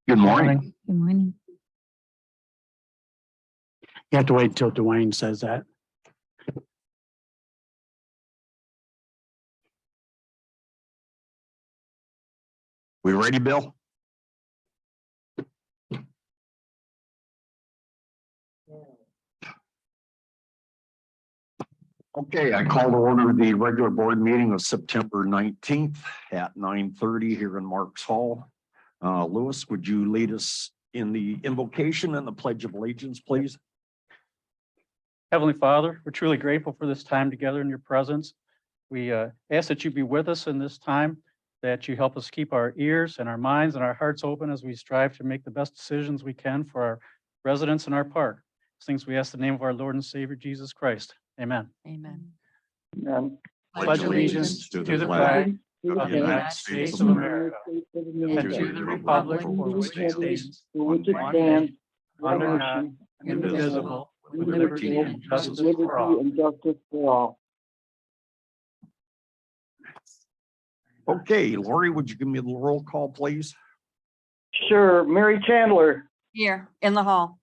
Good morning. Good morning. You have to wait until Dwayne says that. We ready, Bill? Okay, I call to order the regular board meeting of September 19th at 9:30 here in Marks Hall. Lewis, would you lead us in the invocation and the Pledge of Allegiance, please? Heavenly Father, we're truly grateful for this time together in your presence. We ask that you be with us in this time, that you help us keep our ears and our minds and our hearts open as we strive to make the best decisions we can for our residents in our park. These things we ask in the name of our Lord and Savior, Jesus Christ. Amen. Amen. Pledge allegiance to the flag of the United States of America and to the republic for which it stands, one nation, under God, indivisible, with liberty and justice for all. Okay, Lori, would you give me the roll call, please? Sure. Mary Chandler, Here in the hall.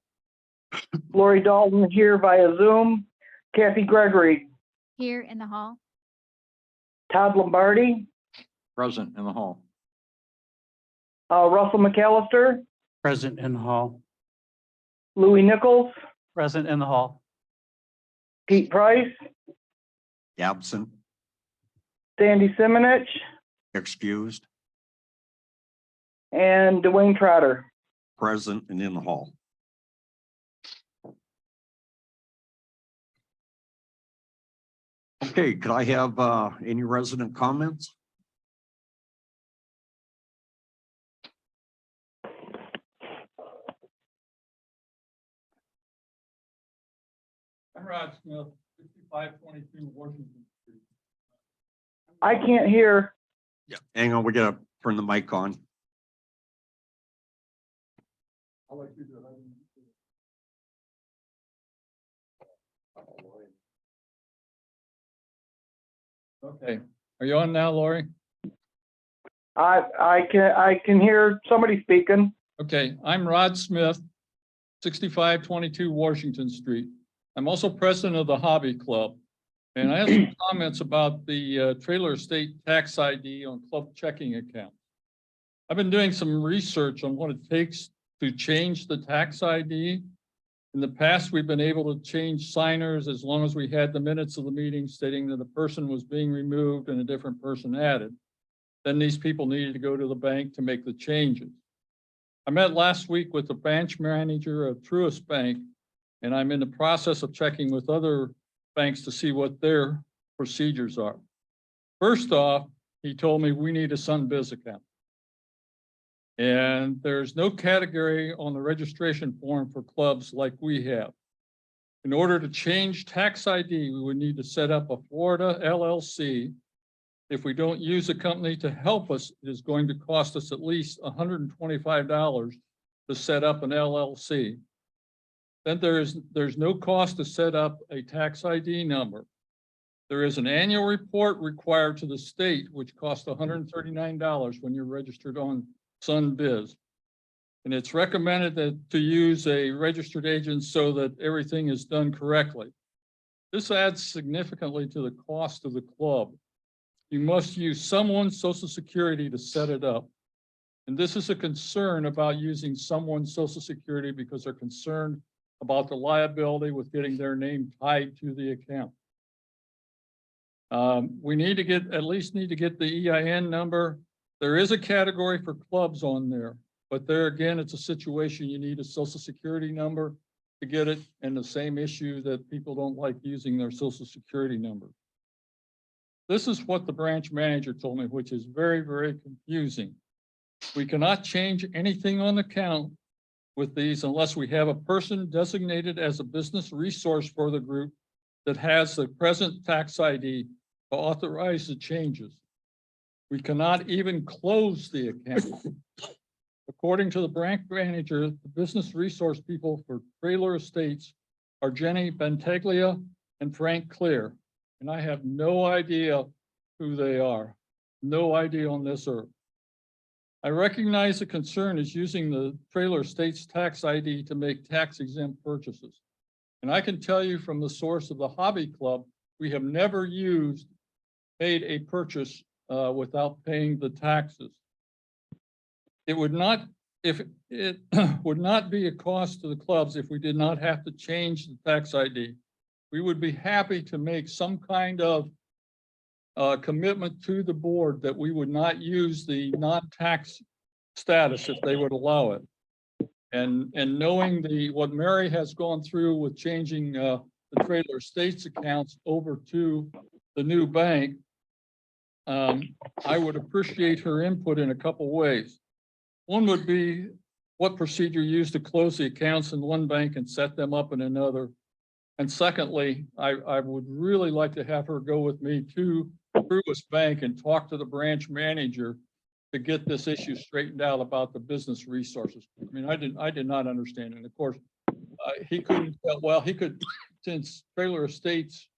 Lori Dalton here via Zoom, Kathy Gregory, Here in the hall. Todd Lombardi, Present in the hall. Russell McAllister, Present in the hall. Louis Nichols, Present in the hall. Pete Price, Absent, Sandy Simonich, excused, and Dwayne Trotter. present, and in the hall. Okay, could I have any resident comments? I'm Rod Smith, 6522 Washington Street. I can't hear. Yeah. Hang on, we gotta turn the mic on. I'll let you do it. Okay, are you on now, Lori? I can hear somebody speaking. Okay, I'm Rod Smith, 6522 Washington Street. I'm also president of the Hobby Club. And I have some comments about the trailer estate tax ID on club checking accounts. I've been doing some research on what it takes to change the tax ID. In the past, we've been able to change signers as long as we had the minutes of the meeting stating that a person was being removed and a different person added. Then these people needed to go to the bank to make the changes. I met last week with the branch manager of Truist Bank, and I'm in the process of checking with other banks to see what their procedures are. First off, he told me we need a SunBiz account. And there's no category on the registration form for clubs like we have. In order to change tax ID, we would need to set up a Florida LLC. If we don't use a company to help us, it is going to cost us at least $125 to set up an LLC. Then there's no cost to set up a tax ID number. There is an annual report required to the state, which costs $139 when you're registered on SunBiz. And it's recommended to use a registered agent so that everything is done correctly. This adds significantly to the cost of the club. You must use someone's Social Security to set it up. And this is a concern about using someone's Social Security because they're concerned about the liability with getting their name tied to the account. We need to get the EIN number. There is a category for clubs on there, but there again, it's a situation you need a Social Security number to get it, and the same issue that people don't like using their Social Security number. This is what the branch manager told me, which is very, very confusing. We cannot change anything on the account with these unless we have a person designated as a business resource for the group that has the present tax ID to authorize the changes. We cannot even close the account. According to the branch manager, the business resource people for trailer estates are Jenny Bentaglia and Frank Clear. And I have no idea who they are. No idea on this earth. I recognize the concern is using the trailer estate's tax ID to make tax exempt purchases. And I can tell you from the source of the hobby club, we have never made a purchase without paying the taxes. It would not be a cost to the clubs if we did not have to change the tax ID. We would be happy to make some kind of commitment to the board that we would not use the non-tax status if they would allow it. And knowing what Mary has gone through with changing the trailer estates accounts over to the new bank, I would appreciate her input in a couple ways. One would be what procedure used to close the accounts in one bank and set them up in another. And secondly, I would really like to have her go with me to Truist Bank and talk to the branch manager to get this issue straightened out about the business resources. I mean, I did not understand it. And of course, he couldn't, well, he could, since Trailer Estates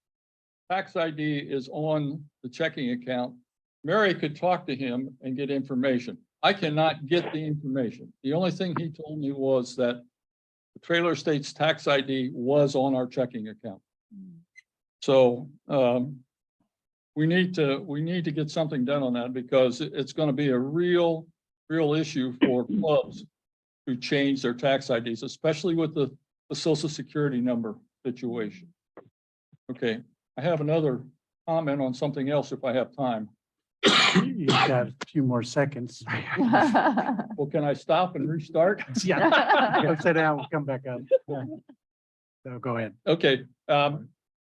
tax ID is on the checking account, Mary could talk to him and get information. I cannot get the information. The only thing he told me was that the Trailer Estates tax ID was on our checking account. So we need to get something done on that, because it's going to be a real issue for clubs to change their tax IDs, especially with the Social Security number situation. Okay, I have another comment on something else if I have time. You've got a few more seconds. Well, can I stop and restart? Yeah. Go sit down, we'll come back up. Yeah. So go ahead. Okay,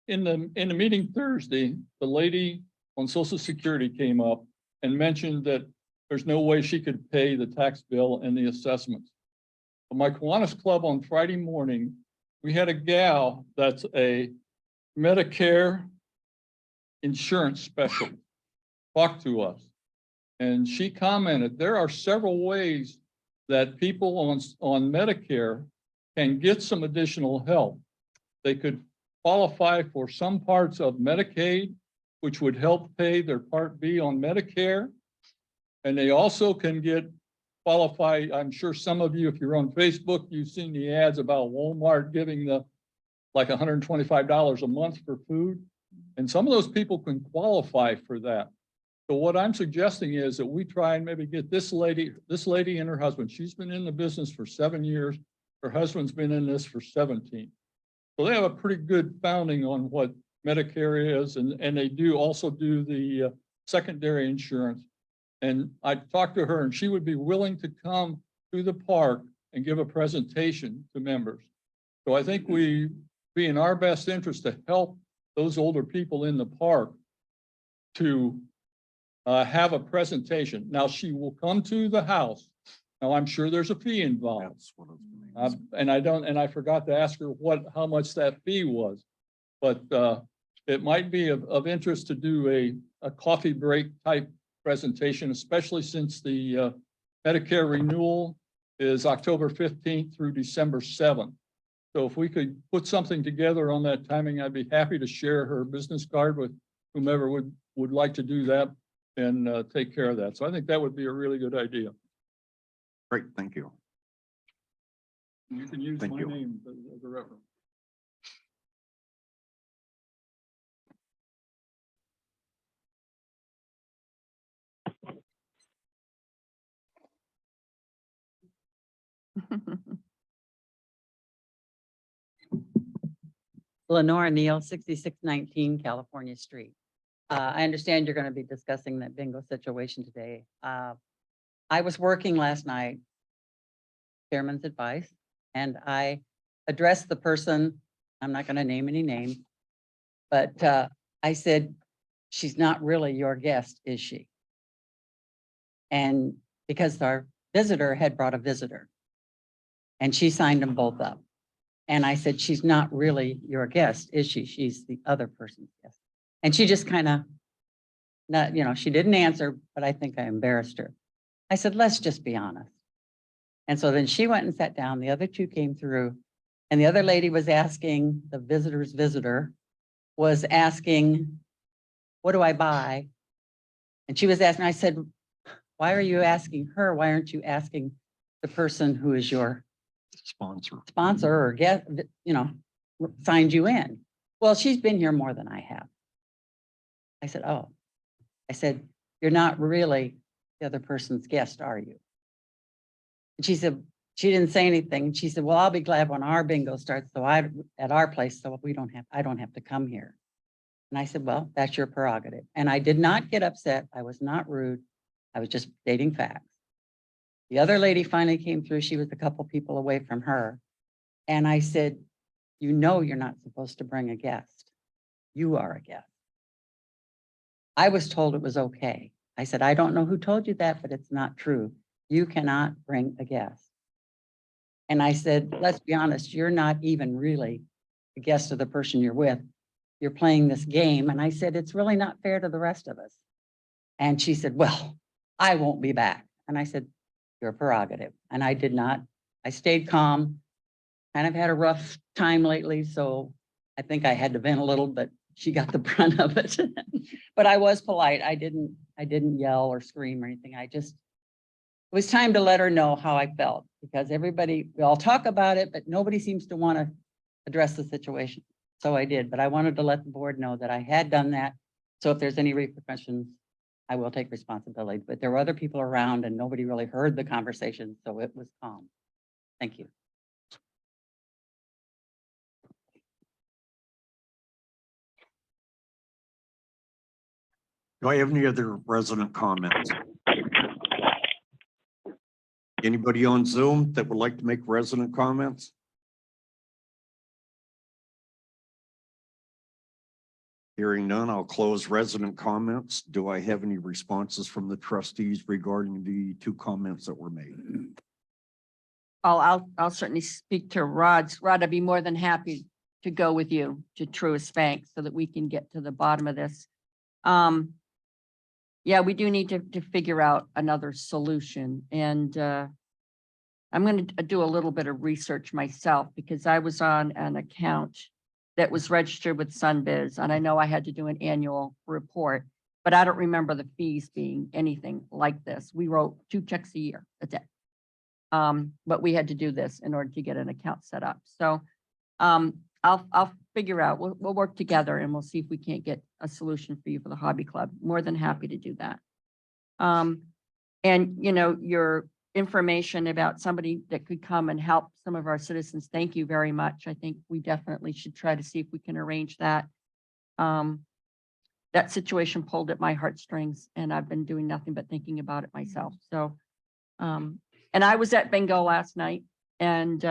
in the meeting Thursday, the lady on Social Security came up and mentioned that there's no way she could pay the tax bill and the assessments. But my Kiwanis Club on Friday morning, we had a gal that's a Medicare insurance specialist talk to us. And she commented, there are several ways that people on Medicare can get some additional help. They could qualify for some parts of Medicaid, which would help pay their Part B on Medicare. And they also can qualify. I'm sure some of you, if you're on Facebook, you've seen the ads about Walmart giving like $125 a month for food. And some of those people can qualify for that. So what I'm suggesting is that we try and maybe get this lady and her husband. She's been in the business for 7 years. Her husband's been in this for 17. So they have a pretty good founding on what Medicare is, and they also do the secondary insurance. And I talked to her, and she would be willing to come to the park and give a presentation to members. So I think we be in our best interest to help those older people in the park to have a presentation. Now, she will come to the house. Now, I'm sure there's a fee involved. That's what I was And I forgot to ask her how much that fee was. But it might be of interest to do a coffee break type presentation, especially since the Medicare renewal is October 15th through December 7th. So if we could put something together on that timing, I'd be happy to share her business card with whomever would like to do that and take care of that. So I think that would be a really good idea. Great, thank you. You can use Thank my you. name as a reference. Lenora Neal, 6619 California Street. I understand you're going to be discussing that bingo situation today. I was working last night, chairman's advice, and I addressed the person, I'm not going to name any names, but I said, she's not really your guest, is she? And because our visitor had brought a visitor, and she signed them both up. And I said, she's not really your guest, is she? She's the other person's guest. And she just kind of, she didn't answer, but I think I embarrassed her. I said, let's just be honest. And so then she went and sat down. The other two came through, and the other lady was asking, the visitor's visitor was asking, what do I buy? And she was asking, I said, why are you asking her? Why aren't you asking the person who is your Sponsor. sponsor or get, signed you in? Well, she's been here more than I have. I said, oh, I said, you're not really the other person's guest, are you? And she said, she didn't say anything. And she said, well, I'll be glad when our bingo starts. So at our place, so I don't have to come here. And I said, well, that's your prerogative. And I did not get upset. I was not rude. I was just stating facts. The other lady finally came through. She was a couple people away from her. And I said, you know, you're not supposed to bring a guest. You are a guest. I was told it was okay. I said, I don't know who told you that, but it's not true. You cannot bring a guest. And I said, let's be honest, you're not even really a guest of the person you're with. You're playing this game. And I said, it's really not fair to the rest of us. And she said, well, I won't be back. And I said, your prerogative. And I did not. I stayed calm, kind of had a rough time lately. So I think I had to vent a little, but she got the brunt of it. But I was polite. I didn't yell or scream or anything. It was time to let her know how I felt, because we all talk about it, but nobody seems to want to address the situation. So I did, but I wanted to let the board know that I had done that. So if there's any repercussions, I will take responsibility. But there were other people around and nobody really heard the conversation, so it was calm. Thank you. Do I have any other resident comments? Anybody on Zoom that would like to make resident comments? Hearing none, I'll close resident comments. Do I have any responses from the trustees regarding the two comments that were made? I'll certainly speak to Rod's. Rod, I'd be more than happy to go with you to Truist Bank so that we can get to the bottom of this. Yeah, we do need to figure out another solution. And I'm going to do a little bit of research myself, because I was on an account that was registered with Sunbiz, and I know I had to do an annual report, but I don't remember the fees being anything like this. We wrote 2 checks a year. That's it. But we had to do this in order to get an account set up. So I'll figure out, we'll work together and we'll see if we can't get a solution for you for the hobby club. More than happy to do that. And your information about somebody that could come and help some of our citizens, thank you very much. I think we definitely should try to see if we can arrange that. That situation pulled at my heartstrings, and I've been doing nothing but thinking about it myself. So, and I was at bingo last night, and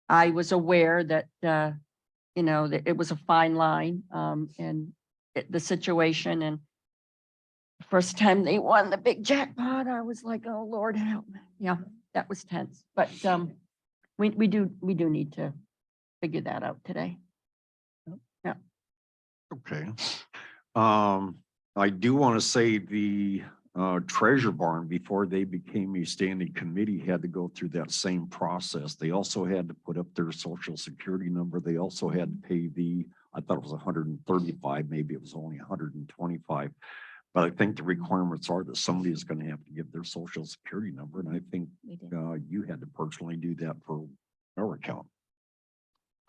I was aware that, that it was a fine line, and the situation. And the first time they won the big jackpot, I was like, oh, Lord help me. Yeah, that was tense. But we do need to figure that out today. Yeah. Okay. I do want to say the Treasure Barn, before they became a standing committee, had to go through that same process. They also had to put up their social security number. They also had to pay I thought it was 135, maybe it was only 125. But I think the requirements are that somebody is going to have to give their social security number. And I think you had to personally do that for our account.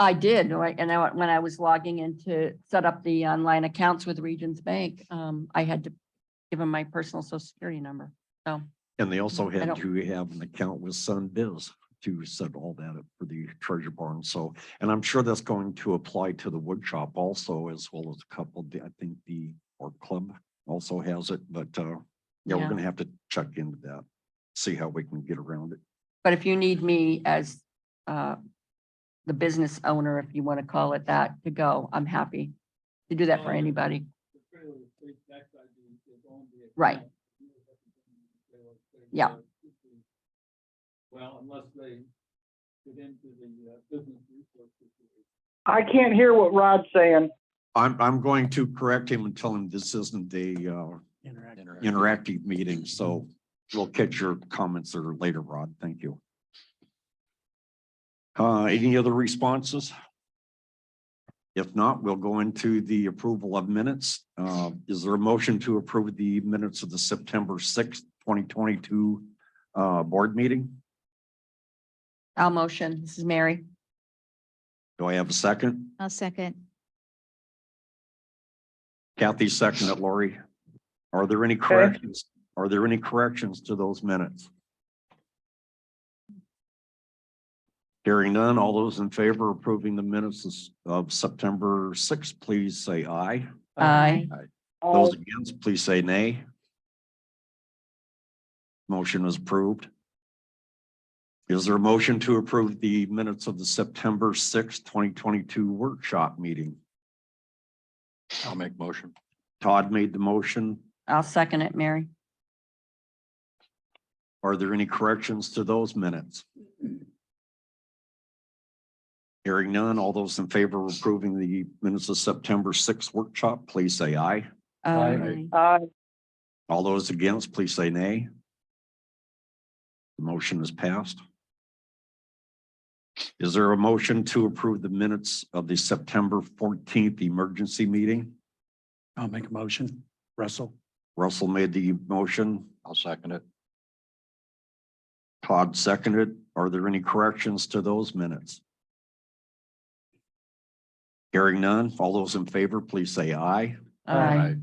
I did, right? And when I was logging in to set up the online accounts with Regions Bank, I had to give them my personal social security number. So. And they also had to have an account with Sunbiz to set all that up for the Treasure Barn. So, and I'm sure that's going to apply to the wood shop also, as well as a couple, I think the art club also has it, but yeah, we're going to have to check into that, see how we can get around it. But if you need me as the business owner, if you want to call it that, to go, I'm happy to do that for anybody. Right. Yeah. Well, unless they get into the business resource situation. I can't hear what Rod's saying. I'm going to correct him and tell him this isn't a interactive meeting. So we'll catch your comments there later, Rod. Thank you. Any other responses? If not, we'll go into the approval of minutes. Is there a motion to approve the minutes of the September 6th, 2022 board meeting? I'll motion. This is Mary. Do I have a second? I'll second. Kathy seconded, Lori. Are there any corrections? Are there any corrections to those minutes? Hearing none, all those in favor of approving the minutes of September 6th, please say aye. Aye. Those against, please say nay. Motion is approved. Is there a motion to approve the minutes of the September 6th, 2022 workshop meeting? I'll make motion. Todd made the motion. I'll second it, Mary. Are there any corrections to those minutes? Hearing none, all those in favor of approving the minutes of September 6th workshop, please say aye. Aye. All those against, please say nay. The motion is passed. Is there a motion to approve the minutes of the September 14th emergency meeting? I'll make a motion. Russell. Russell made the motion. I'll second it. Todd seconded. Are there any corrections to those minutes? Hearing none, all those in favor, please say aye. Aye.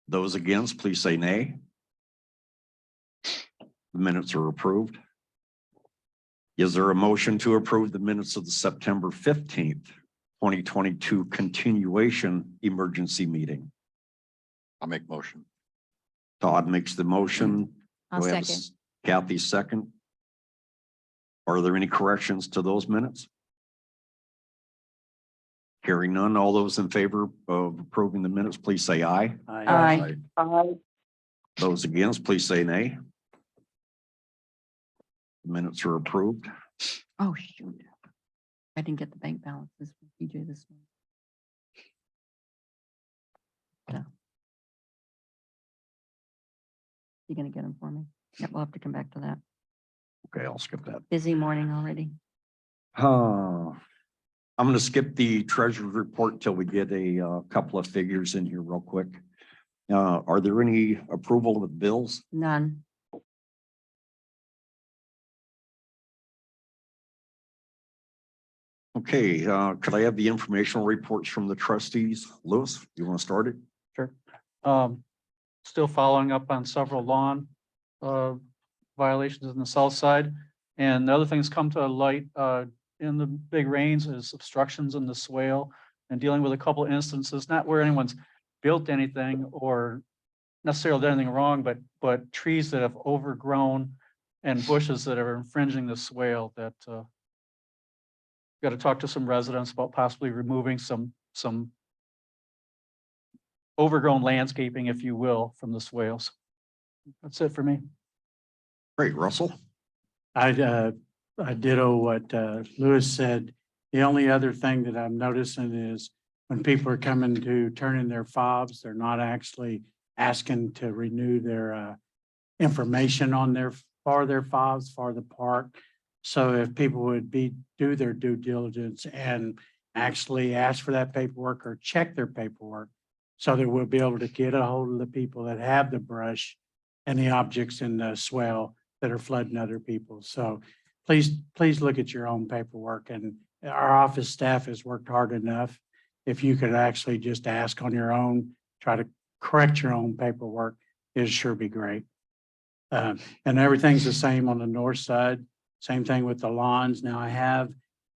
Those against, please say nay. The minutes are approved. Is there a motion to approve the minutes of the September 15th, 2022 continuation emergency meeting? I'll make motion. Todd makes the motion. I'll Do I have a second. Kathy second. Are there any corrections to those minutes? Hearing none, all those in favor of approving the minutes, please say aye. Aye. Those against, please say nay. The minutes are approved. Oh, shoot. I didn't get the bank balances from PJ this morning. No. You gonna get them for me? Yep, we'll have to come back to that. Okay, I'll skip that. Busy morning already. I'm going to skip the treasurer's report until we get a couple of figures in here real quick. Are there any approval of bills? None. Okay, could I have the informational reports from the trustees? Lewis, you want to start it? Sure. Still following up on several lawn violations on the south side. And the other things come to light in the big rains is obstructions in the swale and dealing with a couple of instances, not where anyone's built anything or necessarily done anything wrong, but trees that have overgrown and bushes that are infringing the swale that got to talk to some residents about possibly removing some overgrown landscaping, if you will, from the swales. That's it for me. Great, Russell. I ditto what Lewis said. The only other thing that I'm noticing is when people are coming to turn in their fobs, they're not actually asking to renew their information on their fobs for the park. So if people would do their due diligence and actually ask for that paperwork or check their paperwork, so that we'll be able to get a hold of the people that have the brush and the objects in the swell that are flooding other people. So please look at your own paperwork, and our office staff has worked hard enough. If you could actually just ask on your own, try to correct your own paperwork, it'd sure be great. And everything's the same on the north side. Same thing with the lawns. Now I have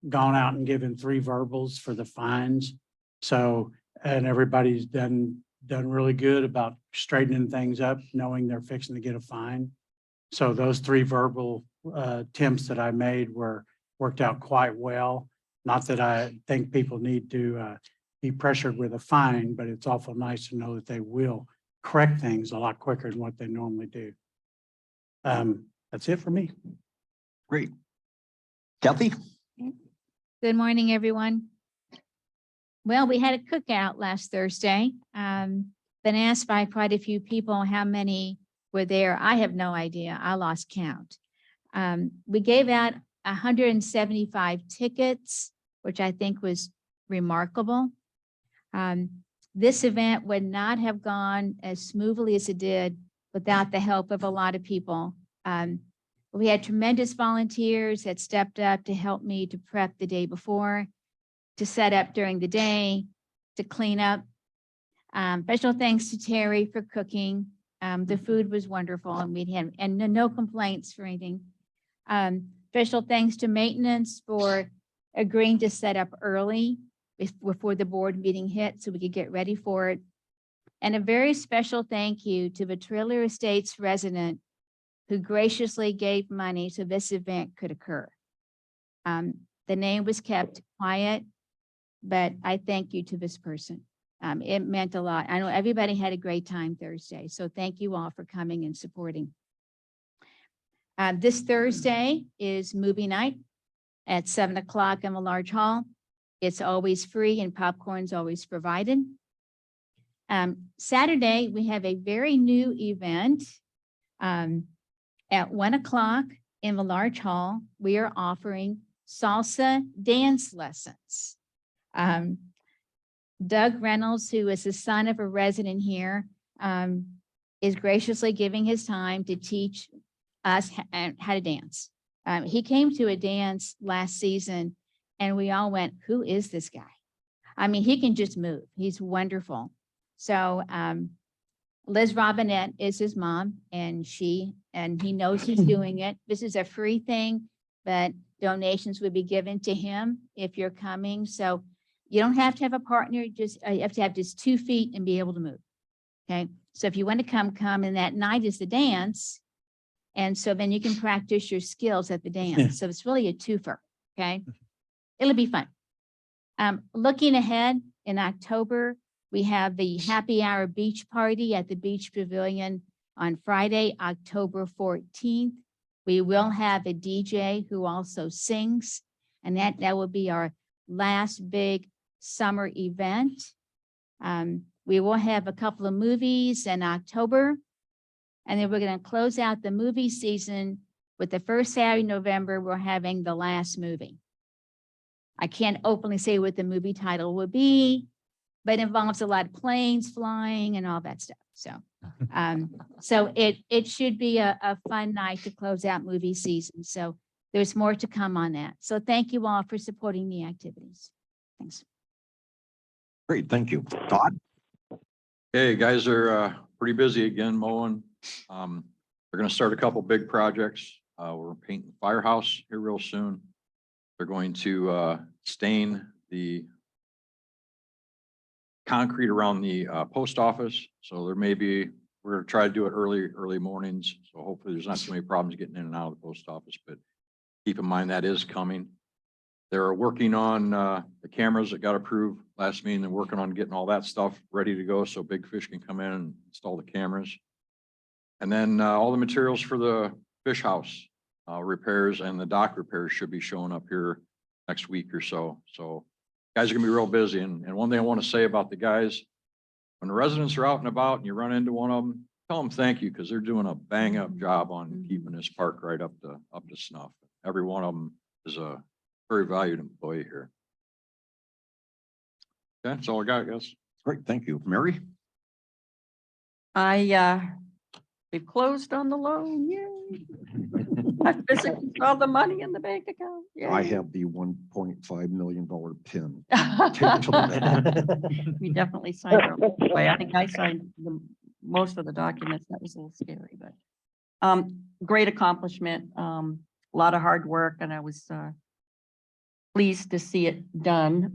gone out and given 3 verbals for the fines. So, and everybody's done really good about straightening things up, knowing they're fixing to get a fine. So those 3 verbal attempts that I made worked out quite well. Not that I think people need to be pressured with a fine, but it's awful nice to know that they will correct things a lot quicker than what they normally do. That's it for me. Great. Kathy? Good morning, everyone. Well, we had a cookout last Thursday. Been asked by quite a few people how many were there. I have no idea. I lost count. We gave out 175 tickets, which I think was remarkable. This event would not have gone as smoothly as it did without the help of a lot of people. We had tremendous volunteers that stepped up to help me to prep the day before, to set up during the day, to clean up. Special thanks to Terry for cooking. The food was wonderful and we had, and no complaints for anything. Special thanks to maintenance for agreeing to set up early before the board meeting hit so we could get ready for it. And a very special thank you to the Trailer Estates resident who graciously gave money so this event could occur. The name was kept quiet, but I thank you to this person. It meant a lot. I know everybody had a great time Thursday, so thank you all for coming and supporting. This Thursday is movie night at 7 o'clock in the large hall. It's always free and popcorn's always provided. Saturday, we have a very new event. At 1 o'clock in the large hall, we are offering salsa dance lessons. Doug Reynolds, who is the son of a resident here, is graciously giving his time to teach us how to dance. He came to a dance last season and we all went, who is this guy? I mean, he can just move. He's wonderful. So Liz Robinette is his mom and he knows he's doing it. This is a free thing, but donations would be given to him if you're coming. So you don't have to have a partner, just you have to have just 2 feet and be able to move. Okay. So if you want to come, and that night is the dance. And so then you can practice your skills at the dance. So it's really a twofer. Okay. It'll be fun. Looking ahead in October, we have the happy hour beach party at the Beach Pavilion on Friday, October 14th. We will have a DJ who also sings, and that will be our last big summer event. We will have a couple of movies in October, and then we're going to close out the movie season with the first Saturday in November. We're having the last movie. I can't openly say what the movie title will be, but it involves a lot of planes flying and all that stuff. So, so it should be a fun night to close out movie season. So there's more to come on that. So thank you all for supporting the activities. Thanks. Great, thank you. Todd? Hey, guys are pretty busy again mowing. They're gonna start a couple big projects. We're painting the firehouse here real soon. They're going to stain the concrete around the post office. So there may be, we're gonna try to do it early mornings. So hopefully there's not too many problems getting in and out of the post office, but keep in mind that is coming. They're working on the cameras that got approved last meeting. They're working on getting all that stuff ready to go so Big Fish can come in and install the cameras. And then all the materials for the fish house repairs and the dock repairs should be showing up here next week or so. So guys are gonna be real busy. And one thing I want to say about the guys, when the residents are out and about and you run into one of them, tell them thank you, because they're doing a bang up job on keeping this park right up to snuff. Every one of them is a very valued employee here. Okay, that's all I got, I guess. Great, thank you. Mary? We've closed on the loan, yay. I physically saw the money in the bank account. I Yay. have the $1.5 million pin. We definitely signed our way. I think I signed most of the documents. That was a little scary, but great accomplishment. A lot of hard work, and I was pleased to see it done.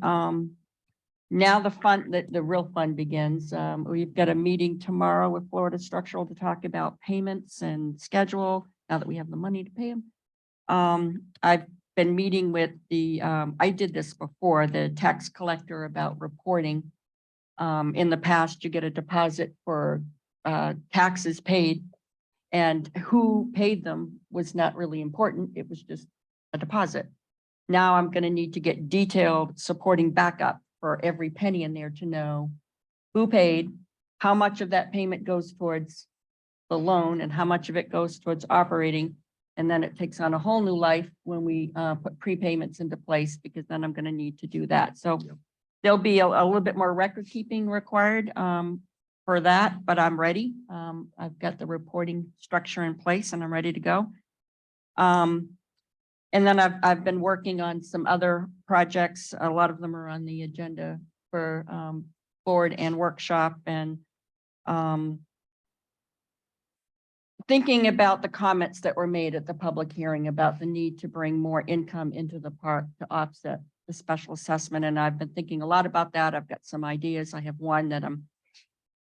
Now the real fun begins. We've got a meeting tomorrow with Florida Structural to talk about payments and schedule, now that we have the money to pay them. I've been meeting with the, I did this before, the tax collector about reporting. In the past, you get a deposit for taxes paid, and who paid them was not really important. It was just a deposit. Now I'm going to need to get detailed supporting backup for every penny in there to know who paid, how much of that payment goes towards the loan and how much of it goes towards operating. And then it takes on a whole new life when we put prepayments into place, because then I'm going to need to do that. So there'll be a little bit more record keeping required for that, but I'm ready. I've got the reporting structure in place and I'm ready to go. And then I've been working on some other projects. A lot of them are on the agenda for board and workshop, and thinking about the comments that were made at the public hearing about the need to bring more income into the park to offset the special assessment. And I've been thinking a lot about that. I've got some ideas. I have one that I'm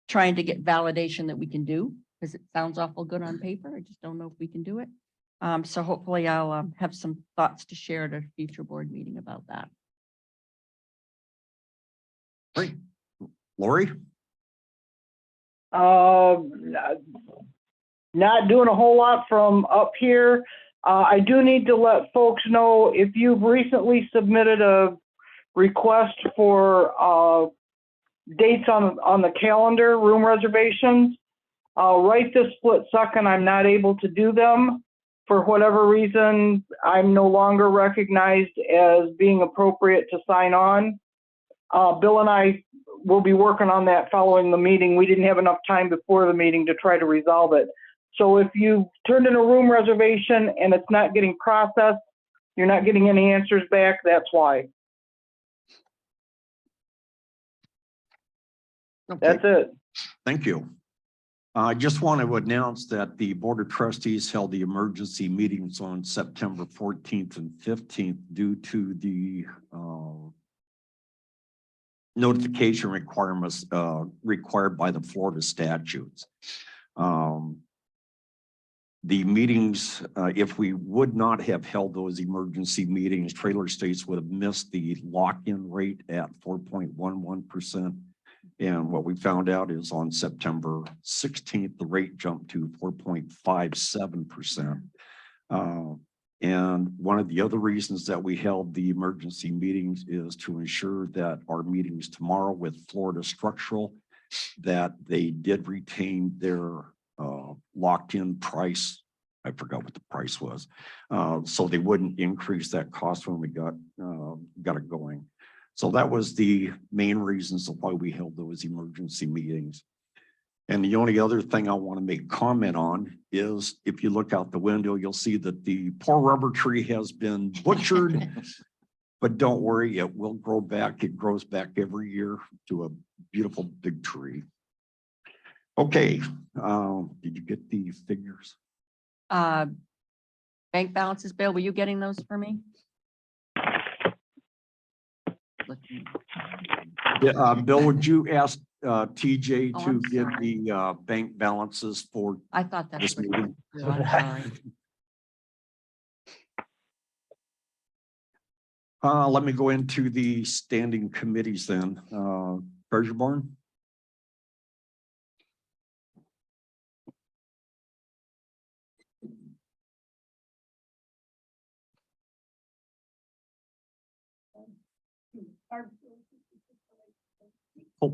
trying to get validation that we can do, because it sounds awful good on paper. I just don't know if we can do it. So hopefully I'll have some thoughts to share at a future board meeting about that. Great. Lori? Not doing a whole lot from up here. I do need to let folks know, if you've recently submitted a request for dates on the calendar, room reservations, right this split second, I'm not able to do them. For whatever reason, I'm no longer recognized as being appropriate to sign on. Bill and I will be working on that following the meeting. We didn't have enough time before the meeting to try to resolve it. So if you turned in a room reservation and it's not getting processed, you're not getting any answers back, that's why. Okay. That's it. Thank you. I just want to announce that the Board of Trustees held the emergency meetings on September 14th and 15th due to the notification requirements required by the Florida statutes. The meetings, if we would not have held those emergency meetings, Trailer States would have missed the lock-in rate at 4.11%. And what we found out is on September 16th, the rate jumped to 4.57%. And one of the other reasons that we held the emergency meetings is to ensure that our meetings tomorrow with Florida Structural, that they did retain their locked-in price. I forgot what the price was. So they wouldn't increase that cost when we got it going. So that was the main reasons of why we held those emergency meetings. And the only other thing I want to make comment on is if you look out the window, you'll see that the poor rubber tree has been butchered, but don't worry, it will grow back. It grows back every year to a beautiful big tree. Okay, did you get the figures? Bank balances, Bill, were you getting those for me? Yeah, Bill, would you ask TJ Oh, to I'm give sorry. the bank balances for I thought that this was. meeting? I'm sorry. Let me go into the standing committees then. Treasure Barn?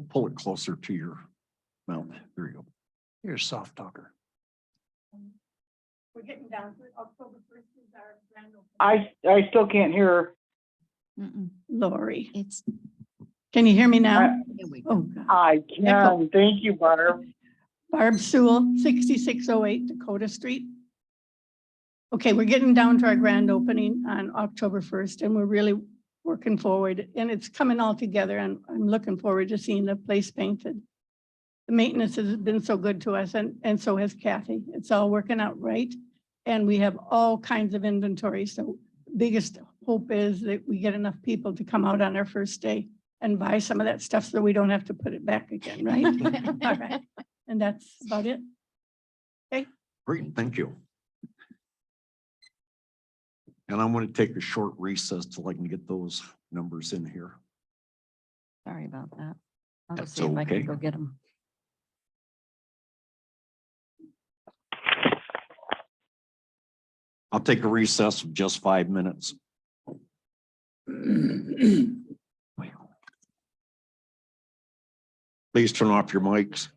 Pull it closer to your mouth. There you go. You're a soft talker. We're getting down to October 1st is our grand opening. I still can't hear her. Lori, It's can you hear me now? Here we Oh, go. God. I can. Thank you, Barb. Barb Sewell, 6608 Dakota Street. Okay, we're getting down to our grand opening on October 1st, and we're really working forward, and it's coming all together, and I'm looking forward to seeing the place painted. The maintenance has been so good to us, and so has Kathy. It's all working out right, and we have all kinds of inventory. So biggest hope is that we get enough people to come out on our first day and buy some of that stuff so we don't have to put it back again, right? All right, and that's about it. Great, thank you. And I'm going to take a short recess till I can get those numbers in here. Sorry about that. I'll go That's see if I okay. can go get them. I'll take a recess of just 5 minutes. Please turn off your mics.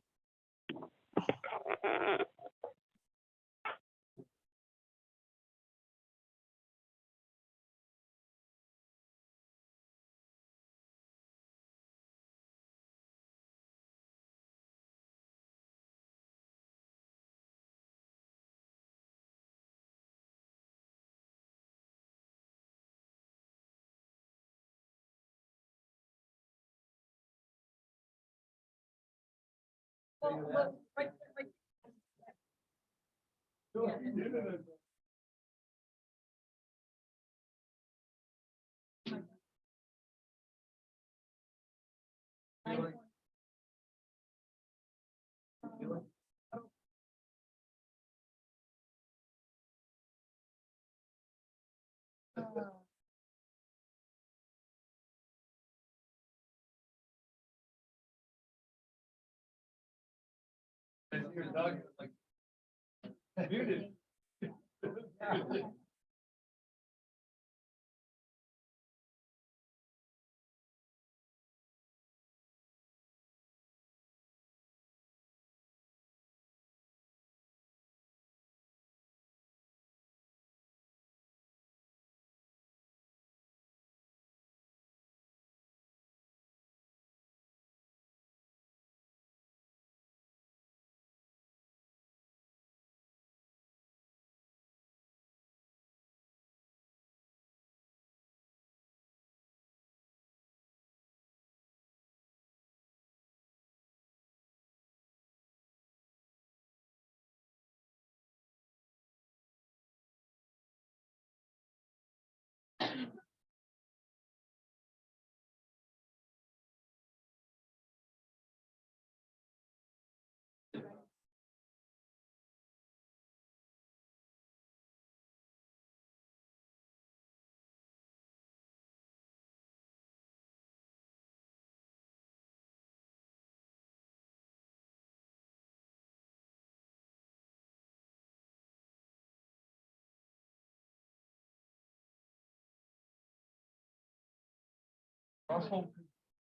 Gosh.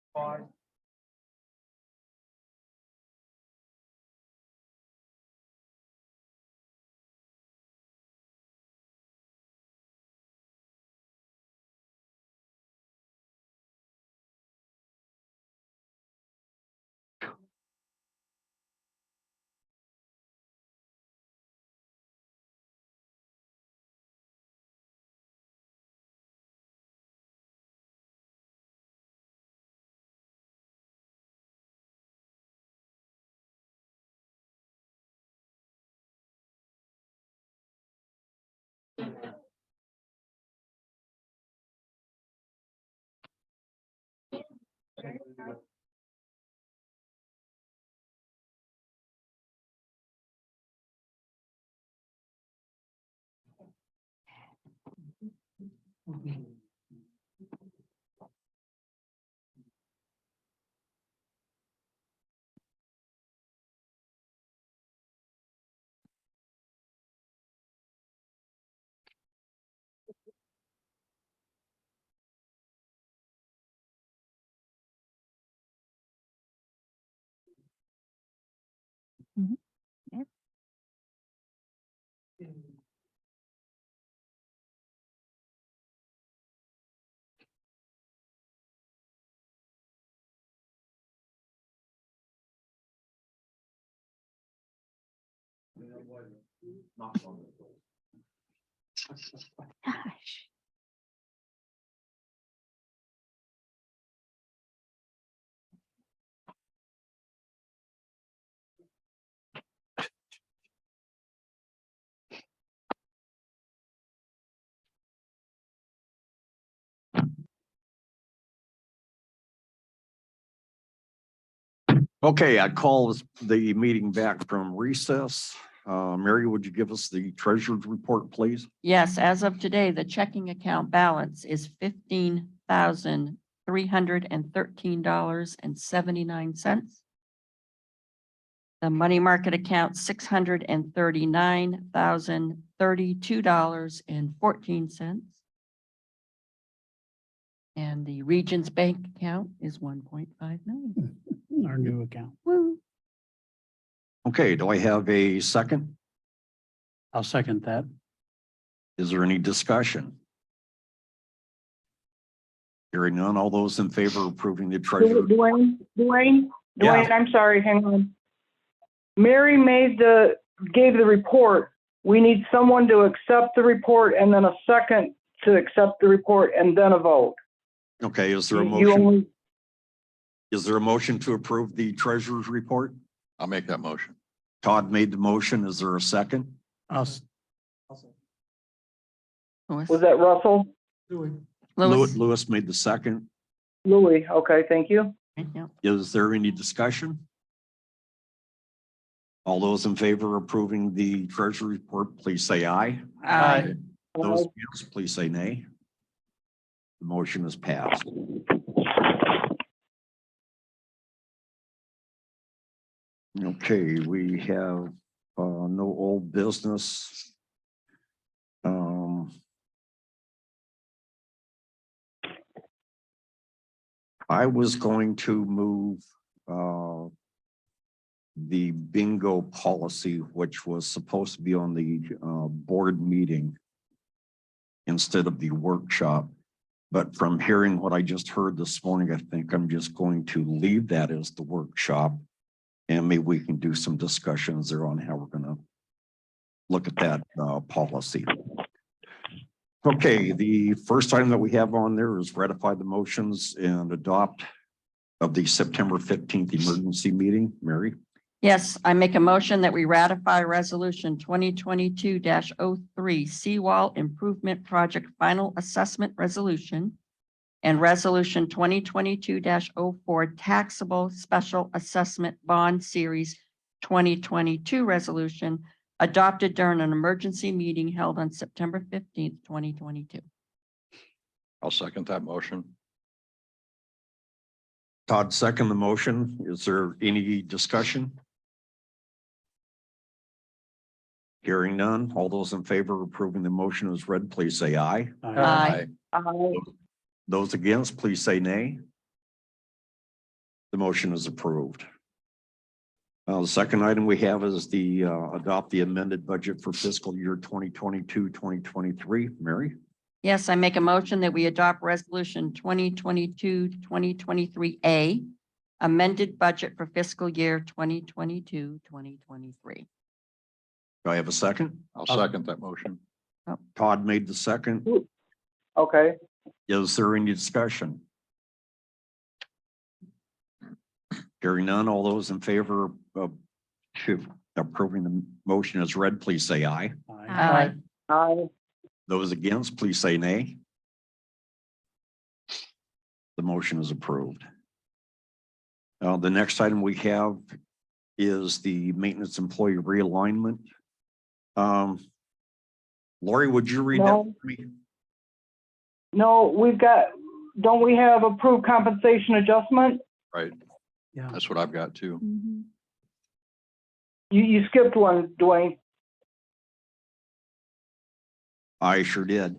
Okay, I call the meeting back from recess. Mary, would you give us the treasurer's report, please? Yes, as of today, the checking account balance is $15,313.79. The money market account, $639,032.14. And the Regions Bank account is 1.5 million. Our new account. Woo. Okay, do I have a second? I'll second that. Is there any discussion? Hearing none, all those in favor of approving the treasurer? Dwayne, Yeah. I'm sorry, hang on. Mary gave the report. We need someone to accept the report and then a second to accept the report and then a vote. Okay, is there a You motion? only, Is there a motion to approve the treasurer's report? I'll make that motion. Todd made the motion. Is there a second? Louis. Was that Russell? Louis. Lewis made the second. Louis, okay, thank you. Yeah. Is there any discussion? All those in favor of approving the treasury report, please say aye. Aye. Those against, please say nay. The motion is passed. Okay, we have no old business. I was going to move the bingo policy, which was supposed to be on the board meeting instead of the workshop. But from hearing what I just heard this morning, I think I'm just going to leave that as the workshop. And maybe we can do some discussions there on how we're going to look at that policy. Okay, the first item that we have on there is ratify the motions and adopt of the September 15th emergency meeting. Mary? Yes, I make a motion that we ratify resolution 2022-03 Seawall Improvement Project Final Assessment Resolution and resolution 2022-04 Taxable Special Assessment Bond Series 2022 resolution adopted during an emergency meeting held on September 15th, 2022. I'll second that motion. Todd, second the motion. Is there any discussion? Hearing none. All those in favor of approving the motion as read, please say aye. Aye. Aye. Those against, please say nay. The motion is approved. The second item we have is the adopt the amended budget for fiscal year 2022-2023. Mary? Yes, I make a motion that we adopt resolution 2022-2023A, amended budget for fiscal year 2022-2023. Do I have a second? I'll second that motion. Todd made the second. Okay, Is there any discussion? Hearing none, all those in favor of approving the motion as read, please say aye. Aye. aye. Those against, please say nay. The motion is approved. The next item we have is the maintenance employee realignment. Lori, would you read that No. for me? No, don't we have approved compensation adjustment? Right. Yeah. That's what I've got too. Mm-hmm. You skipped one, Dwayne. I sure did.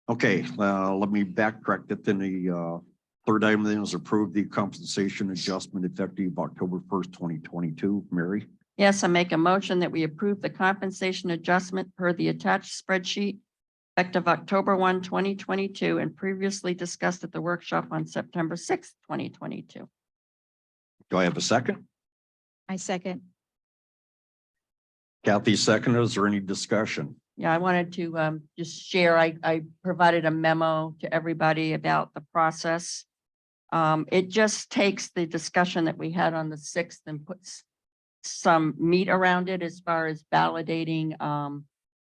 Okay, let me backtrack that. Then the third item then is approve the compensation adjustment effective October 1st, 2022. Mary? Yes, I make a motion that we approve the compensation adjustment per the attached spreadsheet effective October 1, 2022, and previously discussed at the workshop on September 6th, 2022. Do I have a second? I second. Kathy second. Is there any discussion? Yeah, I wanted to just share, I provided a memo to everybody about the process. It just takes the discussion that we had on the 6th and puts some meat around it as far as validating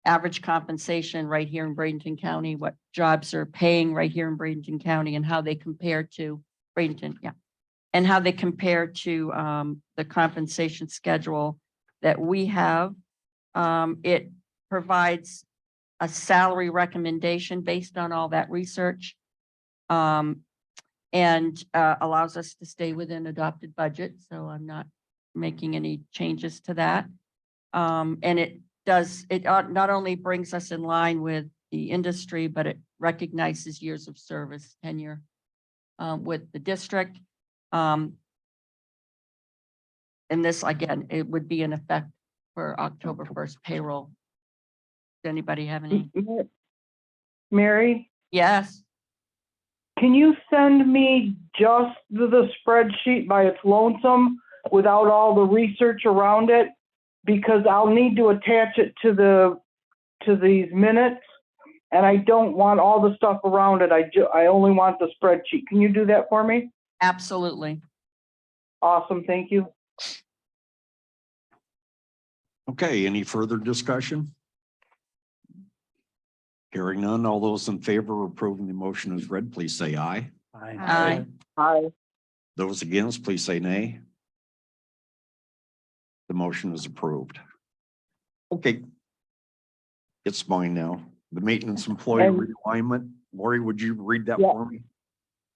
average compensation right here in Bradenton County, what jobs are paying right here in Bradenton County and how they compare to Bradenton, yeah. And how they compare to the compensation schedule that we have. It provides a salary recommendation based on all that research. And allows us to stay within adopted budget. So I'm not making any changes to that. And it not only brings us in line with the industry, but it recognizes years of service, tenure with the district. And this, again, it would be in effect for October 1st payroll. Does anybody have any? Mary, Yes. can you send me just the spreadsheet by its lonesome without all the research around it? Because I'll need to attach it to these minutes, and I don't want all the stuff around it. I only want the spreadsheet. Can you do that for me? Absolutely. Awesome, thank you. Okay, any further discussion? Hearing none, all those in favor of approving the motion as read, please say aye. Aye. Aye. Those against, please say nay. The motion is approved. Okay. It's mine now. The maintenance employee And- realignment. Lori, would you read that Yeah. for me?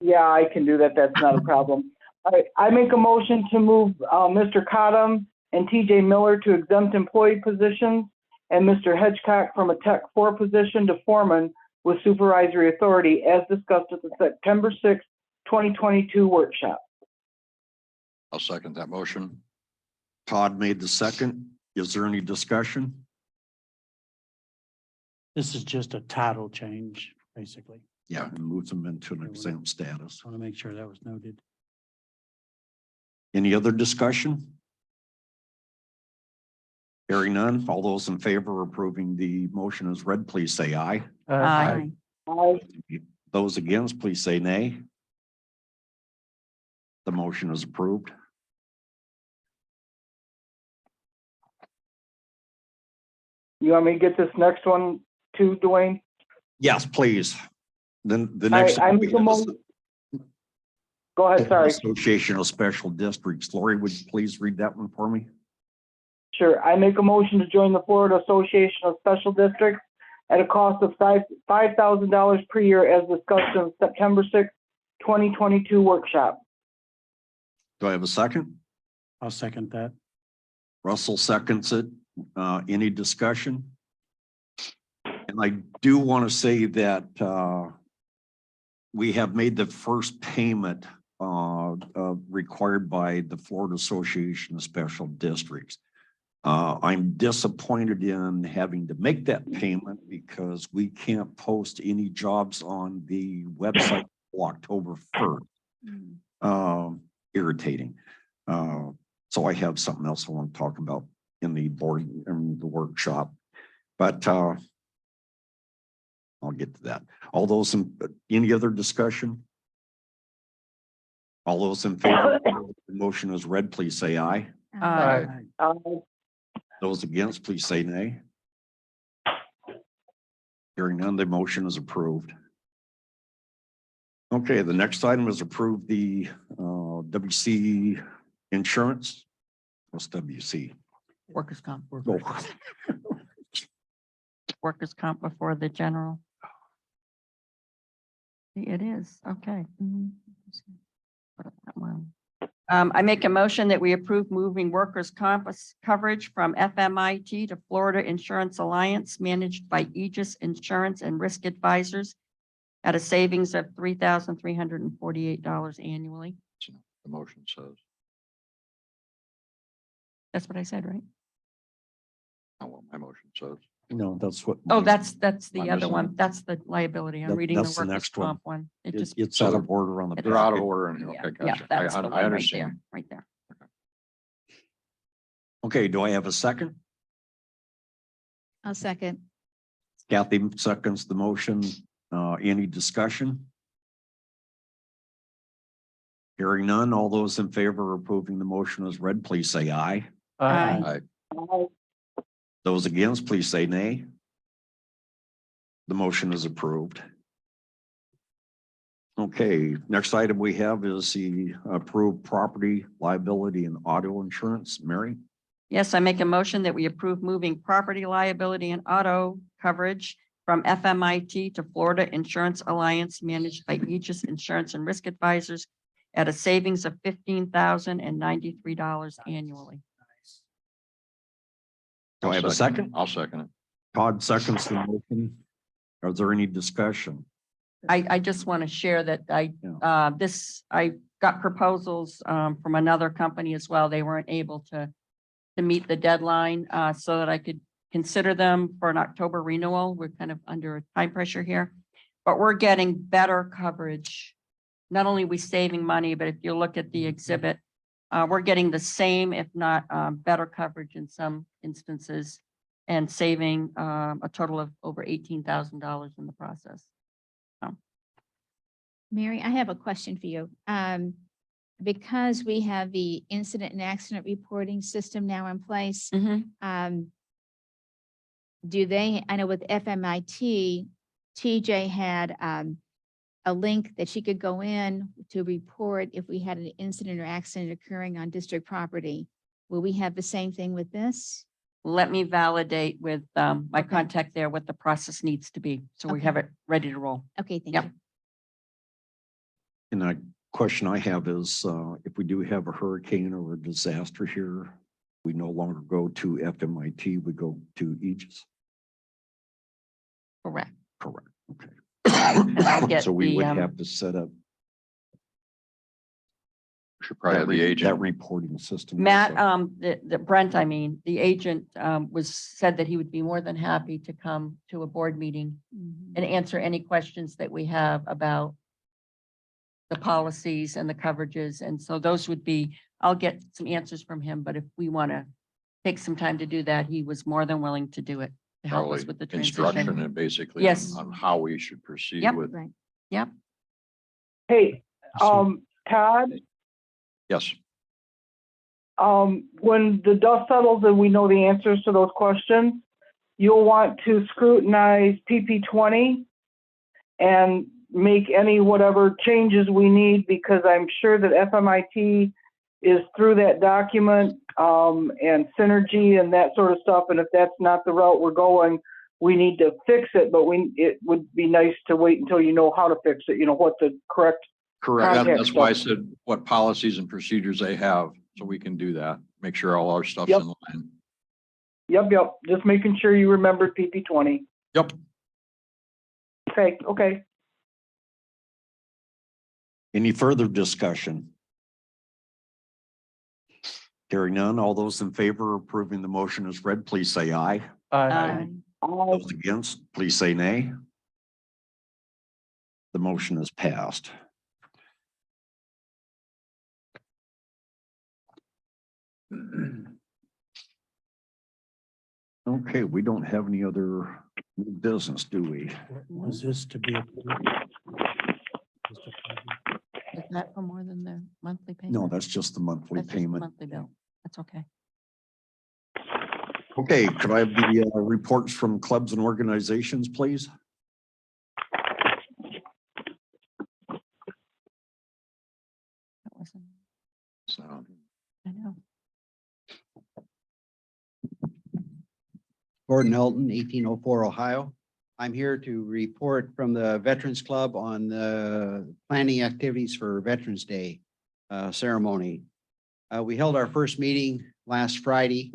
Yeah, I can do that. That's not a problem. All right, I make a motion to move Mr. Cottom and TJ Miller to exempt employee positions and Mr. Hedgecock from a Tech 4 position to foreman with supervisory authority as discussed at the September 6th, 2022 workshop. I'll second that motion. Todd made the second. Is there any discussion? This is just a title change, basically. Yeah, and moves them into an exempt status. I want to make sure that was noted. Any other discussion? Hearing none, all those in favor of approving the motion as read, please say aye. Aye. Aye. Those against, please say nay. The motion is approved. You want me to get this next one too, Dwayne? Yes, please. Then the I next. one we make a have is mo- Go ahead, the sorry. Association of Special Districts. Lori, would you please read that one for me? Sure. I make a motion to join the Florida Association of Special Districts at a cost of $5,000 per year as discussed in September 6th, 2022 workshop. Do I have a second? I'll second that. Russell seconds it. Any discussion? And I do want to say that we have made the first payment required by the Florida Association of Special Districts. I'm disappointed in having to make that payment because we can't post any jobs on the website till October 1st. Irritating. So I have something else I want to talk about in the board and the workshop, but I'll get to that. All those in any other discussion? All those in favor of the motion as read, please say aye. Aye. Those against, please say nay. Hearing none, the motion is approved. Okay, the next item is approve the WC insurance. What's WC? Workers' comp. Oh, Workers' comp before the general. It is, okay. That one. I make a motion that we approve moving workers' comp coverage from FMIT to Florida Insurance Alliance managed by Aegis Insurance and Risk Advisors at a savings of $3,348 annually. The motion says, That's what I said, right? not what my motion says. no, that's what. Oh, that's the I'm other missing one. it. That's the liability. I'm reading the That's the workers' next one. comp one. It just, It's out of order on the. It's They're out of packet. order. And yeah, okay, yeah, gotcha. that's the one right understand. there, right there. Okay, do I have a second? I'll second. Kathy seconds the motion. Any discussion? Hearing none, all those in favor of approving the motion as read, please say aye. Aye. Aye. Those against, please say nay. The motion is approved. Okay, next item we have is the approved property liability and auto insurance. Mary? Yes, I make a motion that we approve moving property liability and auto coverage from FMIT to Florida Insurance Alliance managed by Aegis Insurance and Risk Advisors at a savings of $15,093 annually. Do I have a second? I'll second it. Todd seconds the motion. Are there any discussion? I just want to share that I got proposals from another company as well. They weren't able to meet the deadline so that I could consider them for an October renewal. We're kind of under time pressure here, but we're getting better coverage. Not only are we saving money, but if you look at the exhibit, we're getting the same, if not better coverage in some instances and saving a total of over $18,000 in the process. Mary, I have a question for you. because we have the incident and accident reporting system now in place, do they, I know with FMIT, TJ had a link that she could go in to report if we had an incident or accident occurring on district property. Will we have the same thing with this? Let me validate with my Okay. contact there what the process needs to be. So we Okay. have it ready to roll. Okay, thank Yep. you. And a question I have is, if we do have a hurricane or a disaster here, we no longer go to FMIT, we go to Aegis. Correct. Correct, okay. I'll get So we the, would have to set up Should probably have the that agent. reporting system. Matt, also. the Brent, I mean, the agent said that he would be more than happy to come to a board meeting Mhm. and answer any questions that we have about the policies and the coverages. And so those would be, I'll get some answers from him, but if we want to take some time to do that, he was more than willing to do it, to help us Probably with the instruction transition. and basically Yes. on how we should proceed Yep. with. Right. Hey, Todd, Yes, when the dust settles and we know the answers to those questions, you'll want to scrutinize PP20 and make any whatever changes we need, because I'm sure that FMIT is through that document, and synergy and that sort of stuff. And if that's not the route we're going, we need to fix it, but it would be nice to wait until you know how to fix it, you know, what the correct. correct. Contact That's why I stuff. said what policies and procedures they have, so we can do that. Make sure all our stuff's Yep. in line. Yep, just making sure you remembered PP20. Yep. Okay. Any further discussion? Hearing none, all those in favor of approving the motion as read, please say aye. Those against, please say nay. The motion is passed. Okay, we don't have any other new business, do we? Was this to be? Is that for more than the monthly payment? No, that's just the monthly That's just the payment. monthly bill. That's okay. Okay, could I have the reports from clubs and organizations, please? That wasn't, So I know. Gordon Elton, 1804 Ohio. I'm here to report from the Veterans Club on the planning activities for Veterans Day ceremony. We held our first meeting last Friday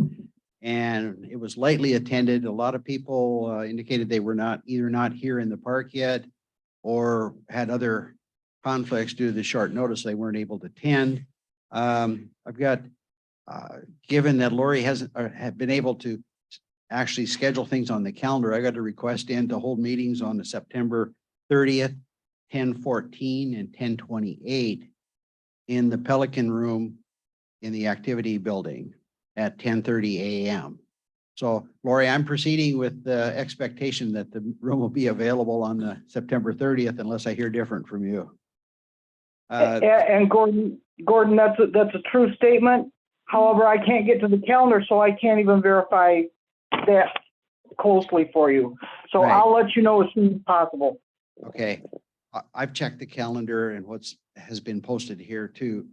and it was lightly attended. A lot of people indicated they were either not here in the park yet or had other conflicts due to the short notice they weren't able to attend. I've got, given that Lori have been able to actually schedule things on the calendar, I got a request in to hold meetings on the September 30th, 10:14 and 10:28 in the Pelican Room in the activity building at 10:30 a.m. So Lori, I'm proceeding with the expectation that the room will be available on the September 30th unless I hear different from you. And Gordon, that's a true statement. However, I can't get to the calendar, so I can't even verify that closely for you. So Right. I'll let you know as soon as possible. Okay, I've checked the calendar and has been posted here too.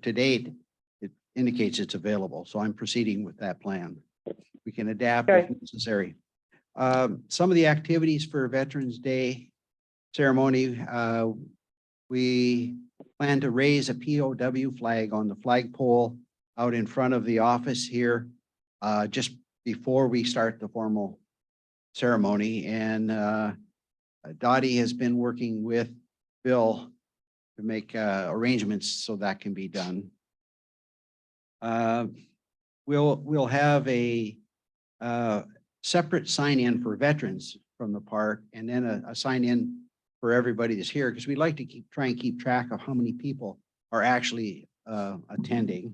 To date, it indicates it's available, so I'm proceeding with that plan. We can adapt if Okay. necessary. Some of the activities for Veterans Day ceremony, we plan to raise a POW flag on the flagpole out in front of the office here, just before we start the formal ceremony. And Dottie has been working with Bill to make arrangements so that can be done. We'll have a separate sign-in for veterans from the park, and then a sign-in for everybody that's here, because we'd like to try and keep track of how many people are actually attending.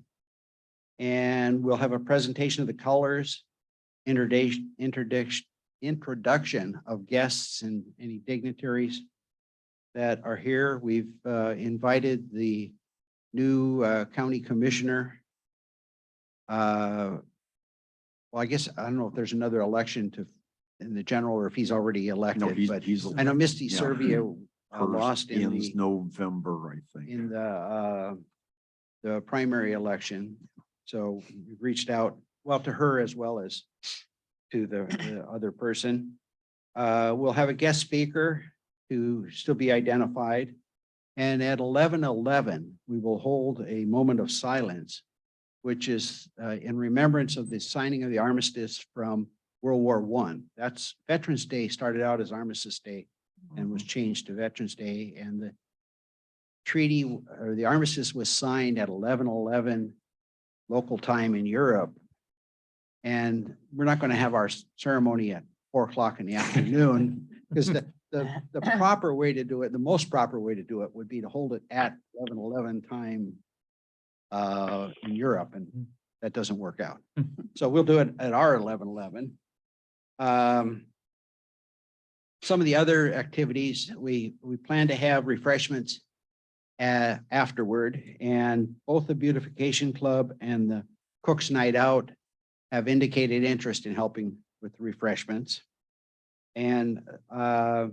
And we'll have a presentation of the colors, introduction of guests and any dignitaries that are here. We've invited the new county commissioner. Well, I guess, I don't know if there's another election in the general or if he's already No, elected, but he's. I know Misty yeah. Serbia Hers lost in ends the, November, I think. in the primary election. So we've reached out, well, to her as well as to the other person. We'll have a guest speaker to still be identified. And at 11:11, we will hold a moment of silence, which is in remembrance of the signing of the armistice from World War I. That's Veterans Day started out as Armistice Day and was changed to Veterans Day. And the treaty or the armistice was signed at 11:11 local time in Europe. And we're not going to have our ceremony at 4 o'clock in the afternoon because the proper way to do it, the most proper way to do it would be to hold it at 11:11 time in Europe, and that doesn't work out. So we'll do it at our 11:11. Some of the other activities, we plan to have refreshments afterward, and both the Beautification Club and the Cook's Night Out have indicated interest in helping with the refreshments. And I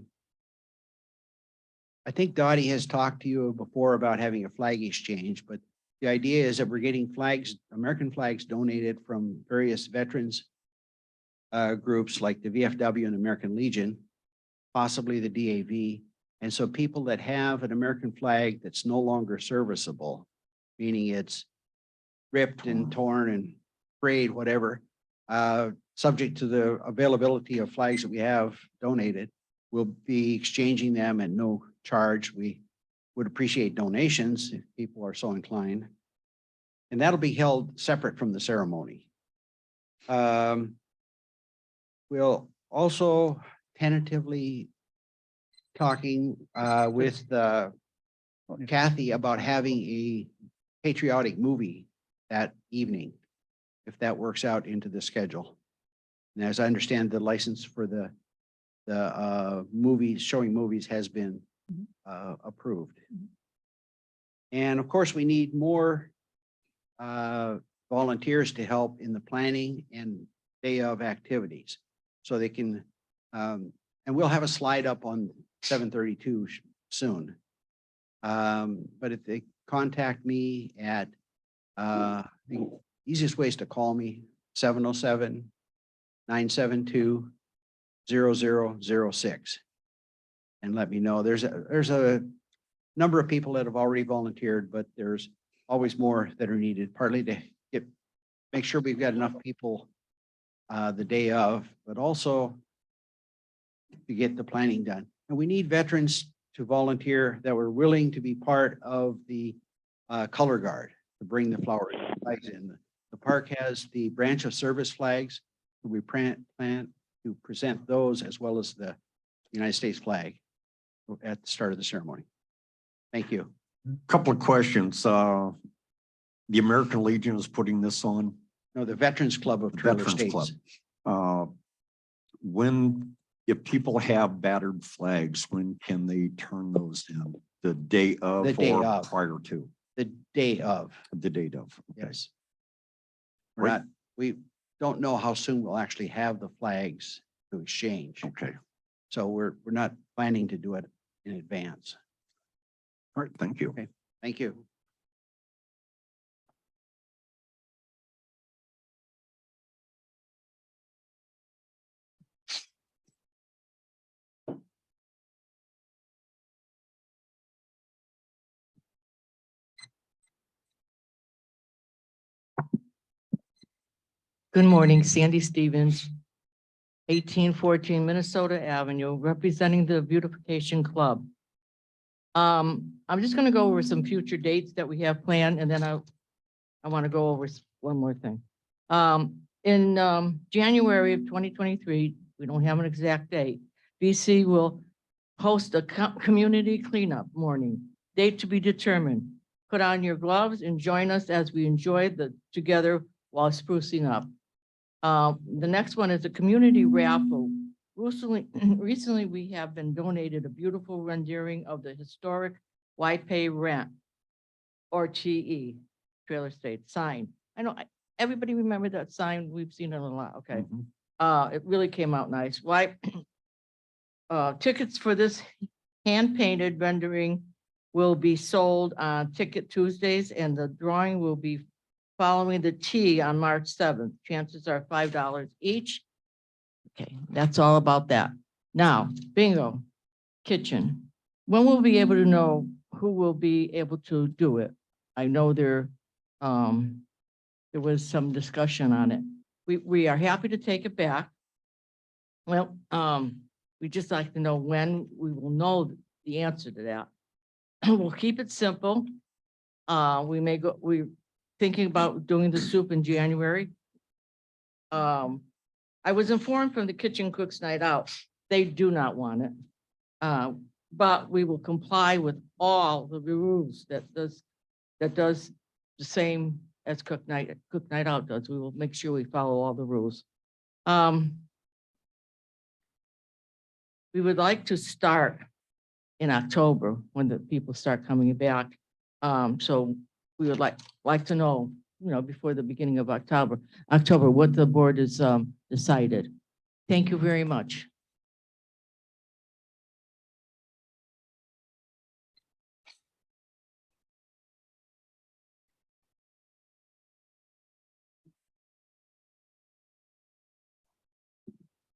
think Dottie has talked to you before about having a flag exchange, but the idea is that we're getting flags, American flags donated from various veterans groups like the VFW and American Legion, possibly the DAV. And so people that have an American flag that's no longer serviceable, meaning it's ripped and torn and frayed, whatever, subject to the availability of flags that we have donated, we'll be exchanging them at no charge. We would appreciate donations if people are so inclined. And that'll be held separate from the ceremony. We'll also tentatively talking with Kathy about having a patriotic movie that evening, if that works out into the schedule. And as I understand, the license for the movies, showing movies has been approved. And of course, we need more volunteers to help in the planning and day of activities. So they can, and we'll have a slide up on 732 soon. But if they contact me at, the easiest way is to call me, 707-972-0006. And let me know. There's a number of people that have already volunteered, but there's always more that are needed, partly to make sure we've got enough people the day of, but also to get the planning done. And we need veterans to volunteer that were willing to be part of the color guard to bring the flags in. The park has the branch of service flags. We plan to present those as well as the United States flag at the start of the ceremony. Thank you. Couple of questions. The American Legion is putting this on. No, the Veterans Club of Trailer Veterans Club. States. If people have battered flags, when can they turn those in? The day of The day or of. prior to? The day of, The date of. Okay. yes. We're Right. not, we don't know how soon we'll actually have the flags to exchange. Okay. So we're not planning to do it in advance. All right. Thank you. Okay. Thank you. Good morning, Sandy Stevens, 1814 Minnesota Avenue, representing the Beautification Club. I'm just going to go over some future dates that we have planned, and then I want to go over one more thing. In January of 2023, we don't have an exact date, BC will host a community cleanup morning, date to be determined. Put on your gloves and join us as we enjoy together while sprucing up. The next one is a community raffle. Recently, we have been donated a beautiful rendering of the historic White Pay Ramp. or TE, trailer state, sign. I know, everybody remember that sign? We've seen it a lot, okay. Mhm. It really came out nice. Why? Tickets for this hand-painted rendering will be sold on Ticket Tuesdays, and the drawing will be following the T on March 7th. Chances are $5 each. Okay, that's all about that. Now, bingo, kitchen. When we'll be able to know who will be able to do it? I know there was some discussion on it. We are happy to take it back. Well, we just like to know when we will know the answer to that. We'll keep it simple. We're thinking about doing the soup in January. I was informed from the Kitchen Cooks Night Out, they do not want it. But we will comply with all the rules that does the same as Cook Night Out does. We will make sure we follow all the rules. We would like to start in October when the people start coming back. So we would like to know, before the beginning of October, what the board has decided. Thank you very much.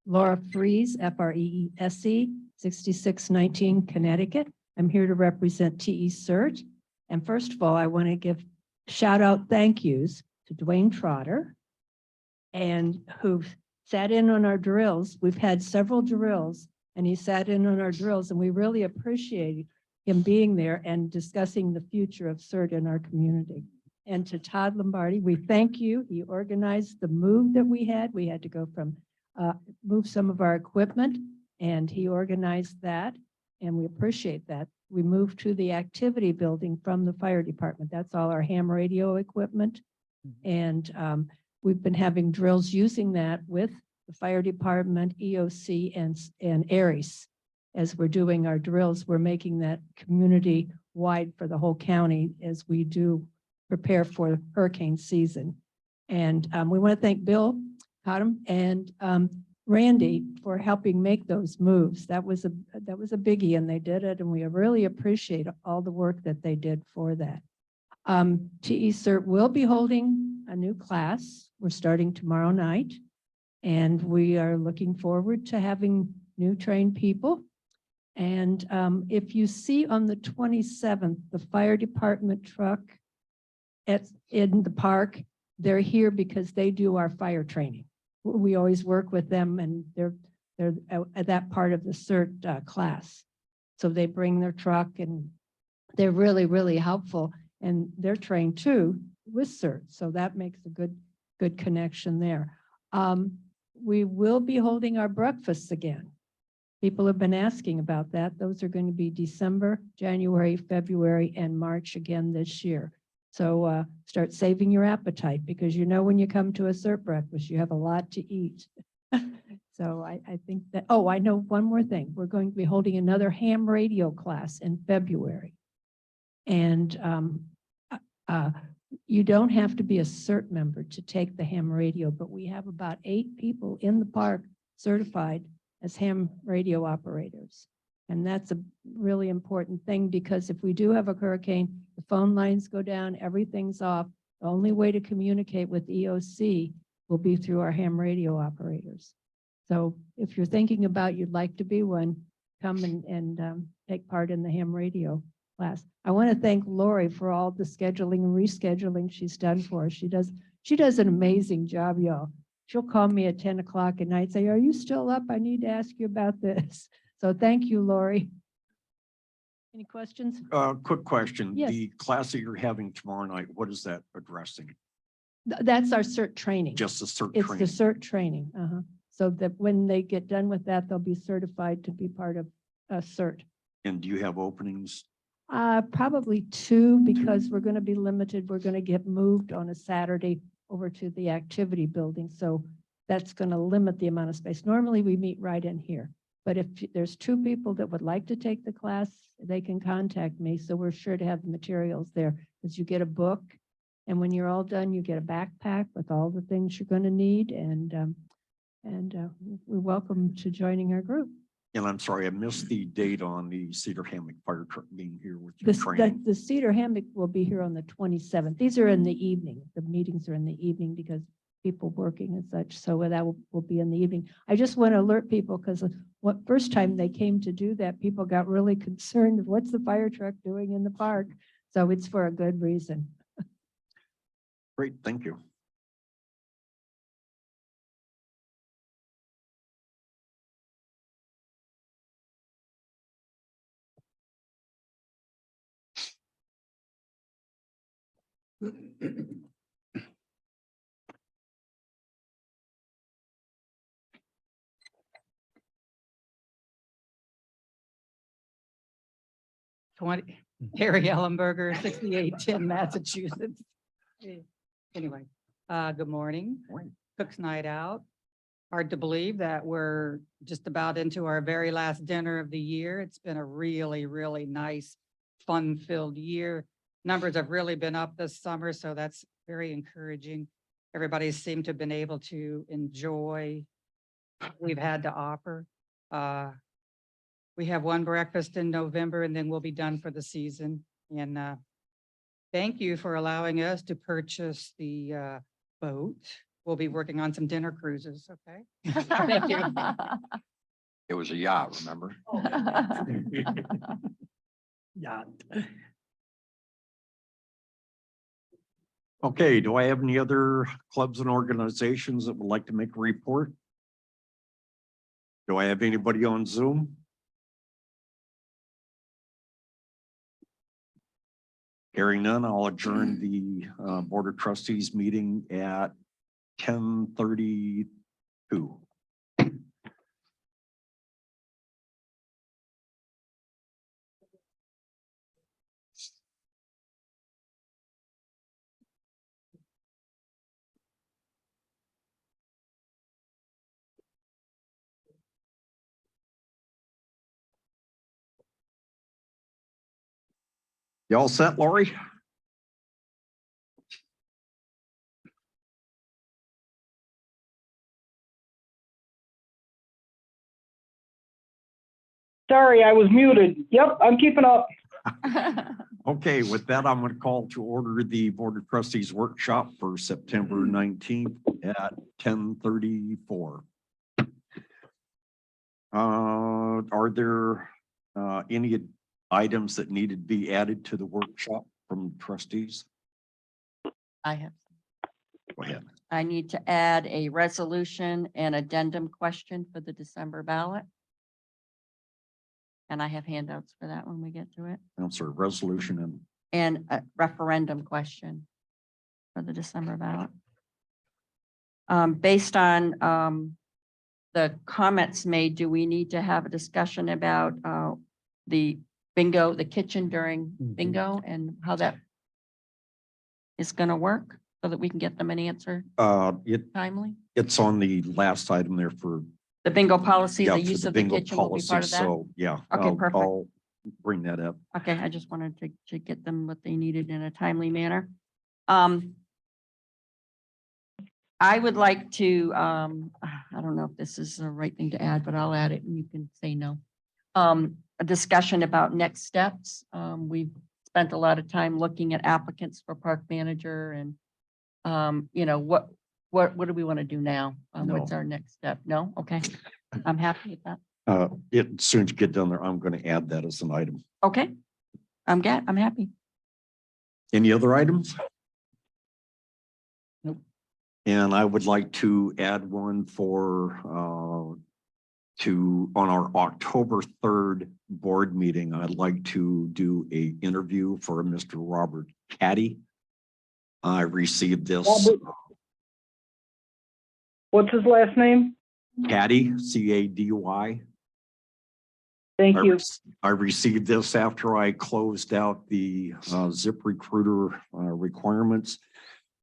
Laura Freese, Freese, 6619 Connecticut. I'm here to represent TE CERT. And first of all, I want to give shout out thank yous to Dwayne Trotter and who sat in on our drills. We've had several drills and he sat in on our drills and we really appreciate him being there and discussing the future of CERT in our community. And to Todd Lombardi, we thank you. He organized the move that we had. We had to go from move some of our equipment and he organized that and we appreciate that. We moved to the activity building from the fire department. That's all our ham radio equipment. And we've been having drills using that with the fire department, EOC and ARES. As we're doing our drills, we're making that community wide for the whole county as we do prepare for hurricane season. And we want to thank Bill Cottom and Randy for helping make those moves. That was a biggie and they did it and we really appreciate all the work that they did for that. TE CERT will be holding a new class. We're starting tomorrow night and we are looking forward to having new trained people. And if you see on the 27th, the fire department truck in the park, they're here because they do our fire training. We always work with them and they're at that part of the CERT class. So they bring their truck and they're really, really helpful and they're trained too with CERT. So that makes a good connection there. We will be holding our breakfasts again. People have been asking about that. Those are going to be December, January, February, and March again this year. So start saving your appetite because when you come to a CERT breakfast, you have a lot to eat. So I think that, I know one more thing. We're going to be holding another ham radio class in February. And you don't have to be a CERT member to take the ham radio, but we have about 8 people in the park certified as ham radio operators. And that's a really important thing because if we do have a hurricane, the phone lines go down, everything's off. The only way to communicate with EOC will be through our ham radio operators. So if you're thinking about you'd like to be one, come and take part in the ham radio class. I want to thank Lori for all the scheduling and rescheduling she's done for us. She does an amazing job, y'all. She'll call me at 10 o'clock at night, say, are you still up? I need to ask you about this. So thank you, Lori. Any questions? Quick question. Yes. The class that you're having tomorrow night, what is that addressing? That's our CERT training. Just the CERT It's training? the CERT training. So that when they get done with that, they'll be certified to be part of CERT. And do you have openings? Probably 2 because we're going to be limited. We're going to get moved on a Saturday over to the activity building. So that's going to limit the amount of space. Normally we meet right in here. But if there's 2 people that would like to take the class, they can contact me. So we're sure to have the materials there because you get a book. And when you're all done, you get a backpack with all the things you're going to need. And we welcome to joining our group. And I'm sorry, I missed the date on the Cedar Hammock fire truck being here with your The training. Cedar Hammock will be here on the 27th. These are in the evening. The meetings are in the evening because people working and such. So that will be in the evening. I just want to alert people because what first time they came to do that, people got really concerned of what's the fire truck doing in the park. So it's for a good reason. Great, thank you. Harry Ellenberger, 6810 Massachusetts. Anyway, good morning. Morning. Cook's Night Out. Hard to believe that we're just about into our very last dinner of the year. It's been a really, really nice, fun-filled year. Numbers have really been up this summer, so that's very encouraging. Everybody seemed to have been able to enjoy what we've had to offer. We have one breakfast in November and then we'll be done for the season. And thank you for allowing us to purchase the boat. We'll be working on some dinner cruises, okay? Thank you. It was a yacht, remember? Yeah. Okay, do I have any other clubs and organizations that would like to make a report? Do I have anybody on Zoom? Hearing none, I'll adjourn the Board of Trustees meeting at 10:32. You all set, Lori? Sorry, I was muted. Yep, I'm keeping up. Okay, with that, I'm going to call to order the Board of Trustees workshop for September 19th at 10:34. Are there any items that needed to be added to the workshop from trustees? I have, Go ahead. I need to add a resolution and addendum question for the December ballot. And I have handouts for that when we get to it. Answer resolution and And a referendum question for the December ballot. Based on the comments made, do we need to have a discussion about the bingo, the kitchen during bingo and how that is going to work so that we can get them an answer timely? it's on the last item there for The bingo policy, yeah, the for use of the bingo kitchen will be part of policy. that? So yeah, Okay, I'll perfect. bring that up. Okay, I just wanted to get them what they needed in a timely manner. I would like to, I don't know if this is the right thing to add, but I'll add it and you can say no. A discussion about next steps. We've spent a lot of time looking at applicants for park manager and, you know, what do we want to do now? What's No. our next step? No? Okay. I'm happy with that. As soon as you get down there, I'm going to add that as an item. Okay. I'm happy. Any other items? Nope. And I would like to add one for on our October 3rd board meeting. I'd like to do a interview for Mr. Robert Caddy. I received this Robert, what's his last name? Caddy, C-A-D-Y. Thank you. I received this after I closed out the ZipRecruiter requirements.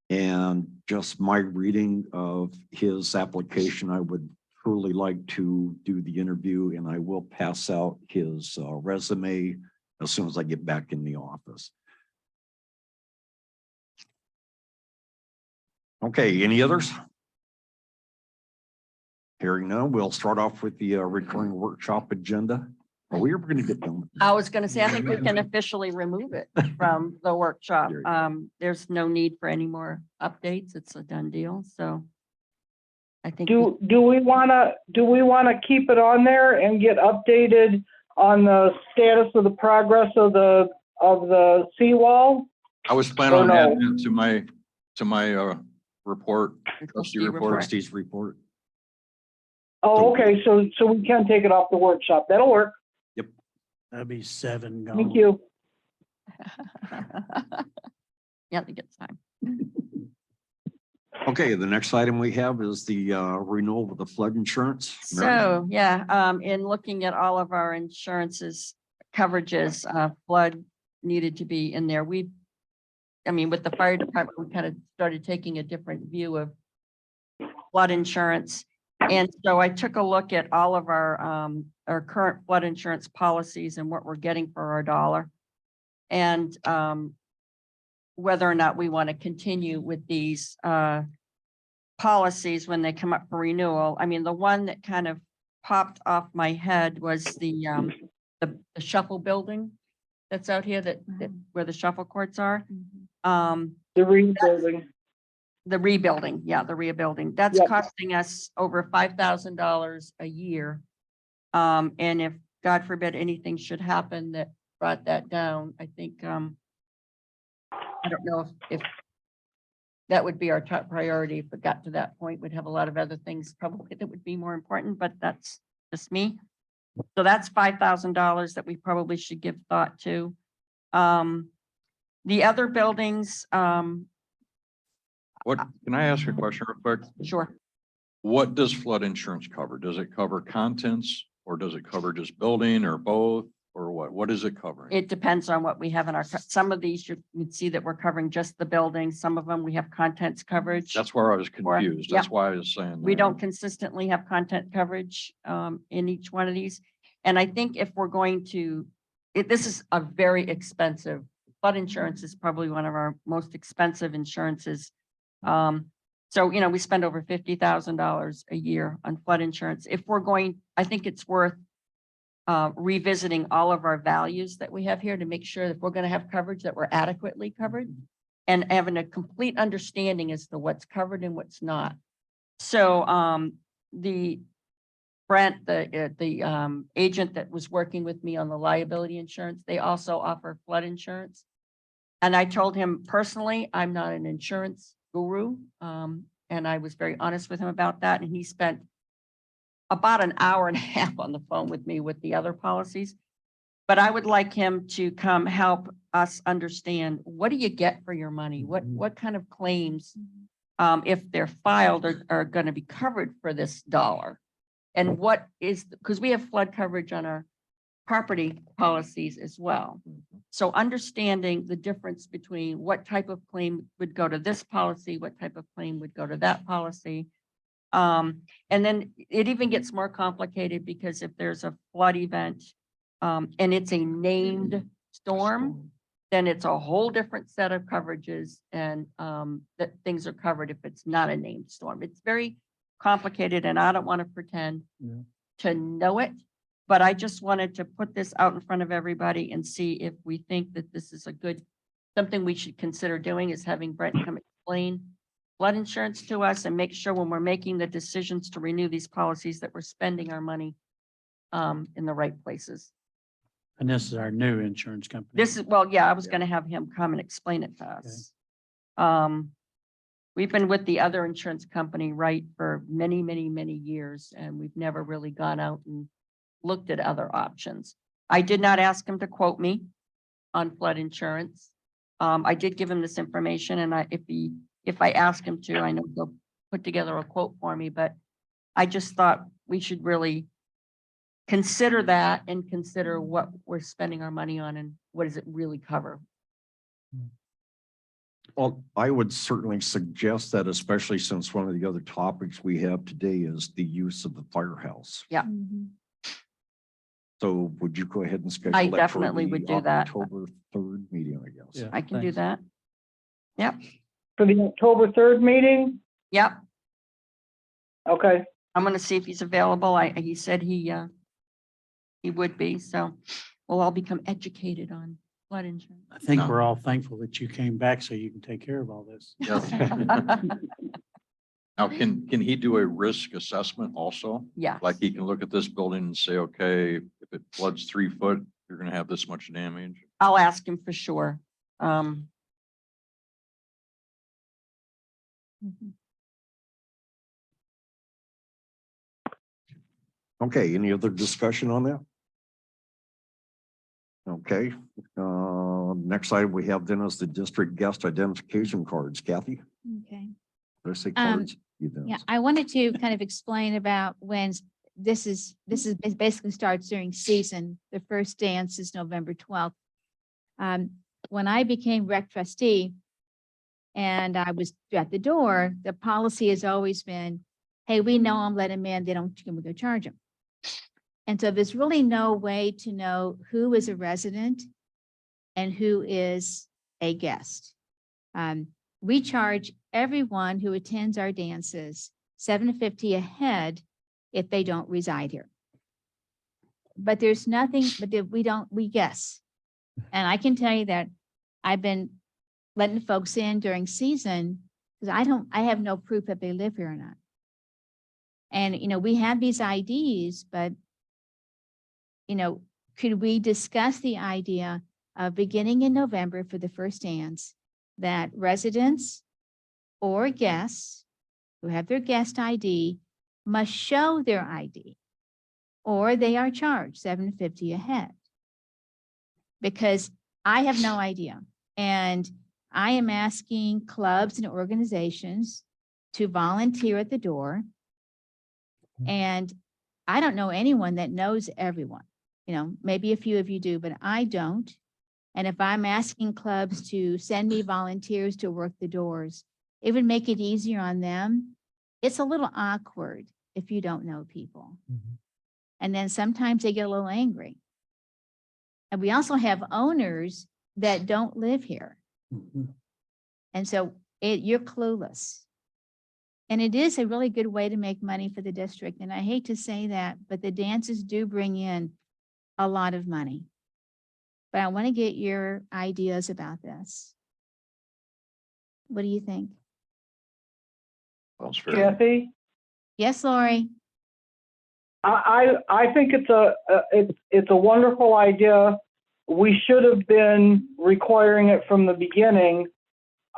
And just my reading of his application, I would truly like to do the interview, and I will pass out his resume as soon as I get back in the office. Okay, any others? Hearing none, we'll start off with the recurring workshop agenda. Are we ever gonna get done? I was gonna say, I think we can officially remove it from the workshop. There's no need for any more updates. It's a done deal, so. I think. Do we wanna keep it on there and get updated on the status of the progress of the seawall? I was planning Or on no? adding it to my report, the trustee trustee report. Trustees report. Oh, okay, so we can take it off the workshop. That'll work. That'd be 7 gone. Thank you. Yeah, I think it's time. Okay, the next item we have is the renewal of the flood insurance. Mary? So, yeah, in looking at all of our insurances coverages, flood needed to be in there. I mean, with the fire department, we kind of started taking a different view of flood insurance. And so I took a look at all of our current flood insurance policies and what we're getting for our dollar. And whether or not we want to continue with these policies when they come up for renewal. I mean, the one that kind of popped off my head was the shuffle building that's out here that where the shuffle courts are. The rebuilding. The rebuilding, yeah, the rebuilding. That's Yep. costing us over $5,000 a year. And if, God forbid, anything should happen that brought that down, I think, I don't know if that would be our top priority. If it got to that point, we'd have a lot of other things probably that would be more important, but that's just me. So that's $5,000 that we probably should give thought to. The other buildings, What, can I ask a question real quick? sure. What does flood insurance cover? Does it cover contents or does it cover just building or both or what? What is it covering? It depends on what we have in our, some of these you can see that we're covering just the building. Some of them we have contents coverage. That's where I was confused. Yep. That's why I was saying. We that. don't consistently have content coverage in each one of these. And I think if we're going to, this is a very expensive, flood insurance is probably one of our most expensive insurances. So, you know, we spend over $50,000 a year on flood insurance. If we're going, I think it's worth revisiting all of our values that we have here to make sure that if we're going to have coverage that we're adequately covered and having a complete understanding as to what's covered and what's not. So, Brent, the agent that was working with me on the liability insurance, they also offer flood insurance. And I told him personally, I'm not an insurance guru. And I was very honest with him about that. And he spent about an hour and a half on the phone with me with the other policies. But I would like him to come help us understand, what do you get for your money? What kind of claims, if they're filed, are going to be covered for this dollar? And what is, because we have flood coverage on our property policies as well. So understanding the difference between what type of claim would go to this policy, what type of claim would go to that policy. And then it even gets more complicated because if there's a flood event and it's a named storm, then it's a whole different set of coverages and that things are covered if it's not a named storm. It's very complicated and I don't want to pretend to know it. But I just wanted to put this out in front of everybody and see if we think that this is a good, something we should consider doing is having Brent come explain flood insurance to us and make sure when we're making the decisions to renew these policies that we're spending our money in the right places. And this is our new insurance company. This is, well, yeah, I was going to have him come and explain it to us. We've been with the other insurance company, right, for many, many, many years, and we've never really gone out and looked at other options. I did not ask him to quote me on flood insurance. I did give him this information and if I ask him to, I know he'll put together a quote for me, but I just thought we should really consider that and consider what we're spending our money on and what does it really cover. Well, I would certainly suggest that, especially since one of the other topics we have today is the use of the firehouse. Yeah. So would you go ahead and schedule I that for definitely the would do that. October 3rd meeting, I guess? Yeah. I can do Thanks. that. Yep. for the October 3rd meeting? Yep, Okay, I'm gonna see if he's available. He said he would be, so we'll all become educated on flood insurance. I think No. we're all thankful that you came back so you can take care of all this. Yes. Now, can he do a risk assessment also? Yeah. Like he can look at this building and say, okay, if it floods 3 foot, you're gonna have this much damage. I'll ask him for sure. Okay, any other discussion on that? Okay, next item we have then is the district guest identification cards. Kathy, Okay. did I say Um, cards? Yeah, I wanted to kind of explain about when this is basically starts during season. The first dance is November 12th. When I became rec trustee and I was at the door, the policy has always been, hey, we know them, let them in, they don't, can we go charge them? And so there's really no way to know who is a resident and who is a guest. We charge everyone who attends our dances $7.50 a head if they don't reside here. But there's nothing, we guess. And I can tell you that I've been letting folks in during season because I have no proof that they live here or not. And, we have these IDs, but, could we discuss the idea of beginning in November for the first dance that residents or guests who have their guest ID must show their ID or they are charged $7.50 a head? Because I have no idea. And I am asking clubs and organizations to volunteer at the door. And I don't know anyone that knows everyone. Maybe a few of you do, but I don't. And if I'm asking clubs to send me volunteers to work the doors, it would make it easier on them. It's a little awkward if you don't know people. And then sometimes they get a little angry. And we also have owners that don't live here. And so you're clueless. And it is a really good way to make money for the district. And I hate to say that, but the dances do bring in a lot of money. But I want to get your ideas about this. What do you think? Well, it's fair. Kathy? Yes, Lori? I think it's a wonderful idea. We should have been requiring it from the beginning.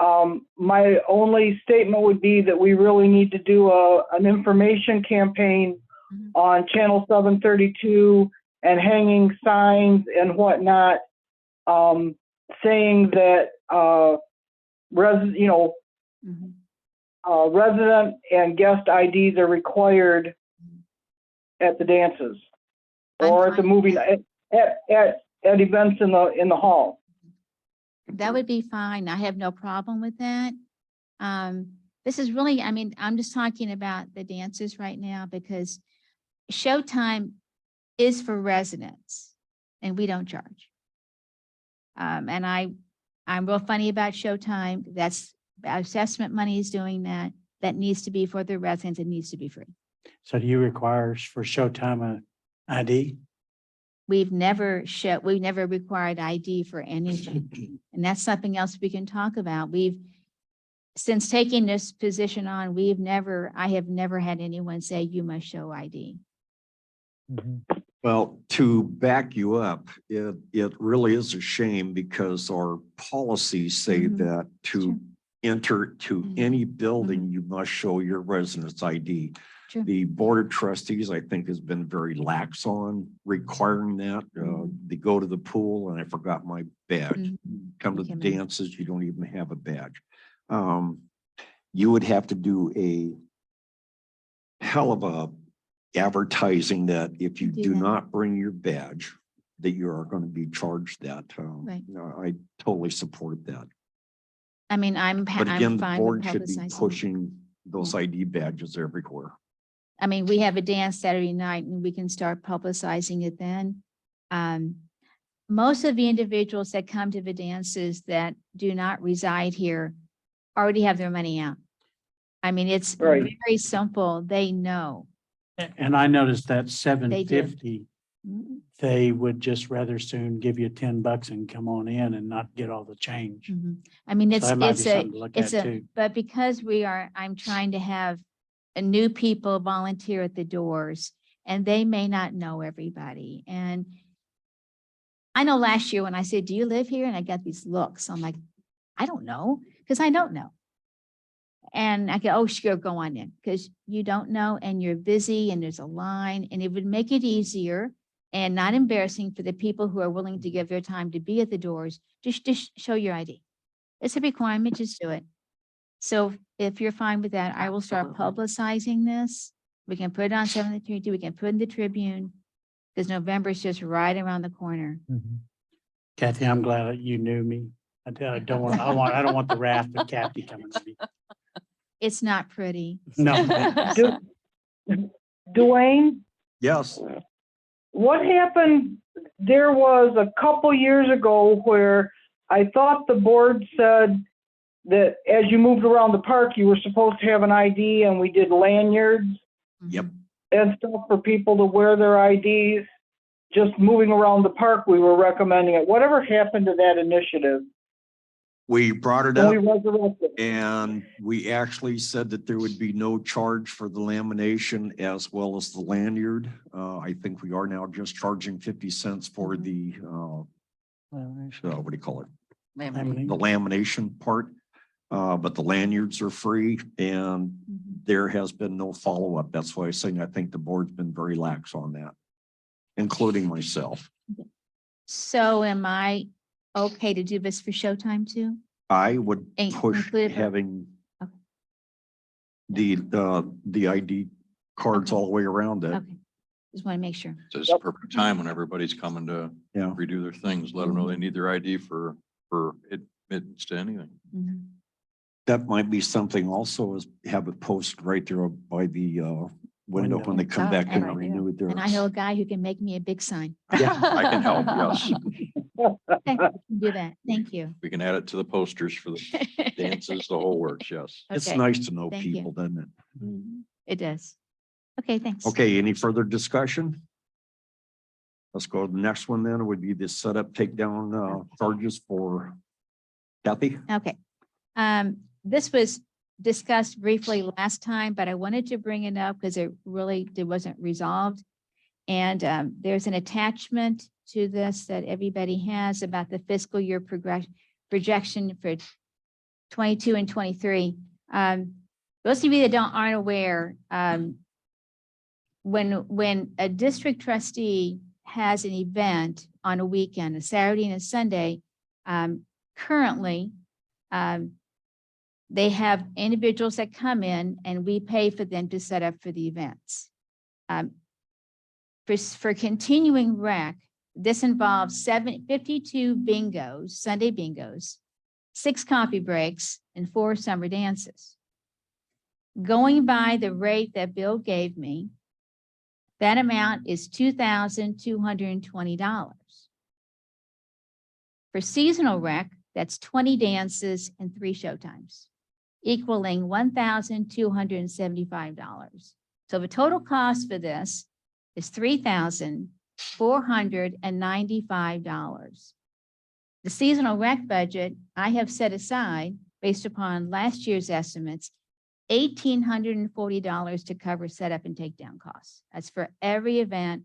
My only statement would be that we really need to do an information campaign on Channel 732 and hanging signs and whatnot, saying that resident and guest IDs are required at the dances or at the movie at events in the hall. That would be fine. I have no problem with that. This is really, I'm just talking about the dances right now because Showtime is for residents and we don't charge. And I'm real funny about Showtime. That's assessment money is doing that. That needs to be for the residents. It needs to be free. So do you require for Showtime a ID? We've never required ID for anything. And that's something else we can talk about. Since taking this position on, I have never had anyone say you must show ID. Well, to back you up, it really is a shame because our policies say that to enter to any building, you must show your residence ID. True. The Board of Trustees, I think, has been very lax on requiring that. They go to the pool and I forgot my badge. Come to the dances, you don't even have a badge. You would have to do a hell of a advertising that if you do not bring your badge, that you are going to be charged that. Right. I totally support that. I'm But again, the fine with board should be publicizing. pushing those ID badges everywhere. We have a dance Saturday night and we can start publicizing it then. Most of the individuals that come to the dances that do not reside here already have their money out. I mean, it's Right. very simple. They know. And I noticed that $7.50, Mhm. they would just rather soon give you $10 and come on in and not get all the change. Mhm. I mean, So it's, that might be it's a, something to look it's at a, too. but because I'm trying to have new people volunteer at the doors and they may not know everybody. And I know last year when I said, do you live here? And I got these looks. I'm like, I don't know, because I don't know. And I go, oh, sure, go on in, because you don't know and you're busy and there's a line, and it would make it easier and not embarrassing for the people who are willing to give their time to be at the doors. Just show your ID. It's a requirement, just do it. So if you're fine with that, I will start publicizing this. We can put it on 732, we can put it in the Tribune, because November is just right around the corner. Kathy, I'm glad that you knew me. I don't want the wrath of Kathy coming to me. It's not pretty. No. Dwayne, Yes, what happened? There was a couple years ago where I thought the board said that as you moved around the park, you were supposed to have an ID, and we did lanyards Yep. and stuff for people to wear their IDs. Just moving around the park, we were recommending it. Whatever happened to that initiative? we brought it Can we up resurrect it? and we actually said that there would be no charge for the lamination as well as the lanyard. I think we are now just charging 50 cents for the, what do you call it? Laminate. The lamination part. But the lanyards are free and Mhm. there has been no follow-up. That's why I'm saying I think the board's been very lax on that, including myself. So am I okay to do this for Showtime too? I would push Include it for- having Okay. the ID cards Okay. all the way around it. Okay, just want to make sure. So it's a perfect time when everybody's coming to Yeah. redo their things, let them know they need their ID for admittance to anything. Mhm. That might be something also is have it posted right there by the window when they come Ah, back in good and idea. renew it there. And I know a guy who can make me a big sign. Yeah, I can help, yes. Okay, I can do that. Thank you. We can add it to the posters for the dances, the whole works, yes. It's Okay. nice to know Thank you. people, doesn't it? Mhm. It does. Okay, thanks. Okay, any further discussion? Let's go to the next one then. It would be the setup takedown charges for Kathy. Okay. This was discussed briefly last time, but I wanted to bring it up because it wasn't resolved. And there's an attachment to this that everybody has about the fiscal year projection for 22 and 23. Those of you that aren't aware, when a district trustee has an event on a weekend, a Saturday and a Sunday, currently, they have individuals that come in and we pay for them to set up for the events. For continuing rec, this involves 52 bingos, Sunday bingos, 6 coffee breaks, and 4 summer dances. Going by the rate that Bill gave me, that amount is $2,220. For seasonal rec, that's 20 dances and 3 showtimes, equaling $1,275. So the total cost for this is $3,495. The seasonal rec budget I have set aside based upon last year's estimates, $1,840 to cover setup and takedown costs. That's for every event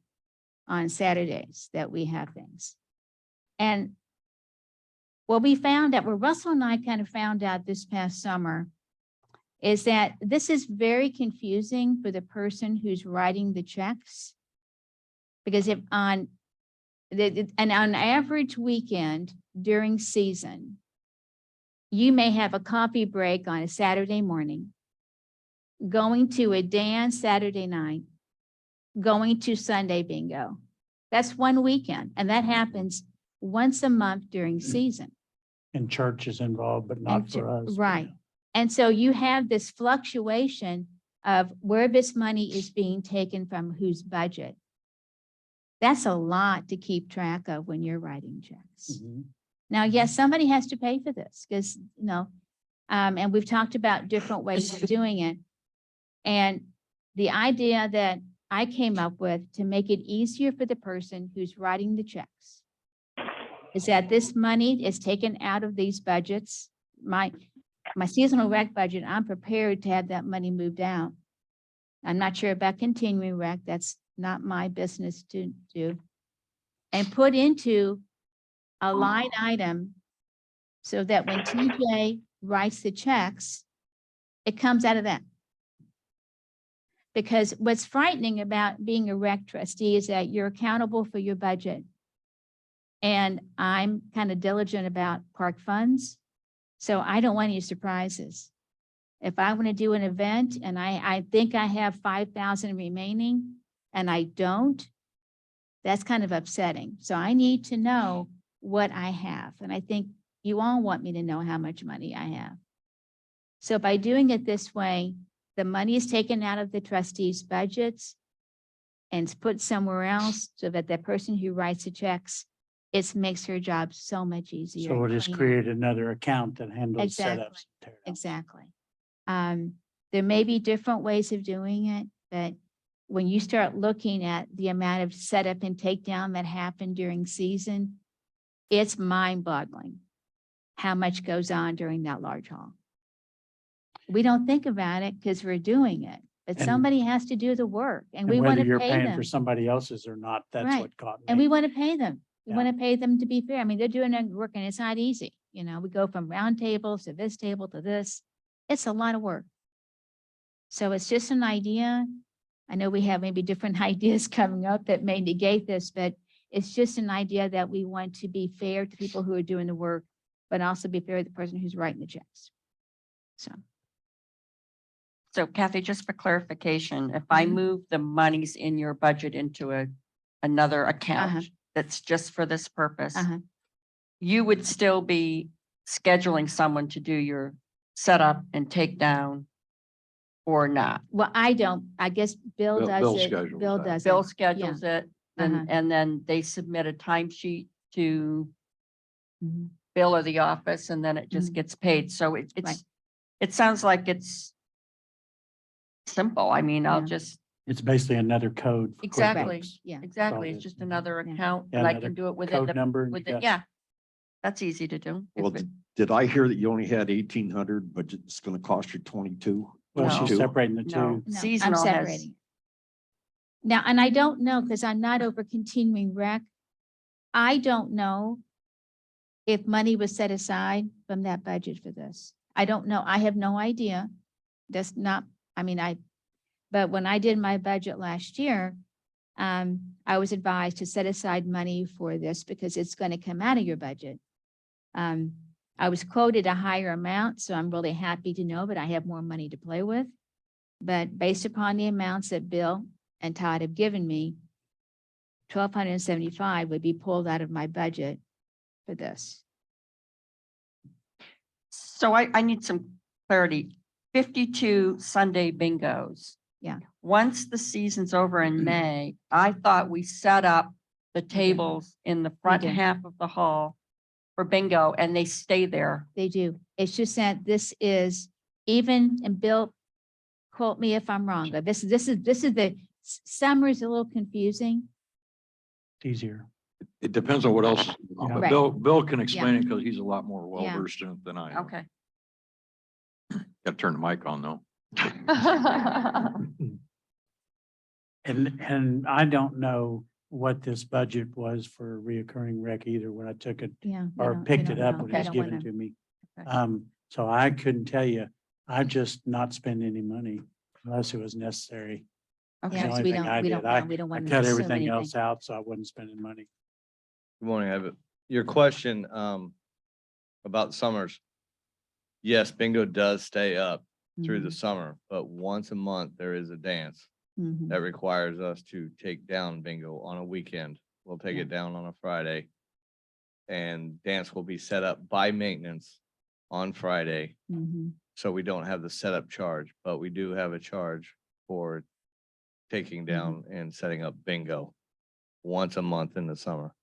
on Saturdays that we have things. And what we found out, what Russell and I kind of found out this past summer, is that this is very confusing for the person who's writing the checks. Because if on an average weekend during season, you may have a coffee break on a Saturday morning, going to a dance Saturday night, going to Sunday bingo. That's one weekend, and that happens once a month during season. And church is involved, but not for us. Right. And so you have this fluctuation of where this money is being taken from whose budget. That's a lot to keep track of when you're writing checks. Mhm. Now, yes, somebody has to pay for this because, And we've talked about different ways of doing it. And the idea that I came up with to make it easier for the person who's writing the checks is that this money is taken out of these budgets. My seasonal rec budget, I'm prepared to have that money moved out. I'm not sure about continuing rec. That's not my business to do. And put into a line item so that when TJ writes the checks, it comes out of that. Because what's frightening about being a rec trustee is that you're accountable for your budget. And I'm kind of diligent about park funds. So I don't want any surprises. If I want to do an event and I think I have 5,000 remaining and I don't, that's kind of upsetting. So I need to know what I have. And I think you all want me to know how much money I have. So by doing it this way, the money is taken out of the trustees' budgets and it's put somewhere else so that the person who writes the checks, it makes her job so much easier. So we'll and just cleaner. create another account that handles Exactly. setups. and teardowns. Exactly. There may be different ways of doing it, but when you start looking at the amount of setup and takedown that happened during season, it's mind-boggling how much goes on during that large hall. We don't think about it because we're doing it, but And- somebody has to do the work and And we want whether to you're pay paying them. for somebody else's or not, that's Right. what caught me. And we want to pay them. We Yeah. want to pay them to be fair. I mean, they're doing their work and it's not easy. You know, we go from round tables to this table to this. It's a lot of work. So it's just an idea. I know we have maybe different ideas coming up that may negate this, but it's just an idea that we want to be fair to people who are doing the work, but also be fair to the person who's writing the checks. So Kathy, just for clarification, if I Mhm. move the monies in your budget into another Uh-huh. account that's just for this purpose, Uh-huh. you would still be scheduling someone to do your setup and takedown or not? Well, I don't, I guess Bill Bill does it. schedules Bill that. does Bill it. schedules it, Uh-huh. and then they submit a timesheet to Mhm. Bill or the office, and then it just Mhm. gets paid. So Right. it sounds like it's simple. I mean, I'll Yeah. just, It's basically another code. for exactly, QuickBooks. Yeah. exactly. it It's is. just another Yeah. account, Yeah, and I another can do it within Code the, number. and you within, got- yeah. That's easy to do. Well, If it- did I hear that you only had 1,800, but it's gonna cost you 22? Well, she's 22? separating the No, two. No, I'm seasonal has, separating. Now, and I don't know, because I'm not over continuing rec. I don't know if money was set aside from that budget for this. I don't know. I have no idea. That's not, I mean, but when I did my budget last year, I was advised to set aside money for this because it's going to come out of your budget. I was quoted a higher amount, so I'm really happy to know, but I have more money to play with. But based upon the amounts that Bill and Todd have given me, 1,275 would be pulled out of my budget for this. so I need some clarity. 52 Sunday bingos. Yeah. Once the season's over in May, I thought we set up the tables in the front did. half of the hall for bingo, and they stay there. They do. It's just that this is even, and Bill, quote me if I'm wrong, but this is the summer is a little confusing. It's easier. It depends on what else. is going on, Yeah. But Bill can explain it because he's a lot more well Yeah. versed in it than I am. Okay. Got to turn the mic on though. And I don't know what this budget was for reoccurring rec either when I took it Yeah. or picked it up when it was given to. to me. Okay. So I couldn't tell you. I just not spend any money unless it was necessary. That's the Yeah, only we thing I don't, we did. don't, I yeah, we don't I want to cut assume everything anything. else out, so I wasn't spending money. Good morning, Evan. Your question about summers. Yes, bingo does stay up through the summer, but once a month there is a dance Mhm. that requires us to take down bingo on a weekend. We'll take Yeah. it down on a Friday. And dance will be set up by maintenance on Friday. Mhm. So we don't have the setup charge, but we do have a charge for taking down and setting up bingo once a month in the summer.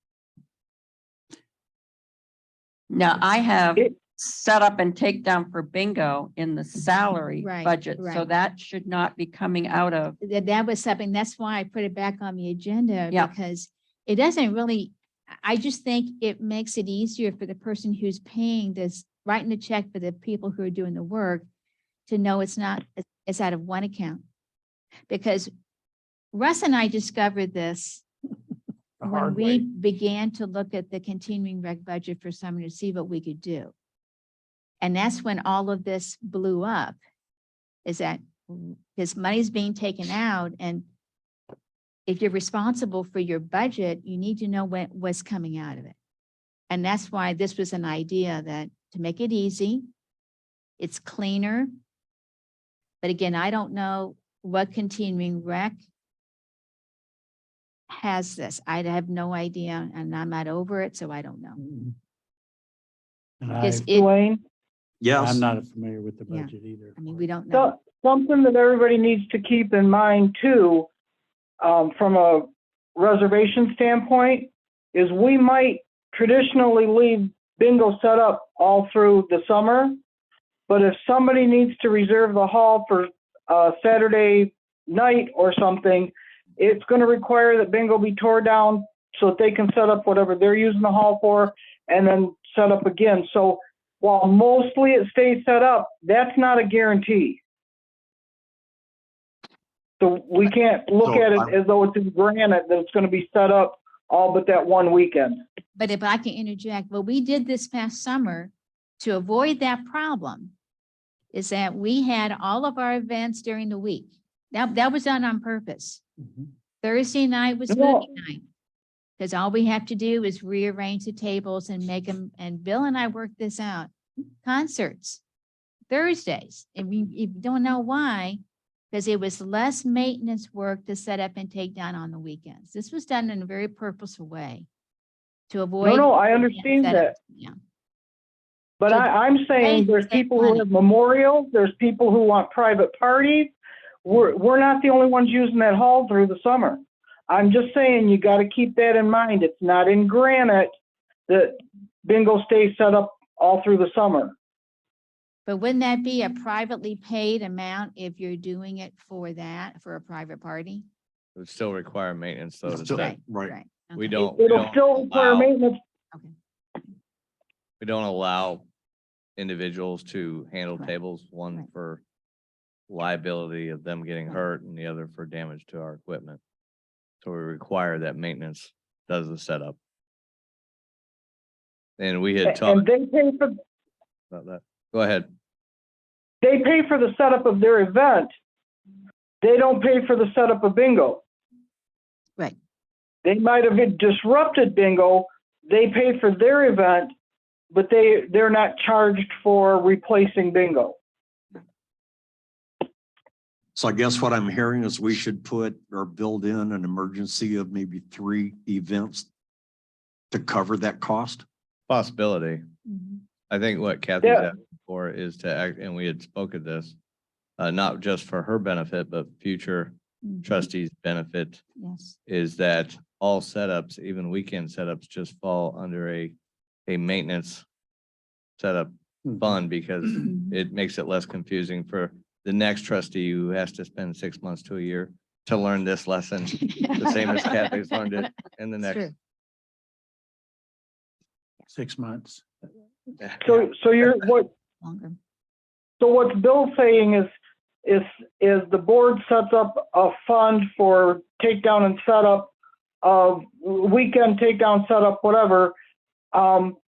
Now, I have, It- set up and take down for bingo in the salary Right, budget. So right. that should not be coming out of, That was something, that's why I put it back on the agenda. Yeah. Because it doesn't really, I just think it makes it easier for the person who's paying this, writing the check for the people who are doing the work to know it's not, it's out of one account. Because Russ and I discovered this The when hard we way. began to look at the continuing rec budget for summer to see what we could do. And that's when all of this blew up, is that this money's being taken out, and if you're responsible for your budget, you need to know what's coming out of it. And that's why this was an idea that to make it easy, it's cleaner. But again, I don't know what continuing rec has this. I have no idea, and I'm not over it, so I don't know. And Because I, it, Dwayne, Yes. I'm not familiar with the Yeah. budget either. I mean, we don't know. something that everybody needs to keep in mind too, from a reservation standpoint, is we might traditionally leave bingo set up all through the summer. But if somebody needs to reserve the hall for Saturday night or something, it's going to require that bingo be tore down so that they can set up whatever they're using the hall for and then set up again. So while mostly it stays set up, that's not a guarantee. So we can't look So at it I'm- as though it's in granite that it's going to be set up all but that one weekend. But if I can interject, what we did this past summer to avoid that problem is that we had all of our events during the week. That was done on purpose. Mhm. Thursday night was No. movie night. Because all we have to do is rearrange the tables and make them, and Bill and I worked this out. Concerts, Thursdays, and we, if you don't know why, because it was less maintenance work to set up and take down on the weekends. This was done in a very purposeful way to avoid. No, I understand setup. that. Yeah. But So I'm saying save- there's save people who money. have memorials, there's people who want private parties. We're not the only ones using that hall through the summer. I'm just saying you got to keep that in mind. It's not in granite that bingo stays set up all through the summer. But wouldn't that be a privately paid amount if you're doing it for that, for a private party? It would still require maintenance though. to Still- set. Right. We Okay. don't. we It'll don't still require allow- maintenance. We don't allow individuals to handle Right. tables, one Right. for liability of them getting Right. hurt and the other for damage to our equipment. So we require that maintenance does the setup. And we had And talked they pay for, about that. Go ahead. they pay for the setup of their event. They don't pay for the setup of bingo. Right. They might have disrupted bingo. They pay for their event, but they're not charged for replacing bingo. So I guess what I'm hearing is we should put or build in an emergency of maybe 3 events to cover that cost. Possibility. Mhm. I think what Kathy's Yeah. asking for is to act, and we had spoken this, not just for her benefit, but future Mhm. trustees' benefit, Yes. is that all setups, even weekend setups, just fall under a maintenance setup Mhm. fund because Mhm. it makes it less confusing for the next trustee who has to spend 6 months to a year to learn this lesson, the same as Kathy's learned it in the It's next. true. 6 months. So you're Longer. So what Bill's saying is the board sets up a fund for takedown and setup of weekend takedown, setup, whatever,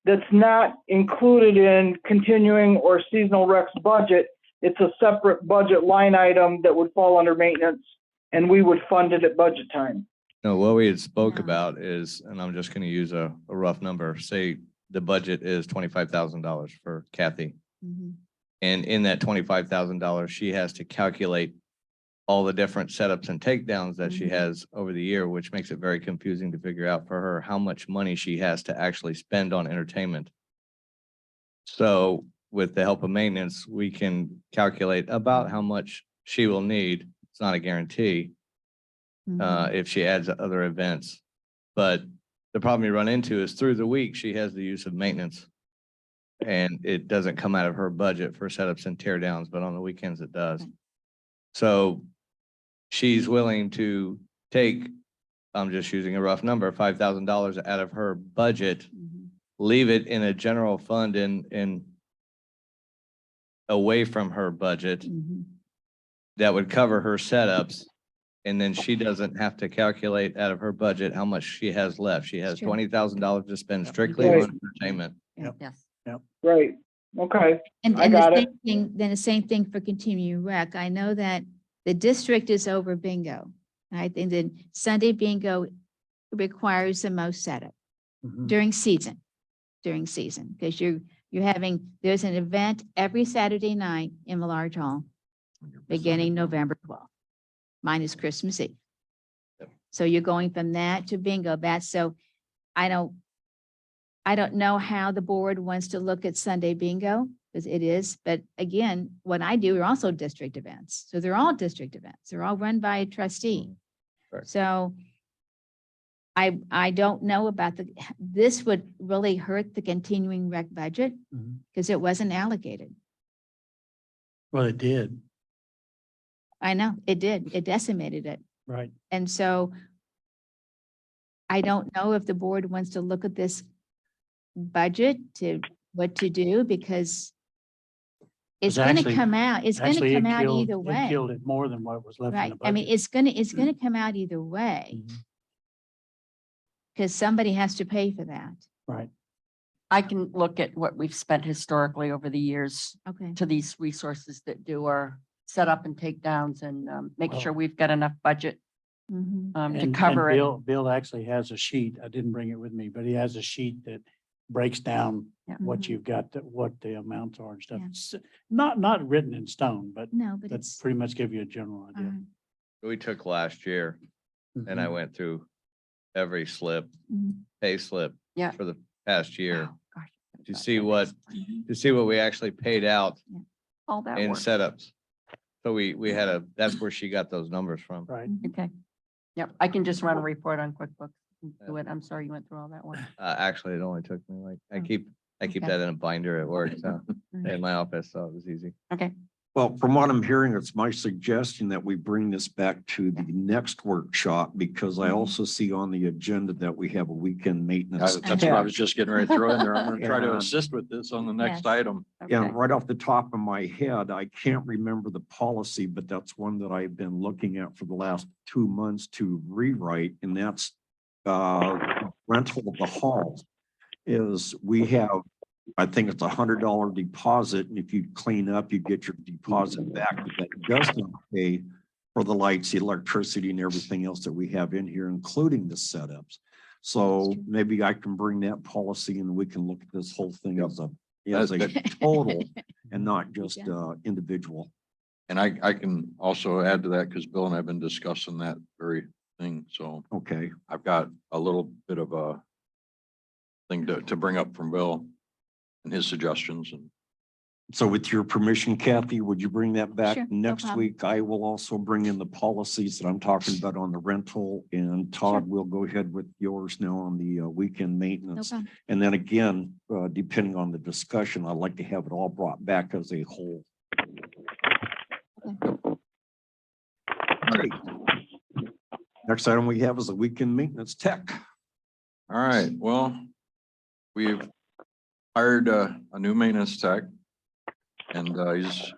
that's not included in continuing or seasonal recs budget. It's a separate budget line item that would fall under maintenance, and we would fund it at budget time. No, what we had spoke No. about is, and I'm just gonna use a rough number, say the budget is $25,000 for Kathy. Mhm. And in that $25,000, she has to calculate all the different setups and takedowns that she Mhm. has over the year, which makes it very confusing to figure out for her how much money she has to actually spend on entertainment. So with the help of maintenance, we can calculate about how much she will need. It's not a guarantee Mhm. if she adds other events. But the problem you run into is through the week, she has the use of maintenance. And it doesn't come out of her budget for setups and tear downs, but on the weekends it does. So she's willing to take, I'm just using a rough number, $5,000 out of her budget, Mhm. leave it in a general fund in away from her budget Mhm. that would cover her setups. And then she doesn't have to calculate out of her budget how much she has left. She has True. $20,000 to spend strictly Right. on entertainment. Yes. Right, okay, And, I and the got it. same thing, then the same thing for continuing rec. I know that the district is over bingo. I think that Sunday bingo requires the most setup Mhm. during season, because you're having, there's an event every Saturday night in the large hall, beginning November 12th, minus Christmas Eve. So you're going from that to bingo. So I don't know how the board wants to look at Sunday bingo, because it is, but again, what I do are also district events. So they're all district events. They're all run by a trustee. Correct. So I don't know about this would really hurt the continuing rec budget Mhm. because it wasn't allocated. Well, it did, I know, it did. It decimated it. right. And so I don't know if the board wants to look at this budget to what to do, because it's It's gonna actually- come out, it's gonna Actually, come it out killed, either it way. killed it more than what was left in Right. the I mean, budget. it's gonna come out either way, Mhm. because somebody has to pay for that. Right. I can look at what we've spent historically over the years Okay. to these resources that do our setup and takedowns and make Well- sure we've got enough budget Mhm. to And cover it. Bill actually has a sheet. I didn't bring it with me, but he has a sheet that breaks down Yeah. what Mhm. you've got, what the amounts are and stuff. Yeah. It's not written in stone, but No, but that's it's. pretty much give you a general idea. uh, We took last year and I Mhm. went through every slip, mhm. pay slip Yeah. for the past year Oh, gosh, to that's see the what, next one. to see what we actually paid out All that in work. setups. So we had that's where she got those numbers from. Right. Okay. Yep, I can just run a report on QuickBooks and do it. I'm sorry you went through all that work. Actually, it only took me like, I Oh, keep okay. that in a binder at work, so Mhm. in my office, so it was easy. Okay, Well, from what I'm hearing, it's my suggestion that we bring this back to the next workshop, because I also see on the agenda that we have a weekend maintenance. That's what I was just getting ready to throw in there. I'm gonna try to And- assist with this on the next Yes. item. Yeah, okay. right off the top of my head, I can't remember the policy, but that's one that I've been looking at for the last 2 months to rewrite, and that's rental of the hall. Is we have, I think it's $100 deposit, and if you clean up, you get your deposit back, but that doesn't pay for the lights, the electricity, and everything else that we have in here, including the setups. So maybe I can bring that policy and we can look at this whole thing as a total and not just individual. And I can also add to that because Bill and I have been discussing that very thing. So Okay, I've got a little bit of a thing to bring up from Bill and his suggestions. And so with your permission, Kathy, would you bring that back Sure, no next problem. week? I will also bring in the policies that I'm talking about on the rental, and Todd will go ahead with yours now on the weekend No maintenance. problem. And then again, depending on the discussion, I'd like to have it all brought back as a whole. Great. Next item we have is the weekend maintenance tech. all right, well, we've hired a new maintenance tech. And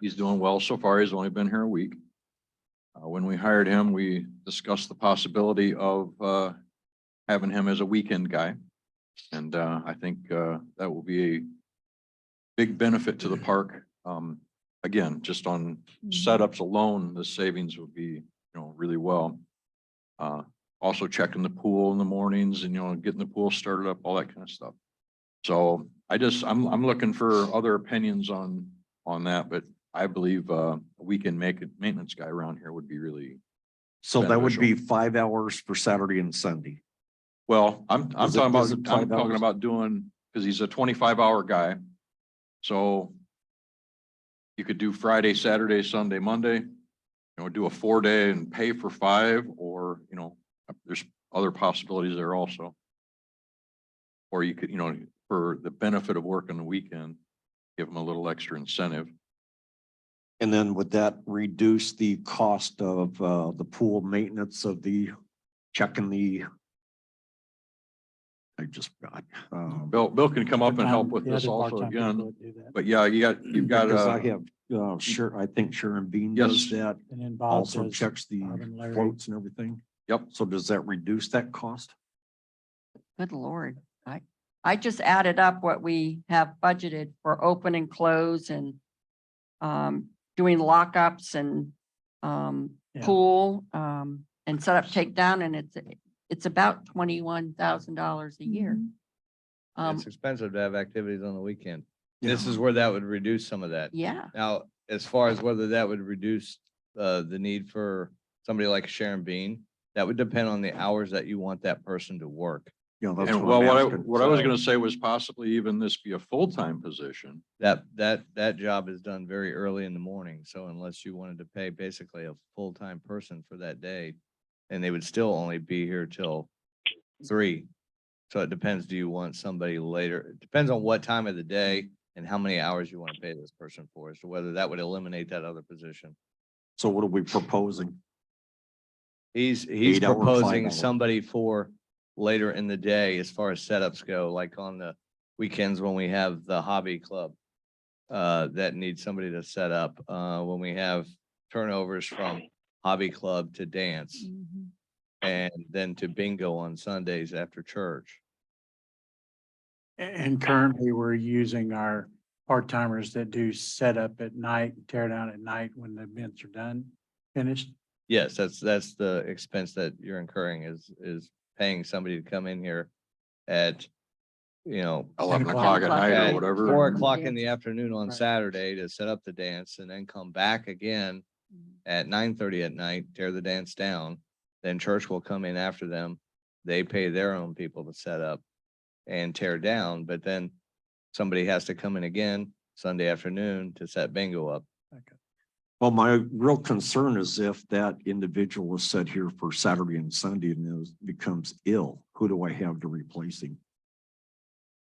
he's doing well so far. He's only been here a week. When we hired him, we discussed the possibility of having him as a weekend guy. And I think that will be a big benefit to the park. Again, just on setups alone, the savings would be, really well. Also checking the pool in the mornings and, getting the pool started up, all that kind of stuff. So I'm looking for other opinions on that, but I believe a weekend maintenance guy around here would be really, So that would be 5 hours for Saturday and Sunday. well, I'm Is it- talking is it I'm 5 talking hours? about doing, because he's a 25-hour guy. So you could do Friday, Saturday, Sunday, Monday, do a 4-day and pay for 5, or, there's other possibilities there also. Or you could, for the benefit of working the weekend, give them a little extra incentive. And then would that reduce the cost of the pool maintenance of the checking the? I just got. Bill can come up and help Part-time- with the this other also part-time people again, that do that. but yeah, you've got, Because I have, sure, I think Sharon Bean does Yes. that, And then Bob also does checks the Bob and Larry. floats and everything. Yep. So does that reduce that cost? Good Lord. I just added up what we have budgeted for open and close and doing lockups and Yeah. pool and set up takedown, and it's about $21,000 a year. It's expensive to have activities on the weekend. This Yeah. is where that would reduce some of that. Yeah. Now, as far as whether that would reduce the need for somebody like Sharon Bean, that would depend on the hours that you want that person to work. Yeah, that's and what well, I'm what asking. I was So- gonna say was possibly even this be a full-time position. That job is done very early in the morning. So unless you wanted to pay basically a full-time person for that day, and they would still only be here till 3. So it depends, do you want somebody later? It depends on what time of the day and how many hours you want to pay this person for, as to whether that would eliminate that other position. So what are we proposing? He's 8 hour, 5 proposing hour. somebody for later in the day as far as setups go, like on the weekends when we have the hobby club. That needs somebody to set up, when we have turnovers from hobby club to dance. And then to bingo on Sundays after church. And currently, we're using our part-timers that do setup at night, tear down at night when the events are done, finished. Yes, that's the expense that you're incurring is paying somebody to come in here at, 11 o'clock o'clock at night at or whatever. 4 o'clock in the afternoon on Right. Saturday to set up the dance and then come back again at 9:30 at night, tear the dance down. Then church will come in after them. They pay their own people to set up and tear down, but then somebody has to come in again Sunday afternoon to set bingo up. Well, my real concern is if that individual was set here for Saturday and Sunday and becomes ill, who do I have to replace him?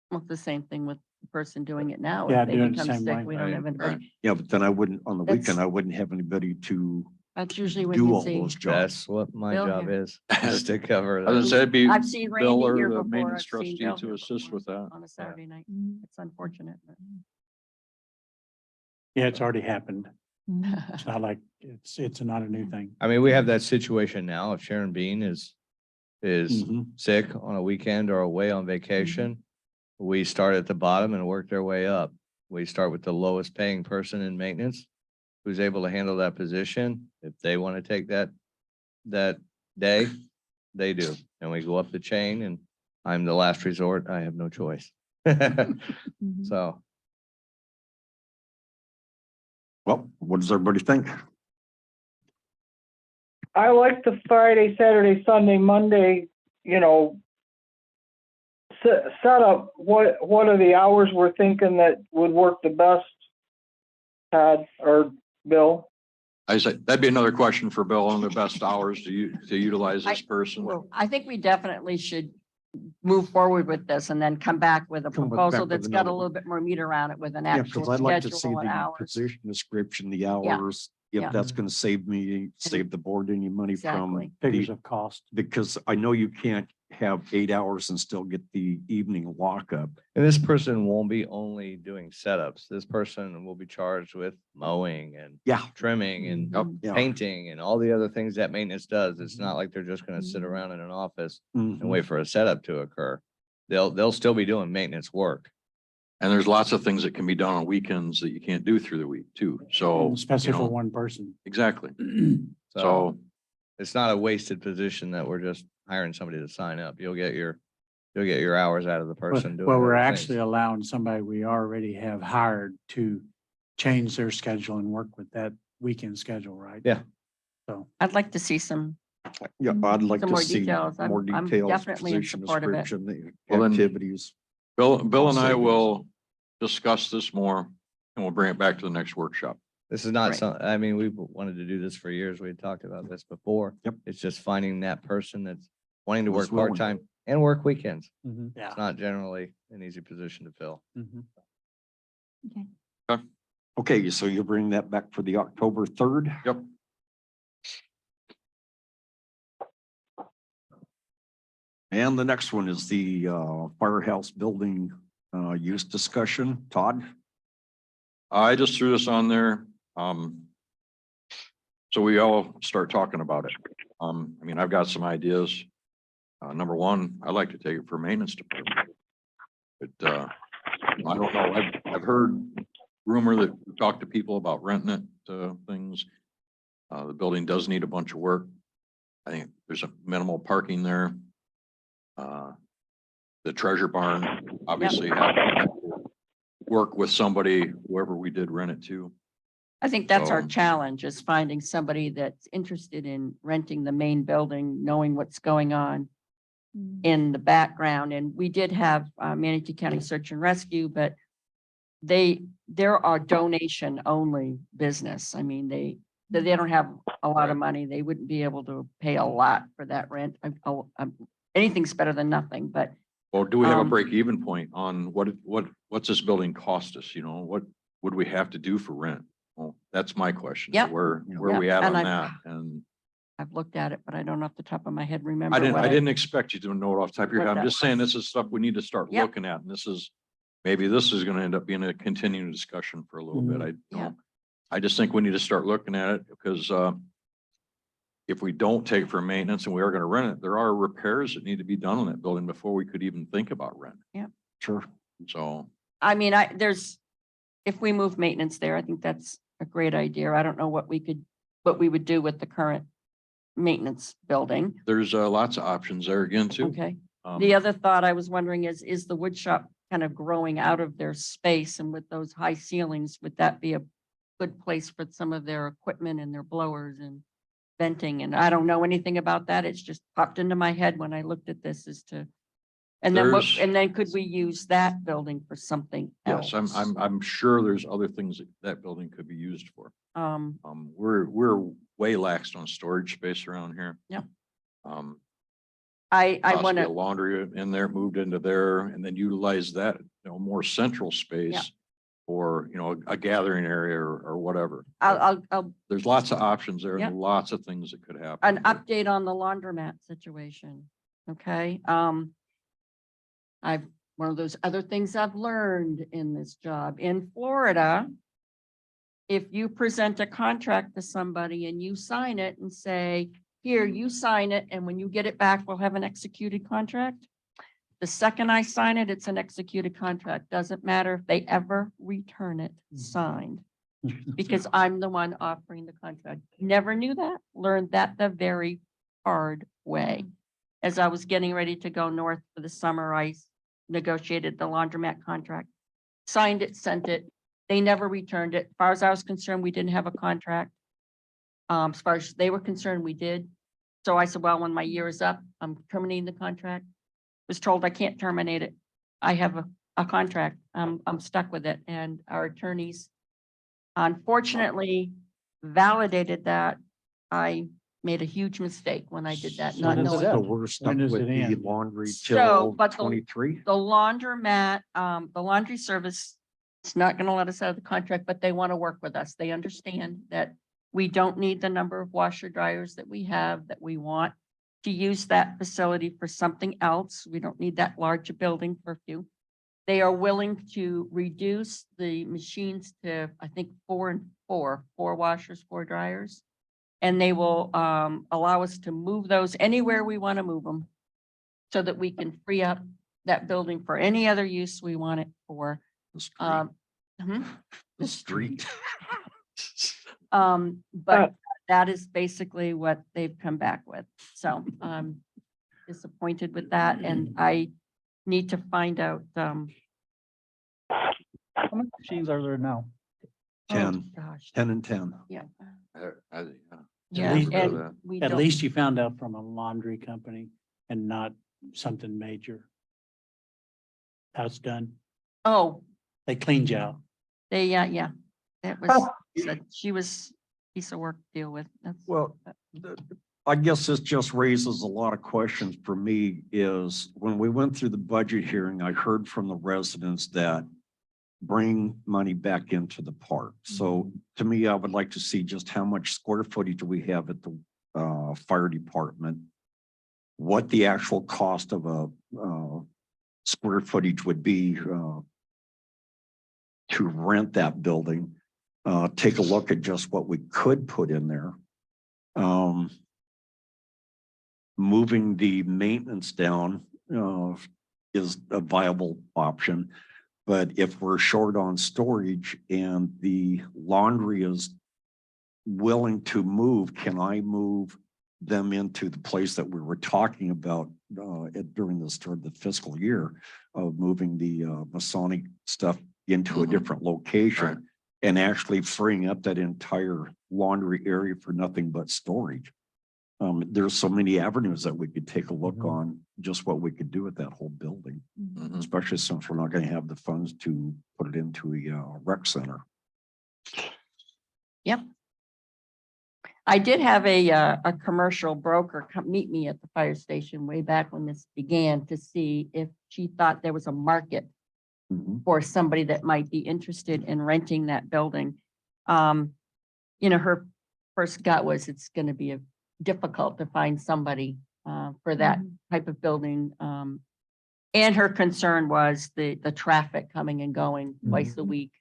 Well, the same thing with the person doing it now. Yeah, If they doing the become same sick, way. we don't have anybody. Yeah, but then I wouldn't, on the That's- weekend, I wouldn't have anybody to That's usually when do you all see. those jobs. That's what my Bill job here. is to cover I was gonna that. say it'd be I've seen Randy Bill or here the before. maintenance I've seen trustee Bill to here assist before with that. On a Saturday night. It's unfortunate. but- Yeah, it's already happened. It's not like, it's not a new thing. I mean, we have that situation now. If Sharon Bean is Mhm. sick on a weekend or away on vacation, we start at the bottom and work their way up. We start with the lowest paying person in maintenance who's able to handle that position. If they want to take that day, they do. And we go up the chain, and I'm the last resort. I have no choice. So Well, what does everybody think? I like the Friday, Saturday, Sunday, Monday, set up. What are the hours we're thinking that would work the best? Todd or Bill? I said, that'd be another question for Bill on the best hours to utilize this person. Well, I think we definitely should move forward with this and then come back with a Come back proposal with that's got a another- little bit more meat around it with an Yeah, actual because I'd like to see schedule and the hours. position description, the hours, if Yeah. that's gonna save the board any money from Exactly. Figures the, of cost. because I know you can't have 8 hours and still get the evening lockup. And this person won't be only doing setups. This person will be charged with mowing and Yeah. trimming and Yep. Yeah. painting and all the other things that maintenance does. It's not like they're just gonna sit around in an office Mhm. and wait for a setup to occur. They'll still be doing maintenance work. And there's lots of things that can be done on weekends that you can't do through the week too. So, Especially you for know, one person. exactly. So So, it's not a wasted position that we're just hiring somebody to sign up. You'll get your hours out of the person doing. Well, we're other things. actually allowing somebody we already have hired to change their schedule and work with that weekend schedule, right? Yeah. So, I'd like to see some, Yeah, I'd like Some to more see details. more I'm details, definitely in position support of it. description, the Well, then- activities. Bill and I savings. will discuss this more and we'll bring it back to the next workshop. This is not Right. some, I mean, we've wanted to do this for years. We had talked about this before. Yep. It's just finding that person that's wanting to Who's work willing. part-time and work weekends. yeah. It's not generally an easy position to fill. Mhm. Okay. Okay, so you'll bring that back for the October 3rd? Yep. And the next one is the firehouse building use discussion. Todd? I just threw this on there. So we all start talking about it. I mean, I've got some ideas. Number one, I'd like to take it for maintenance department. But I don't know. I've heard rumor that we talked to people about renting it to things. The building does need a bunch of work. I think there's a minimal parking there. The treasure barn, obviously have to work with somebody, whoever we did rent it to. I think that's our So- challenge, is finding somebody that's interested in renting the main building, knowing what's going on in the background. And we did have Manatee County Search and Rescue, but they're our donation only business. I mean, they don't have a lot of money. They wouldn't be able to pay a lot for that rent. Anything's better than nothing, but Well, do we have a Um, break even point on what's this building cost us? You know, what would we have to do for rent? Well, that's my question. Yep. Where Yep. we at And on I- that? And I've looked at it, but I don't off the top of my head remember. I what didn't expect you to know it off the top of your what head. I'm that just saying was. this is stuff we need to start Yep. looking at. And maybe this is gonna end up being a continuing discussion for a little bit. Yeah. I just think we need to start looking at it because if we don't take it for maintenance and we are gonna rent it, there are repairs that need to be done on that building before we could even think about renting. Sure. So I mean, if we move maintenance there, I think that's a great idea. I don't know what we would do with the current maintenance building. there's lots of options there again too. Okay. Um, The other thought I was wondering is the wood shop kind of growing out of their space, and with those high ceilings, would that be a good place for some of their equipment and their blowers and venting? And I don't know anything about that. It's just popped into my head when I looked at this and then could we use that building for something else? Yes, I'm sure there's other things that building could be used for. We're way laxed on storage space around here. Yep. I I want want to to, laundry in there, moved into there, and then utilize that, more central space for, a gathering area or whatever. I'll, There's lots of options there Yep. and lots of things that could happen. an update on the laundromat situation. Okay, one of those other things I've learned in this job in Florida. If you present a contract to somebody and you sign it and say, here, you sign it, and when you get it back, we'll have an executed contract. The second I sign it, it's an executed contract. Doesn't matter if they ever return it signed, because I'm the one offering the contract. Never knew that, learned that the very hard way. As I was getting ready to go north for the summer, I negotiated the laundromat contract, signed it, sent it. They never returned it. As far as I was concerned, we didn't have a contract. As far as they were concerned, we did. So I said, well, when my year is up, I'm terminating the contract. Was told I can't terminate it. I have a contract. I'm stuck with it. And our attorneys unfortunately validated that. I made a huge mistake when I did that, So not does knowing. it- So we're stuck When does with it the end? laundry So, till but the- 23? The laundromat, the laundry service, it's not gonna let us out of the contract, but they want to work with us. They understand that we don't need the number of washer dryers that we have, that we want to use that facility for something else. We don't need that large a building for a few. They are willing to reduce the machines to, I think, 4 and 4 washers, 4 dryers. And they will allow us to move those anywhere we want to move them, so that we can free up that building for any other use we want it for. The street. hmm? The street. But that is basically what they've come back with. So I'm disappointed with that, and I need to find out, How many machines are there now? 10, gosh, 10 and 10. yeah. Yeah, least- And we At don't, least you found out from a laundry company and not something major. How it's done. oh, They cleaned you out. yeah, that was, she was piece of work to deal with. That's, Well, I guess this just raises a lot of questions for me is when we went through the budget hearing, I heard from the residents that bring money back into the park. So to me, I would like to see just how much square footage do we have at the fire department, what the actual cost of a square footage would be to rent that building, take a look at just what we could put in there. Moving the maintenance down is a viable option. But if we're short on storage and the laundry is willing to move, can I move them into the place that we were talking about during the start of the fiscal year of moving the Masonic stuff into a different location, Right. and actually freeing up that entire laundry area for nothing but storage? There's so many avenues that we could take a look on just what we could do with that whole building, Mhm. especially since we're not going to have the funds to put it into a rec center. I did have a commercial broker come meet me at the fire station way back when this began to see if she thought there was a market Mhm. for somebody that might be interested in renting that building. Her first gut was it's going to be difficult to find somebody for that type of building. And her concern was the traffic coming and going twice a week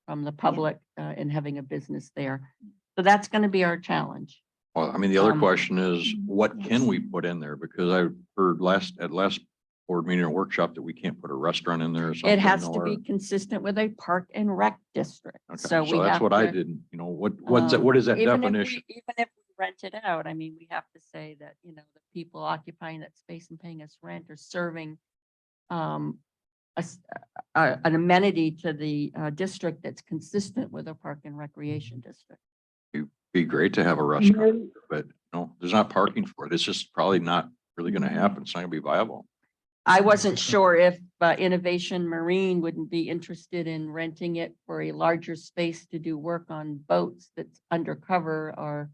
from the public and having a business there. So that's going to be our challenge. Well, I mean, the other Um, question is, what can we put in there? Because I heard at last board meeting or workshop that we can't put a restaurant in there or something. It has to be or- consistent with a park and rec district. Okay, So we that's have what I to, didn't, what is that even if we- definition? Even if we rent it out, I mean, we have to say that, the people occupying that space and paying us rent are serving an amenity to the district that's consistent with a park and recreation district. Be great to have a restaurant, but no, there's not parking for it. It's just probably not really gonna happen. It's not gonna be viable. I wasn't sure if Innovation Marine wouldn't be interested in renting it for a larger space to do work on boats that's undercover, or,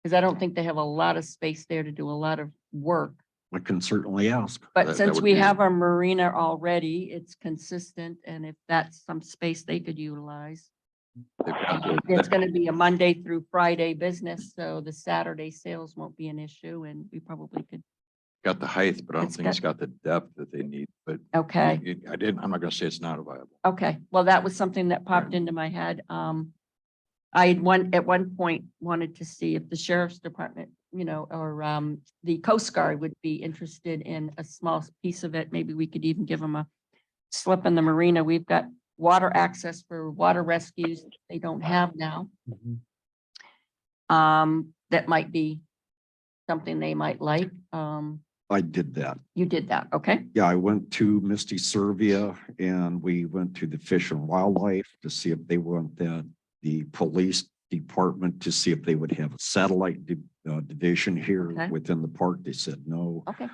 because I don't think they have a lot of space there to do a lot of work. I can certainly ask. But That since would we be- have a marina already, it's consistent, and if that's some space they could utilize. They've got the- It's gonna be a Monday through Friday business, so the Saturday sales won't be an issue, and we probably could, Got the height, but I don't It's think it's got the depth that they need, but okay. I'm not gonna say it's not viable. Okay, well, that was something that popped into my head. I had at one point wanted to see if the sheriff's department, or the Coast Guard would be interested in a small piece of it. Maybe we could even give them a slip in the marina. We've got water access for water rescues they don't have now. That might be something they might like. I did that. You did that, okay? Yeah, I went to Misty Servia and we went to the Fish and Wildlife to see if they want that, the police department to see if they would have a satellite division here Okay. within the park. They said no. Okay,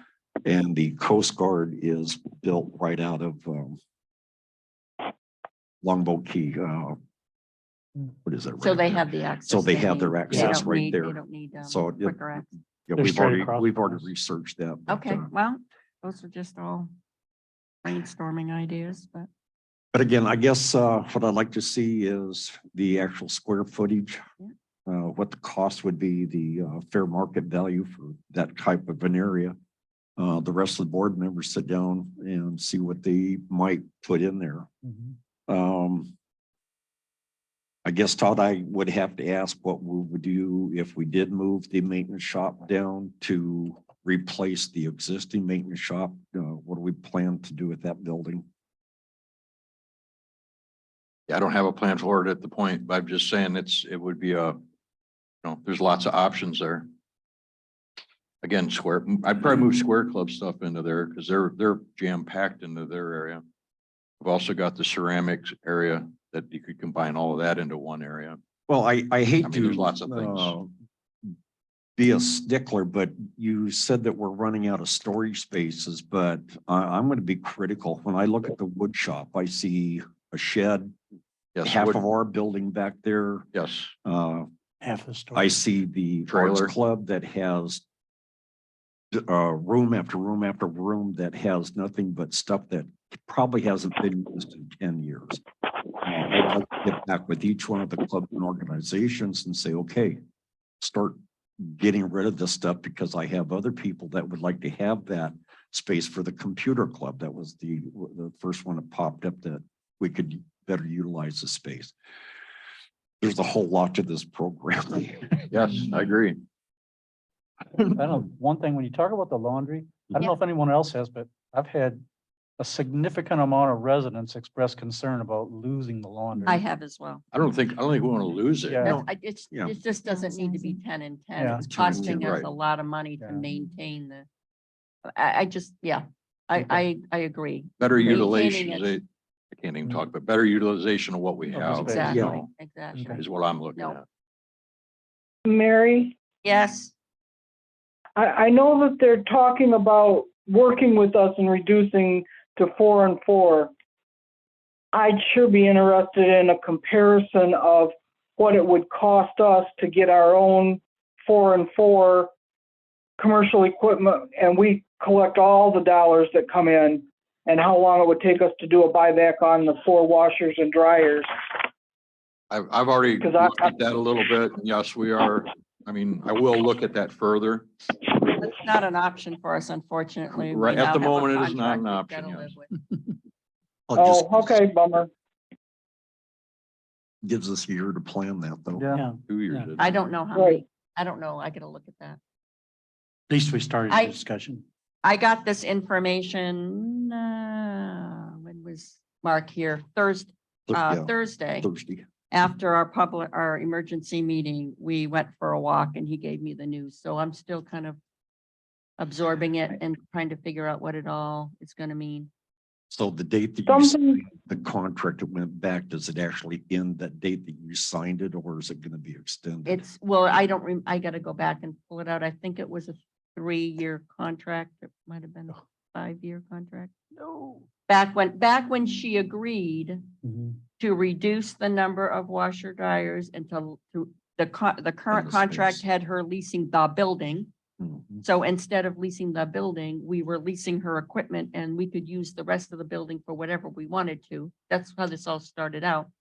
And the Coast Guard is built right out of Longboat Key. What is it? so right they there? have the access. So they have their need. access don't right need- there. They don't need So it- quicker access. Yeah, They're we've straight already, across we've from already us. researched that. but, Okay, well, those are just all brainstorming ideas, but. But again, I guess what I'd like to see is the actual square footage. What the cost would be, the fair market value for that type of an area. The rest of the board members sit down and see what they might put in there. I guess, Todd, I would have to ask what we would do if we did move the maintenance shop down to replace the existing maintenance shop. What do we plan to do with that building? Yeah, I don't have a plan for it at the point, but I'm just saying it would be there's lots of options there. Again, I'd probably move Square Club stuff into there because they're jam packed into their area. We've also got the ceramics area that you could combine all of that into one area. Well, I hate I mean, to. there's lots of things. Be a stickler, but you said that we're running out of storage spaces, but I'm going to be critical. When I look at the wood shop, I see a shed, Yes, half would- of our building back there. yes, Half a I story. see the Trailer. arts club that has room after room after room that has nothing but stuff that probably hasn't been used in 10 years. I'd like to get back with each one of the clubs and organizations and say, okay, start getting rid of this stuff because I have other people that would like to have that space for the computer club. That was the first one that popped up that we could better utilize the space. There's a whole lot to this program. Yes, I agree. I don't know, one thing, when you talk about the laundry, I don't know if anyone else has, but I've had a significant amount of residents express concern about losing the laundry. I have as well. I don't think we want to lose it. Yeah. That's- It's, Yeah. it just doesn't need to be 10 and 10. Yeah. It's 10 and 10, costing us right. a lot of money to Yeah. maintain the, I just, yeah, I agree. Better Maintaining utilization, it. I can't even talk, but better utilization of what we Of the have. space. Exactly, Yeah. exactly. Is what I'm looking No. at. Mary, Yes, I know that they're talking about working with us and reducing to 4 and 4. I'd sure be interested in a comparison of what it would cost us to get our own 4 and 4 commercial equipment, and we collect all the dollars that come in, and how long it would take us to do a buyback on the 4 washers and dryers. I've already 'Cause looked at that a little bit. Yes, we are. I mean, I will look at that further. it's not an option for us, unfortunately. We Right, at now the have a moment, it is not an contract we've option, gotta yes. live with. Oh, okay, bummer. Gives us a year to plan that though. Yeah. Yeah, 2 years. Yeah. isn't I it? don't know how Right. many, I don't know. I gotta look at that. at least we started I- the discussion. I got this information, when was Mark here? Yeah, Thursday. Thursday. After our emergency meeting, we went for a walk and he gave me the news. So I'm still kind of absorbing it and trying to figure out what it all is gonna mean. So the date that you Something- signed the contract that went back, does it actually end that date that you signed it, or is it going to be extended? It's, well, I don't, I gotta go back and pull it out. I think it was a 3-year contract. It might have been a 5-year contract. No. Back when she agreed to reduce the number of washer dryers until the current the contract space. had her leasing the building. Mhm. So instead of leasing the building, we were leasing her equipment and we could use the rest of the building for whatever we wanted to. That's how this all started out.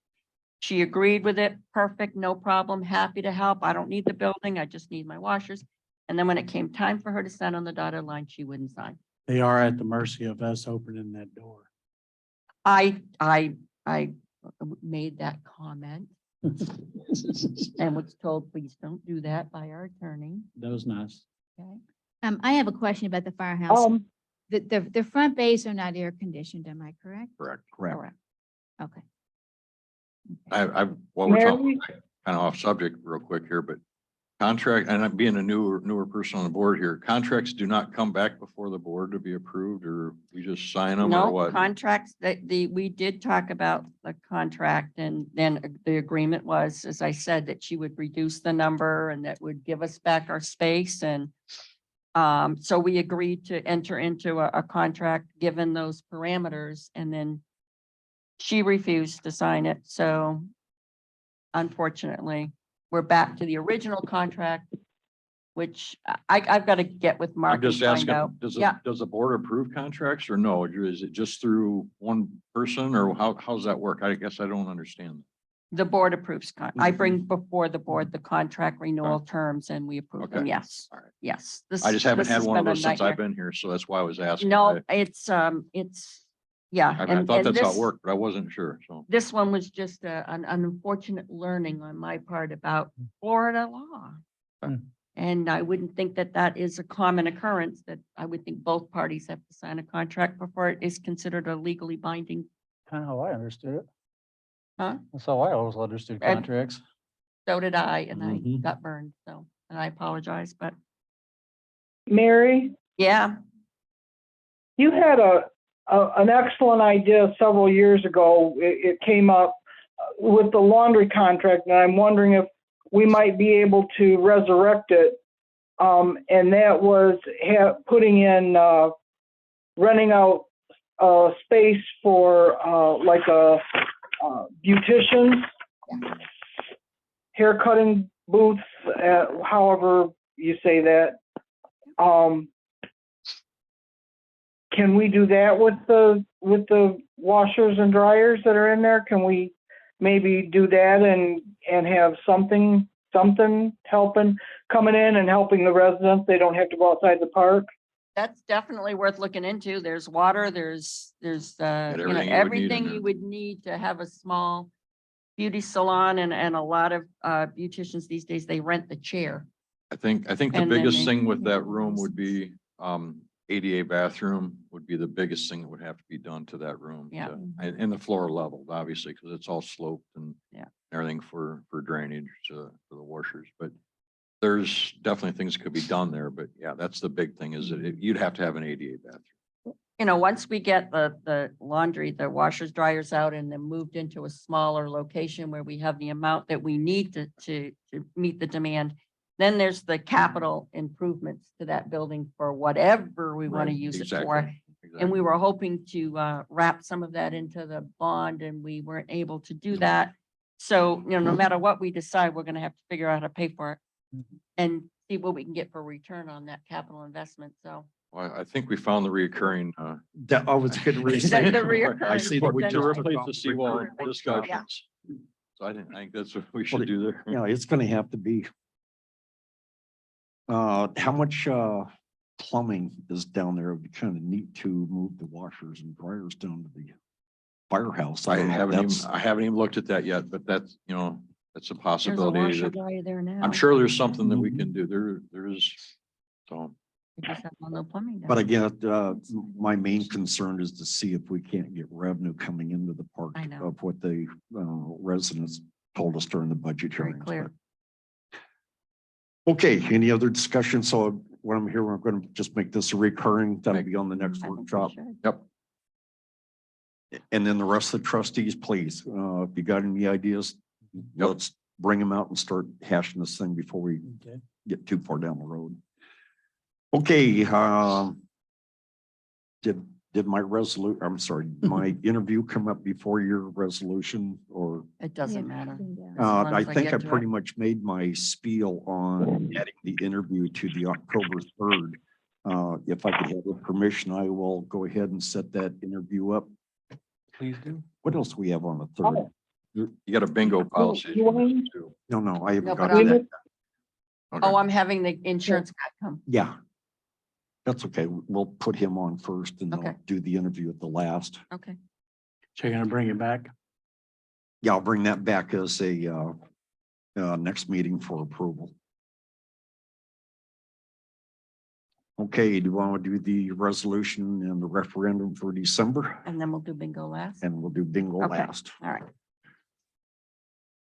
She agreed with it. Perfect, no problem, happy to help. I don't need the building. I just need my washers. And then when it came time for her to sign on the dotted line, she wouldn't sign. They are at the mercy of us opening that door. I made that comment and was told, please don't do that by our attorney. That was nice. Okay. I have a question about the firehouse. Um, The front bays are not air conditioned, am I correct? Correct. Correct. Okay. While we're talking, Mary? kind of off subject real quick here, but contract, and I'm being a newer person on the board here, contracts do not come back before the board to be approved, or we just sign them or No, what? contracts, we did talk about the contract and then the agreement was, as I said, that she would reduce the number and that would give us back our space and so we agreed to enter into a contract given those parameters and then she refused to sign it. So unfortunately, we're back to the original contract, which I've got to get with I'm Mark and just find out. asking, Yeah. does the board approve contracts or no? Or is it just through one person or how's that work? I guess I don't understand. The board approves. I bring before the board the contract renewal terms and we approve them. Okay. Yes, All right. yes. I just haven't this had has one of been a those since I've nightmare. been here, so that's why I was asking. No, it's, yeah. I and- thought and that's how this- it worked, but I wasn't sure, so. This one was just an unfortunate learning on my part about Florida law. Hmm. And I wouldn't think that that is a common occurrence, that I would think both parties have to sign a contract before it is considered a legally binding. Kind of how I understood it. Huh? That's how I always understood And- contracts. So did I, and I Mhm. got burned, so, and I apologize, but Mary, yeah. you had an excellent idea several years ago. It came up with the laundry contract, and I'm wondering if we might be able to resurrect it. And that was putting in, renting out space for like a beautician, hair cutting booths, however you say that. Can we do that with the washers and dryers that are in there? Can we maybe do that and have something helping, coming in and helping the residents. They don't have to go outside the park. That's definitely worth looking into. There's water, there's, you know, everything you would need in everything there. you would need to have a small beauty salon, and a lot of beauticians these days, they rent the chair. I think the And then biggest they- thing with that room would be, ADA bathroom would be the biggest thing that would have to be done to that room. Yeah. And the floor level, obviously, because it's all sloped and Yeah. everything for drainage for the washers, but there's definitely things that could be done there, but yeah, that's the big thing is that you'd have to have an ADA bathroom. You know, once we get the laundry, the washers, dryers out and then moved into a smaller location where we have the amount that we need to meet the demand, then there's the capital improvements to that building for whatever we want to Right, use it exactly, for. And exactly. we were hoping to wrap some of that into the bond, and we weren't able to do that. So, you know, no matter what we decide, we're gonna have to figure out how to pay for it and see what we can get for return on that capital investment. So Well, I think we found the reoccurring, That I was getting ready to That say. the I see that we reoccurring- just to took replace off the seawall recurring. discussions. So I think that's what we should do there. Yeah, it's gonna have to be. How much plumbing is down there? It'd be kind of neat to move the washers and dryers down to the firehouse. I don't know if that's- haven't even looked at that yet, but that's, you know, that's a there's a possibility. washer that- dryer there now. I'm sure there's something that we can do. There is. So, We just have no plumbing down But there. again, my main concern is to see if we can't get revenue coming into the park I know. of what the residents told us during the budget Very hearings. clear. Okay, any other discussion? So when I'm here, we're going to just make this a recurring, that'll Right. be on the next I think we workshop. should. yep. And then the rest of the trustees, please, if you got any ideas, let's bring them out and start hashing this thing before we Okay. get too far down the road. Okay, did my I'm sorry, my interview come up before your resolution or? It doesn't matter. As I long as think get I to pretty it. much made my spiel on adding the interview to the October 3rd. If I could have your permission, I will go ahead and set that interview up. Please do. What else we have on the 3rd? You got a bingo policy. too. No, I haven't No, got but to on that. Okay. Oh, I'm having the insurance guy come. Yeah. That's okay. We'll put him on first and Okay. I'll do the interview at the last. Okay. So you're gonna bring it back? Yeah, I'll bring that back as a next meeting for approval. Okay, do you want to do the resolution and the referendum for December? And then we'll do bingo last. And we'll do bingo Okay. last. All right.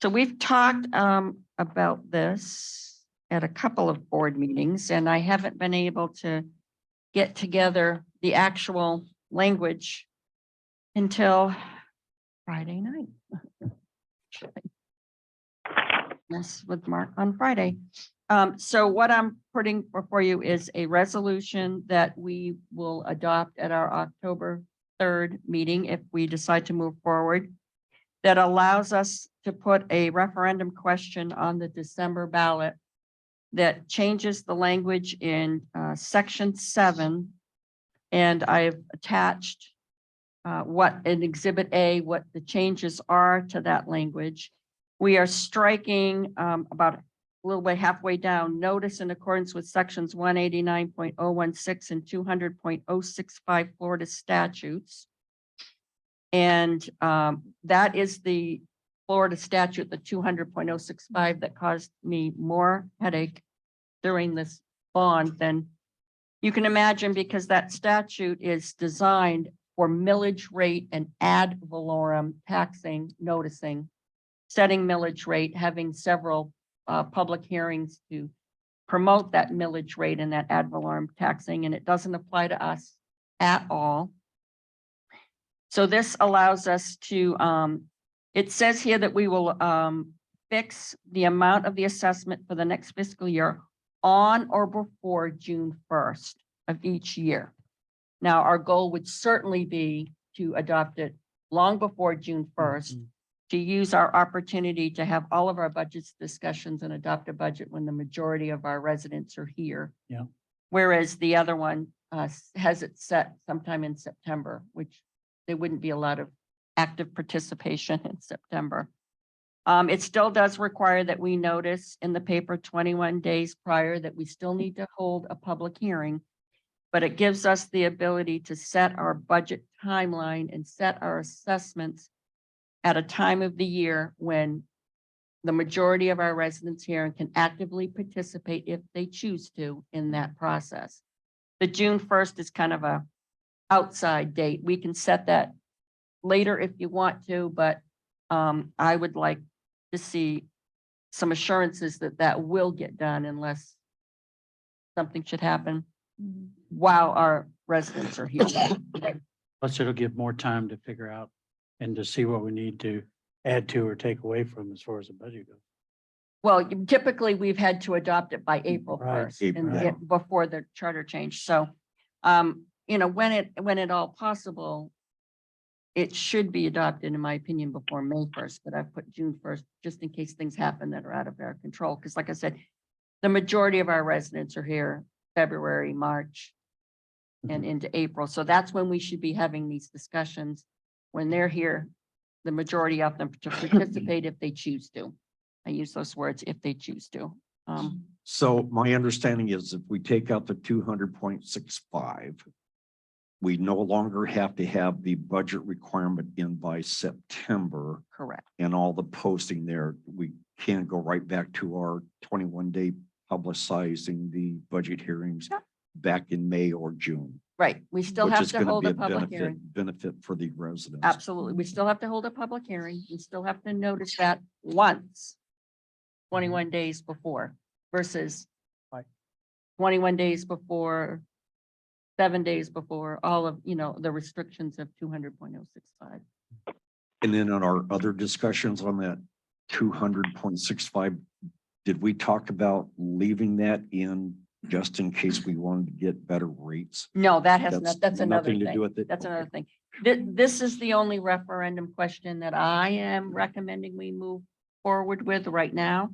So we've talked about this at a couple of board meetings, and I haven't been able to get together the actual language until Friday night. Yes, with Mark on Friday. So what I'm putting before you is a resolution that we will adopt at our October 3rd meeting if we decide to move forward, that allows us to put a referendum question on the December ballot that changes the language in section 7. And I've attached what in Exhibit A, what the changes are to that language. We are striking about a little way halfway down, notice in accordance with sections 189.016 and 200.065 Florida statutes. And that is the Florida statute, the 200.065, that caused me more headache during this bond than you can imagine, because that statute is designed for millage rate and ad valorem taxing, noticing, setting millage rate, having several public hearings to promote that millage rate and that ad valorem taxing, and it doesn't apply to us at all. So this allows us to, it says here that we will fix the amount of the assessment for the next fiscal year on or before June 1st of each year. Now, our goal would certainly be to adopt it long before June 1st, to use our opportunity to have all of our budgets discussions and adopt a budget when the majority of our residents are here. Yeah. Whereas the other one has it set sometime in September, which there wouldn't be a lot of active participation in September. It still does require that we notice in the paper 21 days prior that we still need to hold a public hearing. But it gives us the ability to set our budget timeline and set our assessments at a time of the year when the majority of our residents here can actively participate if they choose to in that process. The June 1st is kind of a outside date. We can set that later if you want to, but I would like to see some assurances that that will get done unless something should happen while our residents are here. Plus it'll give more time to figure out and to see what we need to add to or take away from as far as the budget goes. Well, typically, we've had to adopt it by April Right, 1st April, and yeah. before the charter change. So, when at all possible, it should be adopted, in my opinion, before May 1st, but I've put June 1st, just in case things happen that are out of our control. Because like I said, the majority of our residents are here February, March, and into April. So that's when we should be having these discussions. When they're here, the majority of them to participate if they choose to. I use those words, if they choose to. So my understanding is if we take out the 200.65, we no longer have to have the budget requirement in by September Correct. and all the posting there. We can go right back to our 21-day publicizing the budget hearings Yeah. back in May or June. Right. We still which have is to gonna hold be a public hearing. benefit for the residents. Absolutely. We still have to hold a public hearing. We still have to notice that once, 21 days before versus Right. 21 days before, 7 days before, all of, the restrictions of 200.065. And then on our other discussions on that 200.65, did we talk about leaving that in just in case we wanted to get better rates? No, that has not, that's another nothing to do thing. with it? That's Okay. another thing. This is the only referendum question that I am recommending we move forward with right now.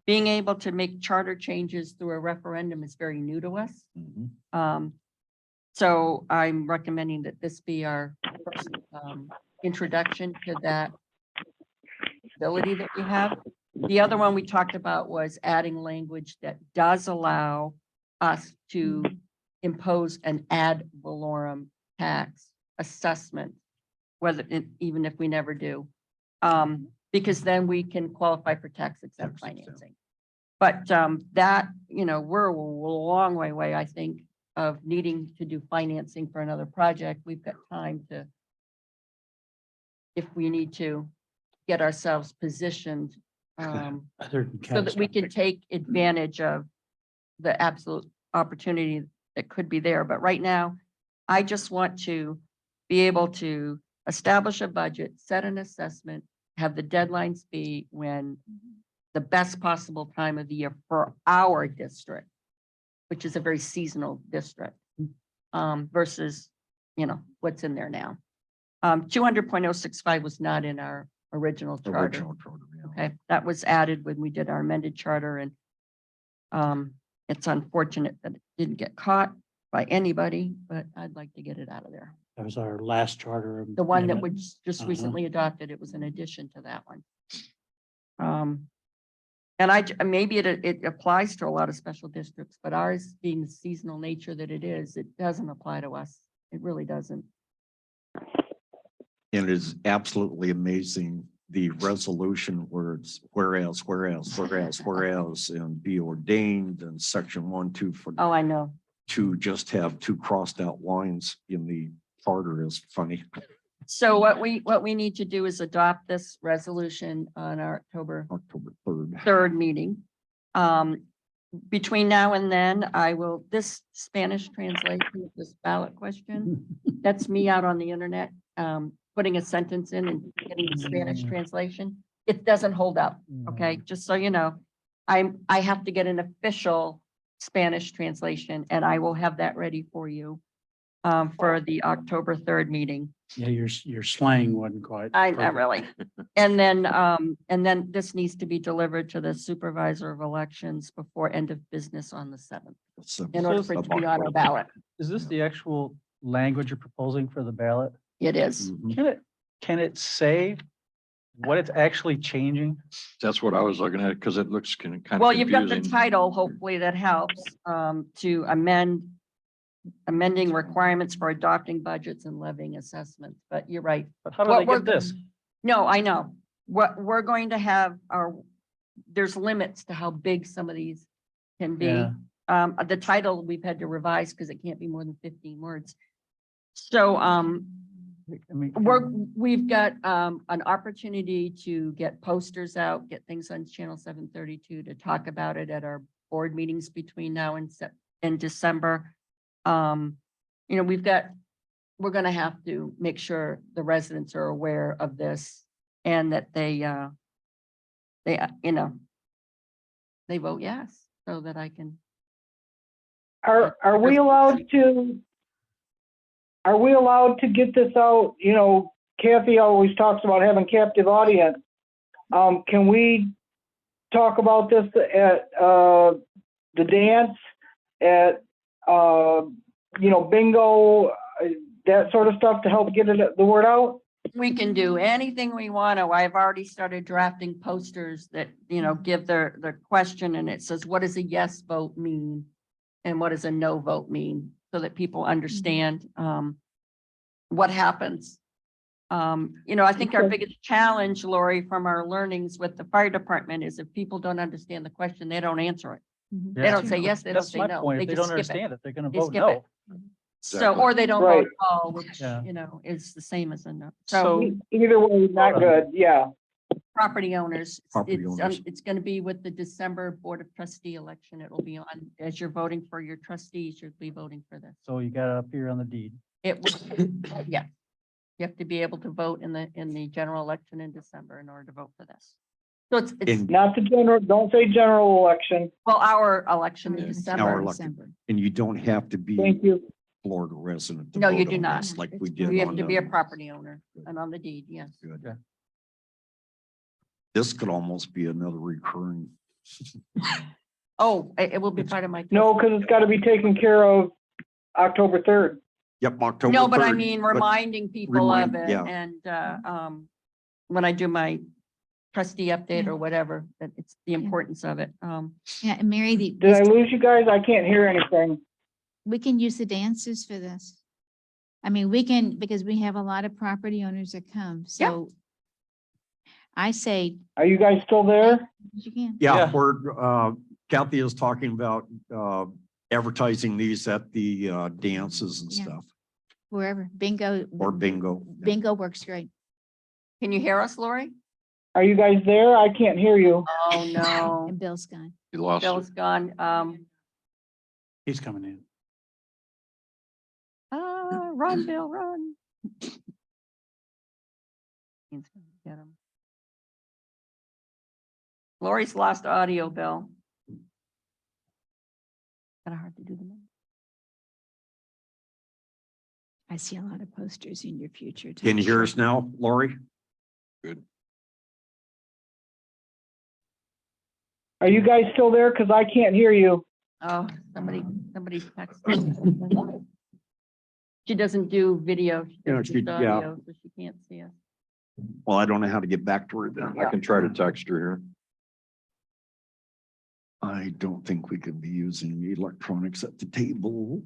Being able to make charter changes through a referendum is very new to us. Mhm. So I'm recommending that this be our first, introduction to that ability that we have. The other one we talked about was adding language that does allow us to impose an ad valorem tax assessment, even if we never do. Because then we can qualify for tax exempt Tax exempt. financing. But that, we're a long way away, I think, of needing to do financing for another project. We've got time to, if we need to, get ourselves positioned Other than so that we can catastrophic. take advantage of the absolute opportunity that could be there. But right now, I just want to be able to establish a budget, set an assessment, have the deadlines be when the best possible time of the year for our district, which is a very seasonal district, versus, what's in there now. 200.065 was not in our original charter. Original charter, yeah. Okay, that was added when we did our amended charter, and it's unfortunate that it didn't get caught by anybody, but I'd like to get it out of there. That was our last charter. The one that amendment. was just Uh-huh. recently adopted, it was an addition to that one. And maybe it applies to a lot of special districts, but ours being the seasonal nature that it is, it doesn't apply to us. It really doesn't. And it is absolutely amazing, the resolution where it's whereas, and be ordained and section 1, 2 for Oh, I know. to just have two crossed out lines in the charter is funny. So what we need to do is adopt this resolution on our October October 3rd. 3rd meeting. Between now and then, this Spanish translation, this ballot question, that's me out on the internet, putting a sentence in and getting the Spanish translation. It doesn't hold up, okay? Just so you know, I have to get an official Spanish translation, and I will have that ready for you for the October 3rd meeting. Yeah, your slang wasn't quite. Not perfect. really. And then this needs to be delivered to the supervisor of elections before end of business on the 7th, in order for it to be on our ballot. Is this the actual language you're proposing for the ballot? It is. Mhm. Can it say what it's actually changing? That's what I was looking at, because it looks kind of Well, you've got the confusing. title, hopefully that helps, to amending requirements for adopting budgets and levying assessments, but you're right. But how do What they we're get this? No, I know. What we're going to have there's limits to how big some of these can be. Yeah. The title we've had to revise because it can't be more than 15 words. So, I mean, we've got, an opportunity to get posters out, get things on channel 732 to talk about it at our board meetings between now and December. You know, we're gonna have to make sure the residents are aware of this and that they, you know, they vote yes, so that I can. Are we allowed to? Are we allowed to get this out? You know, Kathy always talks about having captive audience. Can we talk about this at the dance, at you know, bingo, that sort of stuff to help get the word out? We can do anything we want to. I've already started drafting posters that, you know, give their question, and it says, what does a yes vote mean? And what does a no vote mean? So that people understand what happens. You know, I think our Okay. biggest challenge, Lori, from our learnings with the fire department is if people don't understand the question, they don't answer it. They Yeah. don't say yes, they don't That's say my no. point. They If they just don't skip it. understand it, they're gonna They vote skip no. it. So, Exactly. or they don't Right. vote at all, which, Yeah. you know, is the same as a no. So- So Either way, not good. Yeah. property owners, Property owners. it's going to be with the December Board of Trustee election. It'll be on, as you're voting for your trustees, you'll be voting for this. So you got it up here on the deed. It was, yeah. You have to be able to vote in the general election in December in order to vote for this. So it's, In- Not the general. Don't say general election. well, our election in Our December. election. And you don't have to be Thank you. Florida resident. to No, you vote do on not. this, Like we did You have on to be a the- property owner and on the deed, yes. Good. Okay. This could almost be another recurring. Oh, it will be part of my. No, because it's got to be taken care of October 3rd. Yep, October. No, but I 3rd, mean, but reminding people of remind- it yeah. and, when I do my trustee update or whatever, that it's the importance of it. Yeah, and Mary, Did I lose you guys? I can't hear anything. we can use the dancers for this. I mean, we can, because we have a lot of property owners that come, so I say, Are you guys still there? you can. Yeah, Yeah. we're, Kathy is talking about, advertising these at the, dances and Yeah. stuff, Wherever, bingo. or bingo. Bingo works great. Can you hear us, Lori? Are you guys there? I can't hear you. Oh, no. And Bill's gone. You lost it. Bill's gone. He's coming in. Run, Bill, run. He's gonna get him. Lori's lost audio, Bill. Kind of hard to do the math. I see a lot of posters in your future. Can you hear us now, Lori? Are you guys still there? Because I can't hear you. Oh, somebody's texting. She doesn't do video. She Yeah, does she- just yeah. audio, so she can't see us. Well, I don't know how to get back to her then. I can try to text her I don't think we can be using electronics at the table.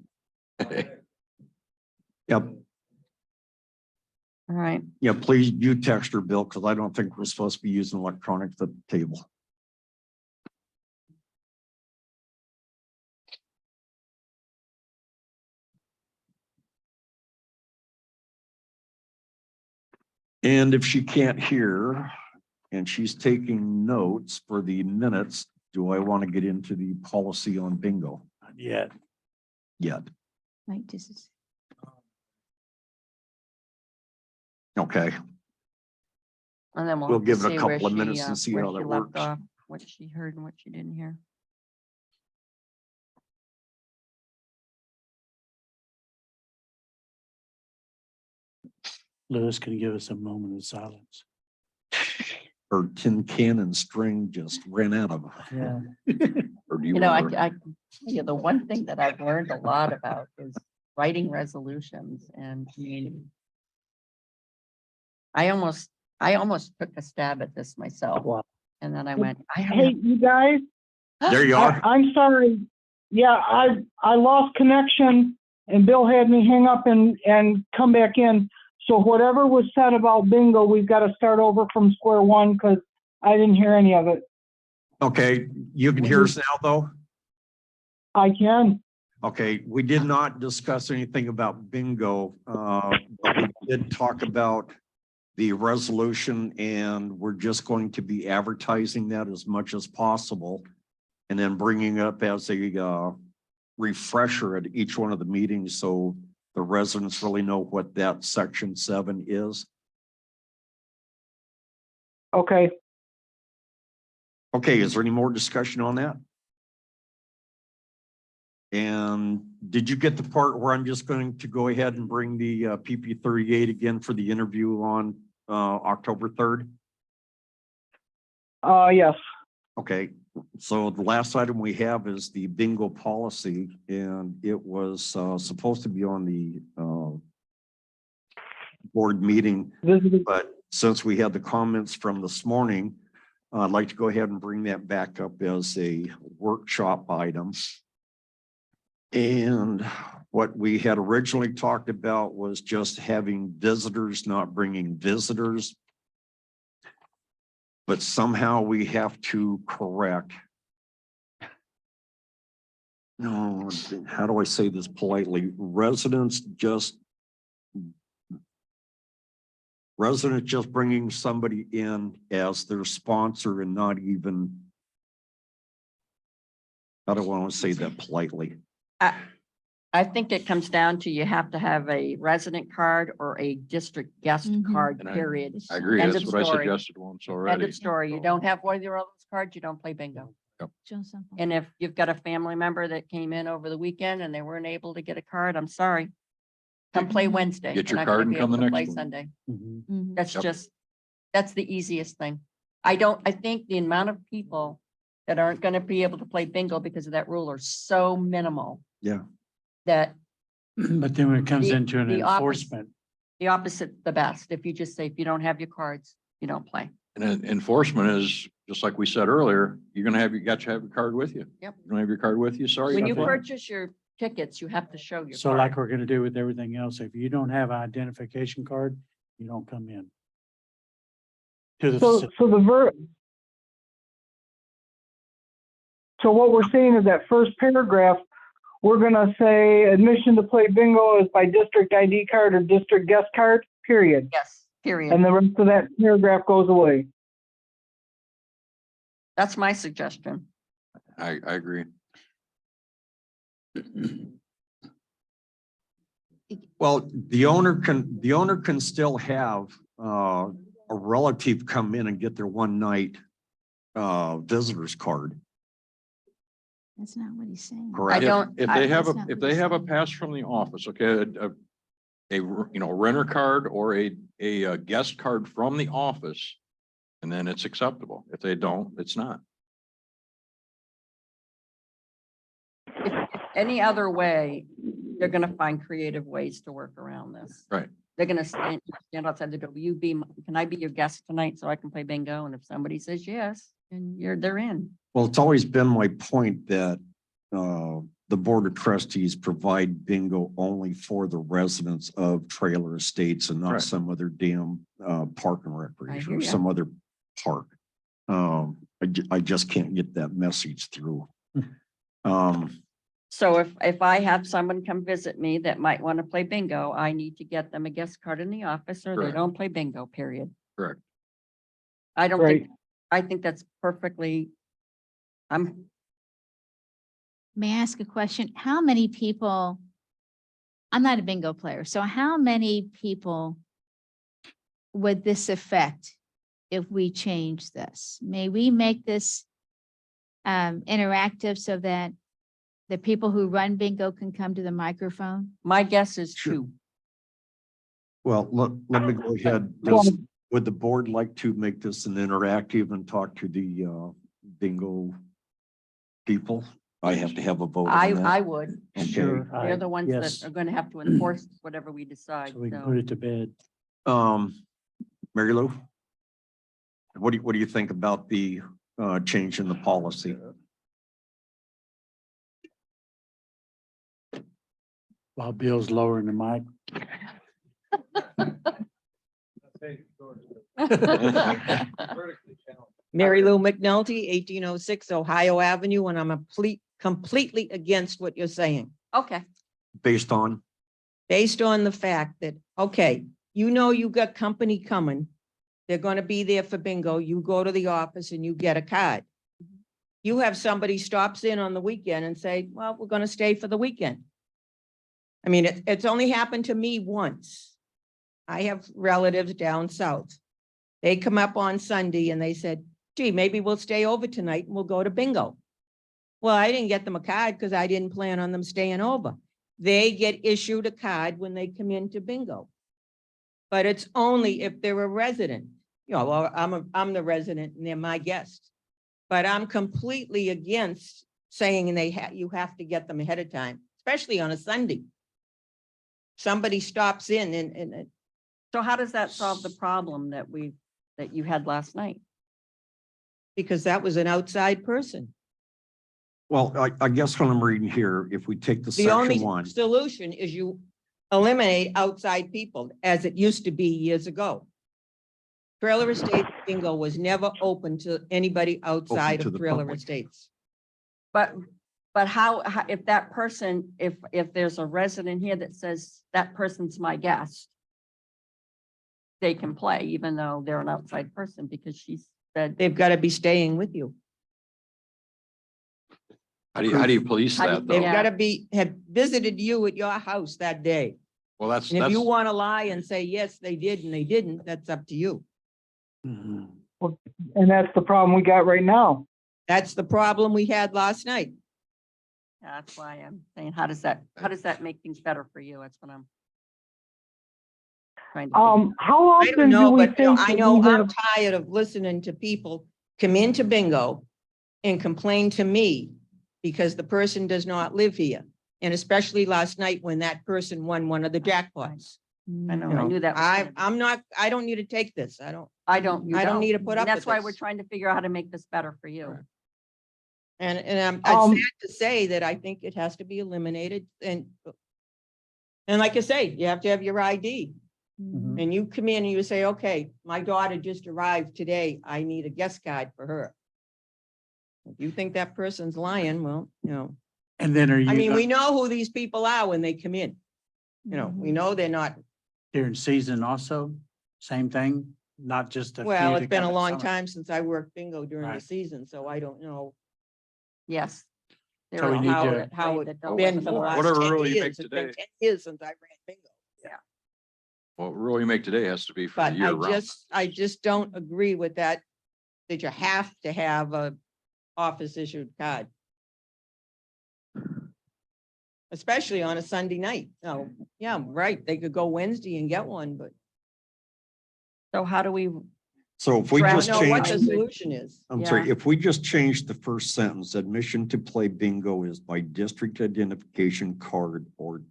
here. Yep, All right. yeah, please, you text her, Bill, because I don't think we're supposed to be using electronics at the table. And if she can't hear and she's taking notes for the minutes, do I want to get into the policy on bingo Not yet. yet? Like, this is, Okay, And then We'll we'll give it a see where couple of she, minutes and see where how she that left works. off, what she heard and what she didn't hear. Lewis can give us a moment of silence. her tin can and string just ran out of. Yeah. Or do you You know, want her? I, the one thing that I've learned a lot about is writing resolutions and I mean, I I almost took a stab at this myself. Wow. And then I went, I don't Hey, know. you guys, There you are. I'm sorry. Yeah, I lost connection and Bill had me hang up and come back in. So whatever was said about bingo, we've got to start over from square one because I didn't hear any of it. Okay, you can hear us now, though? I can. Okay, we did not discuss anything about bingo, but we did talk about the resolution, and we're just going to be advertising that as much as possible. And then bringing up as a refresher at each one of the meetings, so the residents really know what that section 7 is. Okay. Okay, is there any more discussion on that? And did you get the part where I'm just going to go ahead and bring the PP 38 again for the interview on October 3rd? Yes. Okay, so the last item we have is the bingo policy, and it was supposed to be on the board meeting, but since we had the comments from this morning, I'd like to go ahead and bring that back up as a workshop item. And what we had originally talked about was just having visitors, not bringing visitors. But somehow we have to correct. No, how do I say this politely? Residents just bringing somebody in as their sponsor and not even, how do I want to say that politely? I think it comes down to you have to have a resident card or a district guest Mhm. card, And period. I agree. End That's of what I story. suggested once End already. of story. You don't have one of your those cards, you don't play bingo. Joe Sample. And if you've got a family member that came in over the weekend and they weren't able to get a card, I'm sorry. Come play Wednesday. Get You're your not gonna card and be come able the to next play one. Sunday. Mhm. Mhm. That's Yep. just, that's the easiest thing. I think the amount of people that aren't gonna be able to play bingo because of that rule are so minimal Yeah. that But then when it comes The- into an the opposite- enforcement, the opposite's the best. If you just say, if you don't have your cards, you don't play. And then enforcement is, just like we said earlier, you got to have your card with you. Yep. You don't have your card with you, sorry. When you about that. purchase your tickets, you have to show your so card. like we're gonna do with everything else, if you don't have an identification card, you don't come in. To the So, facility. so what we're saying is that first paragraph, we're gonna say admission to play bingo is by district ID card or district guest card, period. Yes, period. And the rest of that paragraph goes away. That's my suggestion. I agree. Well, the owner can still have a relative come in and get their one night visitor's card. That's not what he's saying. Correct. If they have That's not if what they he's have a saying. pass from the office, okay, renter card or a guest card from the office, and then it's acceptable. If they don't, it's not. If any other way, they're gonna find creative ways to work around this. Right. They're gonna stand outside the door. Can I be your guest tonight so I can play bingo? And if somebody says yes, then they're in. Well, it's always been my point that the Board of Trustees provide bingo only for the residents of trailer estates and not Right. some other damn park and recreation hear or ya. some other park. I just can't get that message through. So if I have someone come visit me that might want to play bingo, I need to get them a guest card in the office or they Correct. don't play bingo, period. Correct. I don't Right. think, I think that's perfectly, May I ask a question? How many people, I'm not a bingo player, so how many people would this affect if we change this? May we make this interactive so that the people who run bingo can come to the microphone? my guess is Sure. 2. Well, let me go ahead. Would the board like to make this an interactive and talk to the bingo people? I have to have a vote on I that. would. Okay. Sure. They're the ones Yes. that are going to have to enforce whatever we decide. So we can So put it to bed. Mary Lou? What do you think about the change in the policy? While Bill's lowering the mic. Mary Lou McNulty, 1806 Ohio Avenue, and I'm completely against what you're saying, Okay, Based on, based on the fact that, okay, you know you got company coming. They're gonna be there for bingo. You go to the office and you get a card. You have somebody stops in on the weekend and say, well, we're gonna stay for the weekend. I mean, it's only happened to me once. I have relatives down south. They come up on Sunday and they said, gee, maybe we'll stay over tonight and we'll go to bingo. Well, I didn't get them a card because I didn't plan on them staying over. They get issued a card when they come into bingo. But it's only if they're a resident. You know, well, I'm the resident and they're my guest. But I'm completely against saying you have to get them ahead of time, especially on a Sunday. Somebody stops in and so how does that solve the problem that you had last night? because that was an outside person. well, I guess what I'm reading here, if we take the The only section one, solution is you eliminate outside people as it used to be years ago. Trailer Estate bingo was never open to anybody outside to of the Trailer public. Estates. But how, if that person, if there's a resident here that says that person's my guest, they can play even though they're an outside person because she said, They've got to be staying with you. How do you police How do you- that They've though? Yeah. got to have visited you at your house that day. Well, that's, And if you want to lie and say, yes, they did and they didn't, that's up to you. Mhm. And that's the problem we got right now. That's the problem we had last night. that's why I'm saying, how does that make things better for you? That's what I'm trying to. figure. How I don't often do know, we but think? I that know we I'm have- tired of listening to people come into bingo and complain to me because the person does not live here. And especially last night when that person won one of the jackpots. I know, You I know, knew that. was gonna be- I don't need to take this. I don't. I don't, you I don't need to put And up That's with why this. we're trying to figure out how to make this better for you. And I'm Um, sad to say that I think it has to be eliminated and like I say, you have to have your ID. Mhm. And you come in and you say, okay, my daughter just arrived today. I need a guest card for her. If you think that person's lying, well, you know, And then are you? I mean, not we know who these people are when they come in. You know, we know they're not, During season also, same thing, not just a. well, few it's that been come a in long summer. time since I worked bingo during the Right. season, so I don't know Yes. There So we are need people to- that how play it's that don't been live for the in last Whatever 10 rule you make years. It's been today. 10 years since I ran bingo. What rule you make today has to be for But the year round. I just don't agree with that you have to have a office issued card. Especially on a Sunday night. Oh, yeah, right. They could go Wednesday and get one, but So how do we, so if we Draft just I don't know what the change, solution is. I'm sorry, Yeah. if we just change the first sentence, admission to play bingo is by district identification card or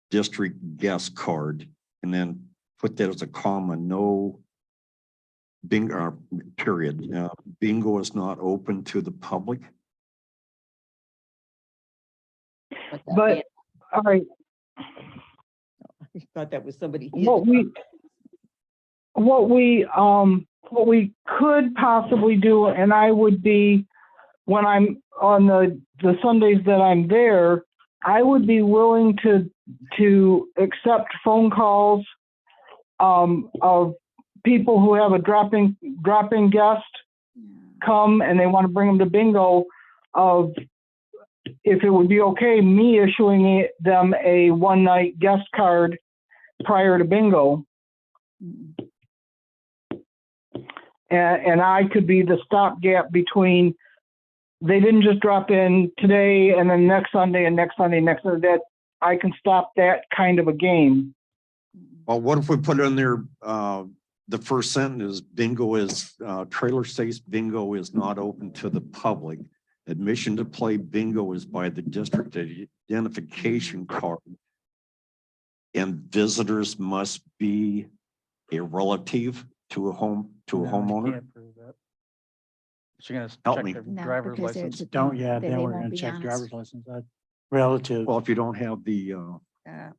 district guest card, and then put that as a comma, no bingo, period. Bingo is not open to the public. with that But, being- all right, I thought that was somebody. what we could possibly do, and I would be, when I'm on the Sundays that I'm there, I would be willing to accept phone calls of people who have a drop-in guest come and they want to bring them to bingo, of if it would be okay, me issuing them a one-night guest card prior to bingo. And I could be the stopgap between, they didn't just drop in today and then next Sunday and next Sunday, that I can stop that kind of a game. Well, what if we put in there, the first sentence is bingo is, Trailer Estates bingo is not open to the public. Admission to play bingo is by the district identification card. And visitors must be a relative to a No, you homeowner? can't prove that. So you're Help gonna me. check their No, driver's because there's license. a Don't, thing yeah, that then they we're won't gonna be check honest. driver's license, relative, Well, if you don't have the, Yeah.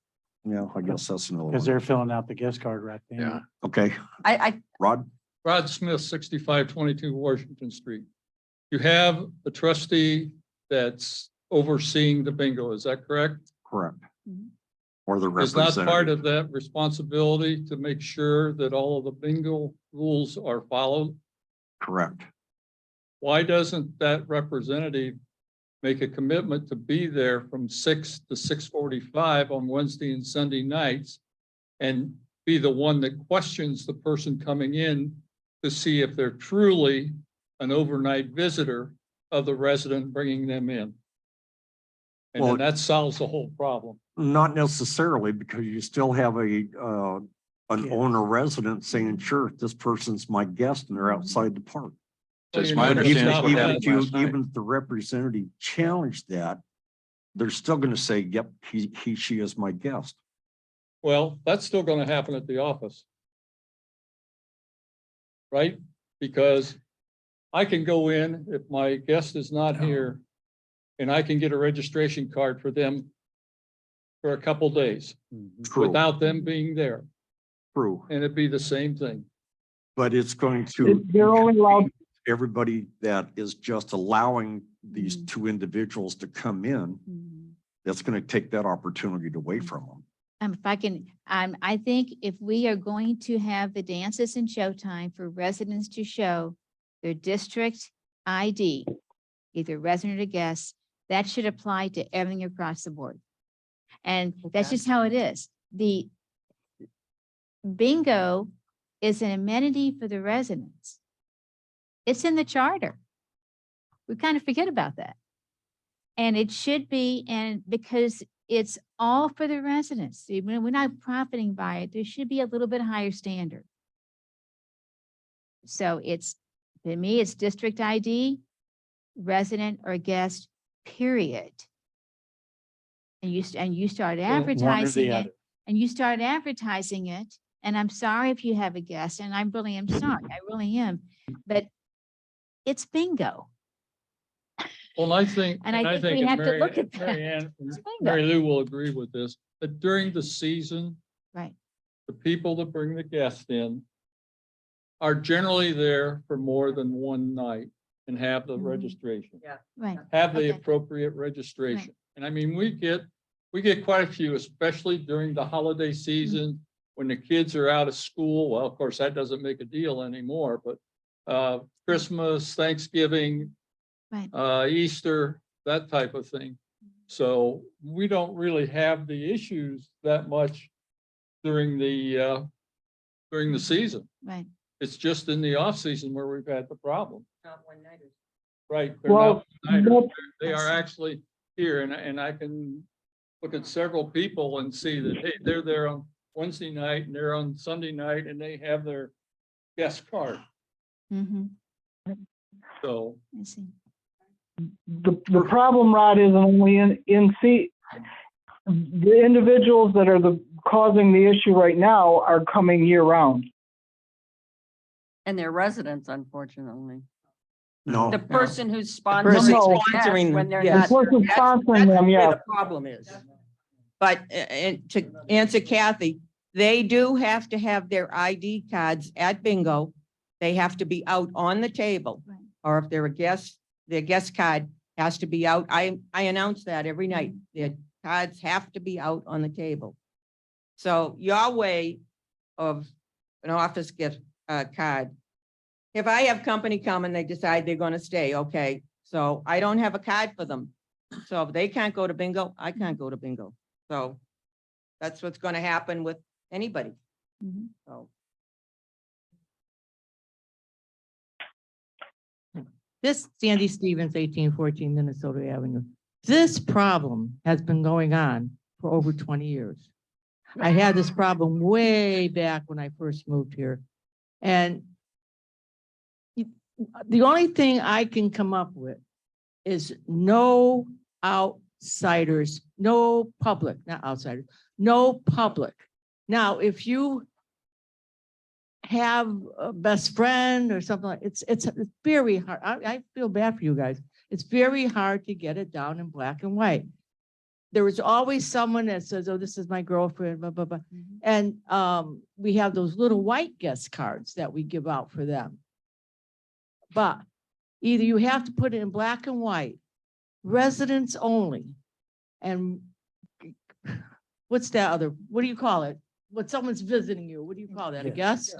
yeah, I guess that's another because one. they're filling out the guest card right then. Yeah. Okay, I, Rod? Rod Smith, 6522 Washington Street. You have a trustee that's overseeing the bingo, is that correct? Correct. Mhm. Or the Is not part representative. of that responsibility to make sure that all of the bingo rules are followed? Correct. Why doesn't that representative make a commitment to be there from 6 to 6:45 on Wednesday and Sunday nights and be the one that questions the person coming in to see if they're truly an overnight visitor of the resident bringing them in? And Well, then that solves the whole problem. Not necessarily, because you still have an Yeah. owner resident saying, sure, this person's my guest and they're outside the park. Well, It's you're my not gonna understanding stop what that. happened last night. Even if the representative challenged that, they're still gonna say, yep, she is my guest. Well, that's still gonna happen at the office. Right? Because I can go in if my guest is not here and I can get a registration card for them for a couple days True, without them being there, true, and it'd be the same thing. but it's going to. They're only allowed, Everybody that is just allowing these Mhm. two individuals to come in, Mhm. that's gonna take that opportunity away from them. If I can, I think if we are going to have the dances and showtime for residents to show their district ID, either resident or guest, that should apply to everything across the board. And that's Okay. just how it is. The bingo is an amenity for the residents. It's in the charter. We kind of forget about that. And it should be, and because it's all for the residents. See, we're not profiting by it. There should be a little bit higher standard. So it's, to me, it's district ID, resident or guest, period. And you start Well, one or the advertising other. it, and you start advertising it. And I'm sorry if you have a guest, and I really am sorry. I really am. But it's bingo. Well, I think, And I and I think we think, and have to Mary, look at that. Mary Ann, It's bingo. Mary Lou will agree with this, that during the season, Right. the people that bring the guests in are generally there for more than one night and have the Mhm. registration. Right. Have the Okay. appropriate registration. And I mean, we get quite a few, especially during the holiday season, when the kids are out of school. Well, of course, that doesn't make a deal anymore, but Christmas, Thanksgiving, Right. Easter, that type of thing. So we don't really have the issues that much during the season. Right. It's just in the off season where we've had the problem. not one nighters. Right. they're well, not nighters. that's- They are Yes. actually here and I can look at several people and see that, hey, they're there on Wednesday night and they're on Sunday night and they have their guest card. Mm-hmm. So I see. the problem, Rod, isn't only the individuals that are causing the issue right now are coming year round. And they're residents, unfortunately. No, The person who's person sponsoring the sponsoring guests when them, they're yes. not. The person that's- sponsoring that's them, where yeah. The problem is. But, and to answer Kathy, they do have to have their ID cards at bingo. They have to be out on the table. Right. Or if they're a guest, their guest card has to be out. I announce that every night. Their cards have to be out on the table. So your way of an office gift card. If I have company come and they decide they're gonna stay, okay, so I don't have a card for them. So if they can't go to bingo, I can't go to bingo. So that's what's gonna happen with anybody. Mhm. So. This Sandy Stevens, 1814 Minnesota Avenue. This problem has been going on for over 20 years. I had this problem way back when I first moved here. And the only thing I can come up with is no outsiders, no public, not outsiders, no public. Now, if you have a best friend or something like, it's very hard. I feel bad for you guys. It's very hard to get it down in black and white. There is always someone that says, oh, this is my girlfriend, blah, blah, blah. And we have those little white guest cards that we give out for them. But either you have to put it in black and white, residents only. And what's that other, what do you call it? When someone's visiting you, what do you call that? A guest?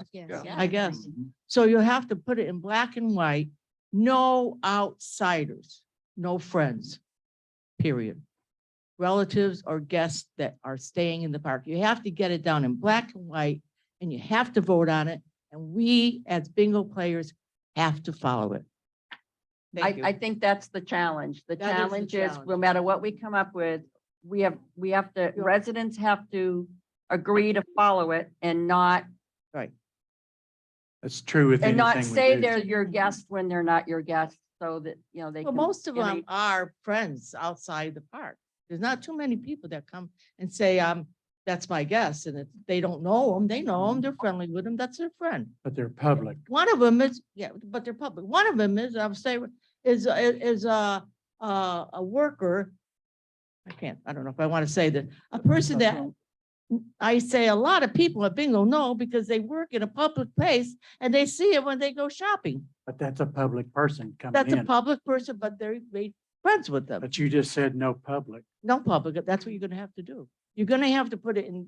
I guess. So you'll have to put it in black and white, no outsiders, no friends, period. Relatives or guests that are staying in the park. You have to get it down in black and white and you have to vote on it. And we as bingo players have to follow it. I think that's the challenge. The That is the challenge is, challenge. no matter what we come up with, we have to, residents have to agree to follow it and not, That's true with and not anything we say do. they're your guest when they're not your guest, so that, you know, they Well, can. most of them are friends outside the park. There's not too many people that come and say, that's my guest. And if they don't know them, they know them, they're friendly with them, that's their friend. But they're public. One of them is, yeah, but they're public. One of them is, I would say, is a worker. I don't know if I want to say that, a person that I say a lot of people at bingo know because they work in a public place and they see it when they go shopping. But that's a public person coming That's a in. public person, but they're made friends with them. But you just said no public. No public, that's what you're gonna have to do. You're gonna have to put it in,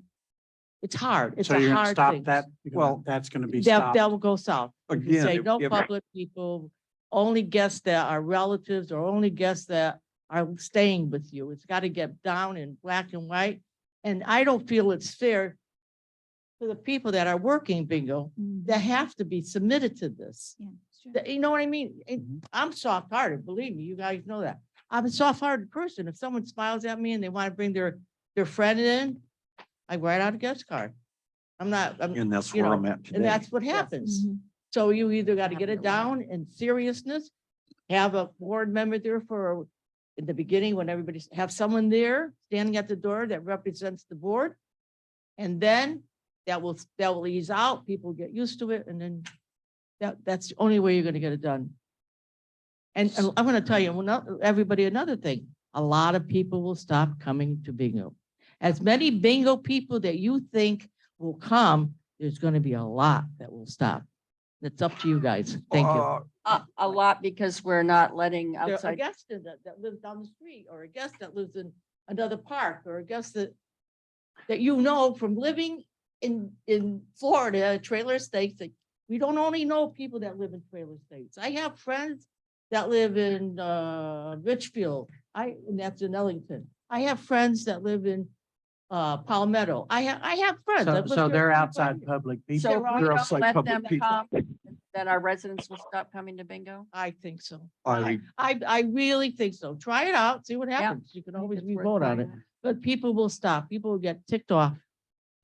it's hard, it's So a you're gonna hard stop thing. that? Well, That's gonna be That, stopped. that will go south. If you Again, say no if- public people, only guests that are relatives or only guests that are staying with you. It's gotta get down in black and white. And I don't feel it's fair to the people that are working bingo that have to be submitted to this. You know what I mean? I'm soft-hearted, believe me, you guys know that. I'm a soft-hearted person. If someone smiles at me and they want to bring their friend in, I write out a guest card. I'm, And that's you where know, I'm at today. and that's what happens. So you either got to get it down in seriousness, have a board member there for, in the beginning, when everybody's, have someone there standing at the door that represents the board. And then that will ease out, people get used to it, and then that's the only way you're gonna get it done. And I'm gonna tell you, everybody, another thing, a lot of people will stop coming to bingo. As many bingo people that you think will come, there's gonna be a lot that will stop. It's up to you guys. Thank you. A lot because we're not letting There- A outside. guest that lives down the street, or a guest that lives in another park, or a guest that you know from living in Florida, trailer estates, that we don't only know people that live in trailer estates. I have friends that live in Richfield, and that's in Ellington. I have friends that live in Palmetto. I have friends. I've lived So there they're for 25 outside years. public people. So if we They're don't outside let public them people. come, then our residents will stop coming to bingo. I think so. I- I really think so. Try it out, see what happens. You can always It's worth re-vote on it. trying. But people will stop. People will get ticked off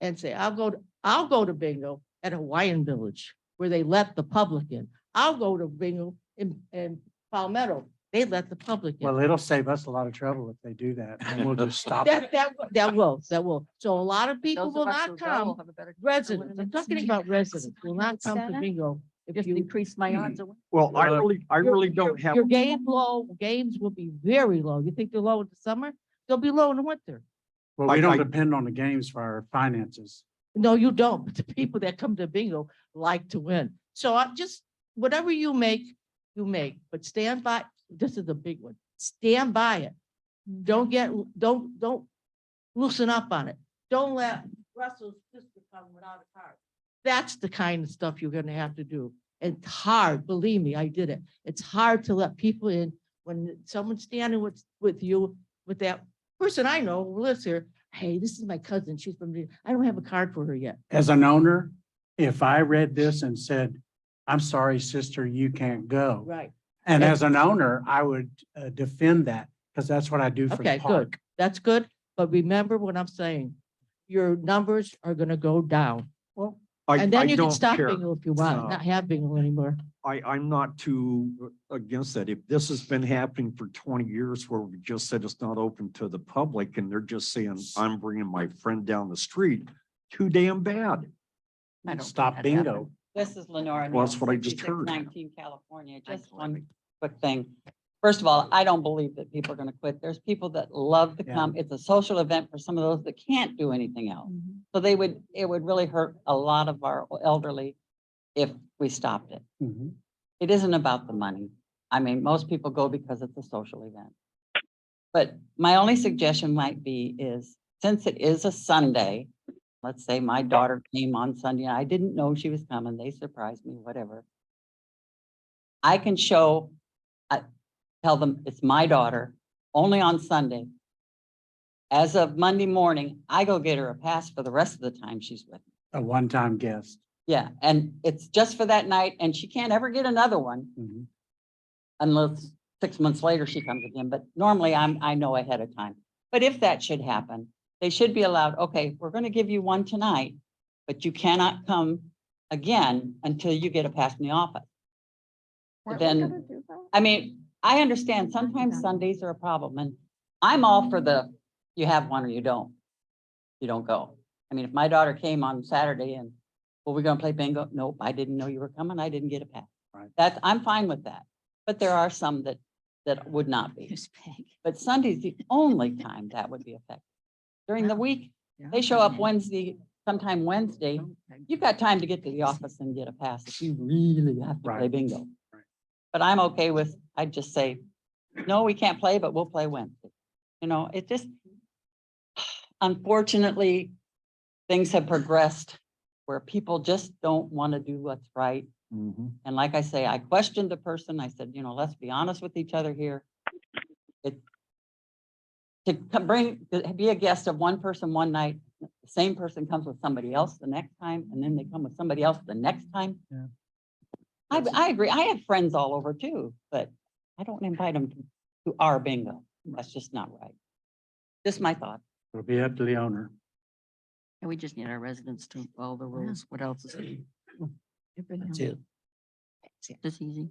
and say, I'll go to bingo at Hawaiian Village where they let the public in. I'll go to bingo in Palmetto. They let the public in. Well, it'll save us a lot of trouble if they do that, and we'll just stop. That will. So a lot of people Those will of us not who go will come. have a better chance of Residents, winning I'm this. talking about residents will not come to bingo. If Just you, increase my odds of winning. Well, I Well, really don't have. your games will be very low. You think they're low in the summer? They'll be low in the winter. Well, we I- don't depend on the games for our finances. No, you don't. But the people that come to bingo like to win. So I'm just, whatever you make, but stand by, this is a big one. Stand by it. Don't loosen up on it. Don't let Russell's sister come without a card. That's the kind of stuff you're gonna have to do. It's hard, believe me, I did it. It's hard to let people in when someone's standing with you, with that person I know who lives here. Hey, this is my cousin. She's from, I don't have a card for her yet. As an owner, if I read this and said, I'm sorry, sister, you can't go. Right. And And- as an owner, I would defend that because that's what I do for the Okay, good. park. That's good. But remember what I'm saying. Your numbers are gonna go down. Well, And then you can don't stop care. bingo if you want, Uh, not have bingo anymore. I'm not too against that. If this has been happening for 20 years where we just said it's not open to the public and they're just saying, I'm bringing my friend down the street, too damn bad. I don't think stop that bingo. happened. This is Lenora. Well, that's Neal, what I just heard. 6619 California. Just one quick thing. First of all, I don't believe that people are going to quit. There's people that love to Yeah. come. It's a social event for some of those that can't do anything else. So it would really hurt a lot of our elderly if we stopped it. Mhm. It isn't about the money. I mean, most people go because it's a social event. But my only suggestion might be is, since it is a Sunday, let's say my daughter came on Sunday, and I didn't know she was coming, they surprised me, whatever. I can tell them it's my daughter, only on Sunday. As of Monday morning, I go get her a pass for the rest of the time she's with me. A one-time guest. Yeah, and it's just for that night, and she can't ever get another one Mhm. unless 6 months later she comes again. But normally I know ahead of time. But if that should happen, they should be allowed, okay, we're going to give you one tonight, but you cannot come again until you get a pass in the office. Weren't we Then- gonna do that? I mean, I understand sometimes Sundays are a problem, and I'm all for you have one or you don't go. I mean, if my daughter came on Saturday and, well, we're gonna play bingo, nope, I didn't know you were coming, I didn't get a pass. Right. I'm fine with that, but there are some that would not be. But Sunday's the only time that would be effective. During the week, they show up sometime Wednesday, you've got time to get to the office and get a pass if you really have to play Right. bingo. Right. But I'm okay with, I'd just say, no, we can't play, but we'll play Wednesday. It just, unfortunately, things have progressed where people just don't want to do what's right. Mhm. And like I say, I questioned the person. I said, let's be honest with each other here. To be a guest of one person one night, the same person comes with somebody else the next time, and then they come with somebody else the next time. Yeah. I agree. I have friends all over too, but I don't invite them to our bingo. That's just not right. Just my thought. It'll be up to the owner. And we just need our residents to follow the rules. What else is it? That's it. This easy.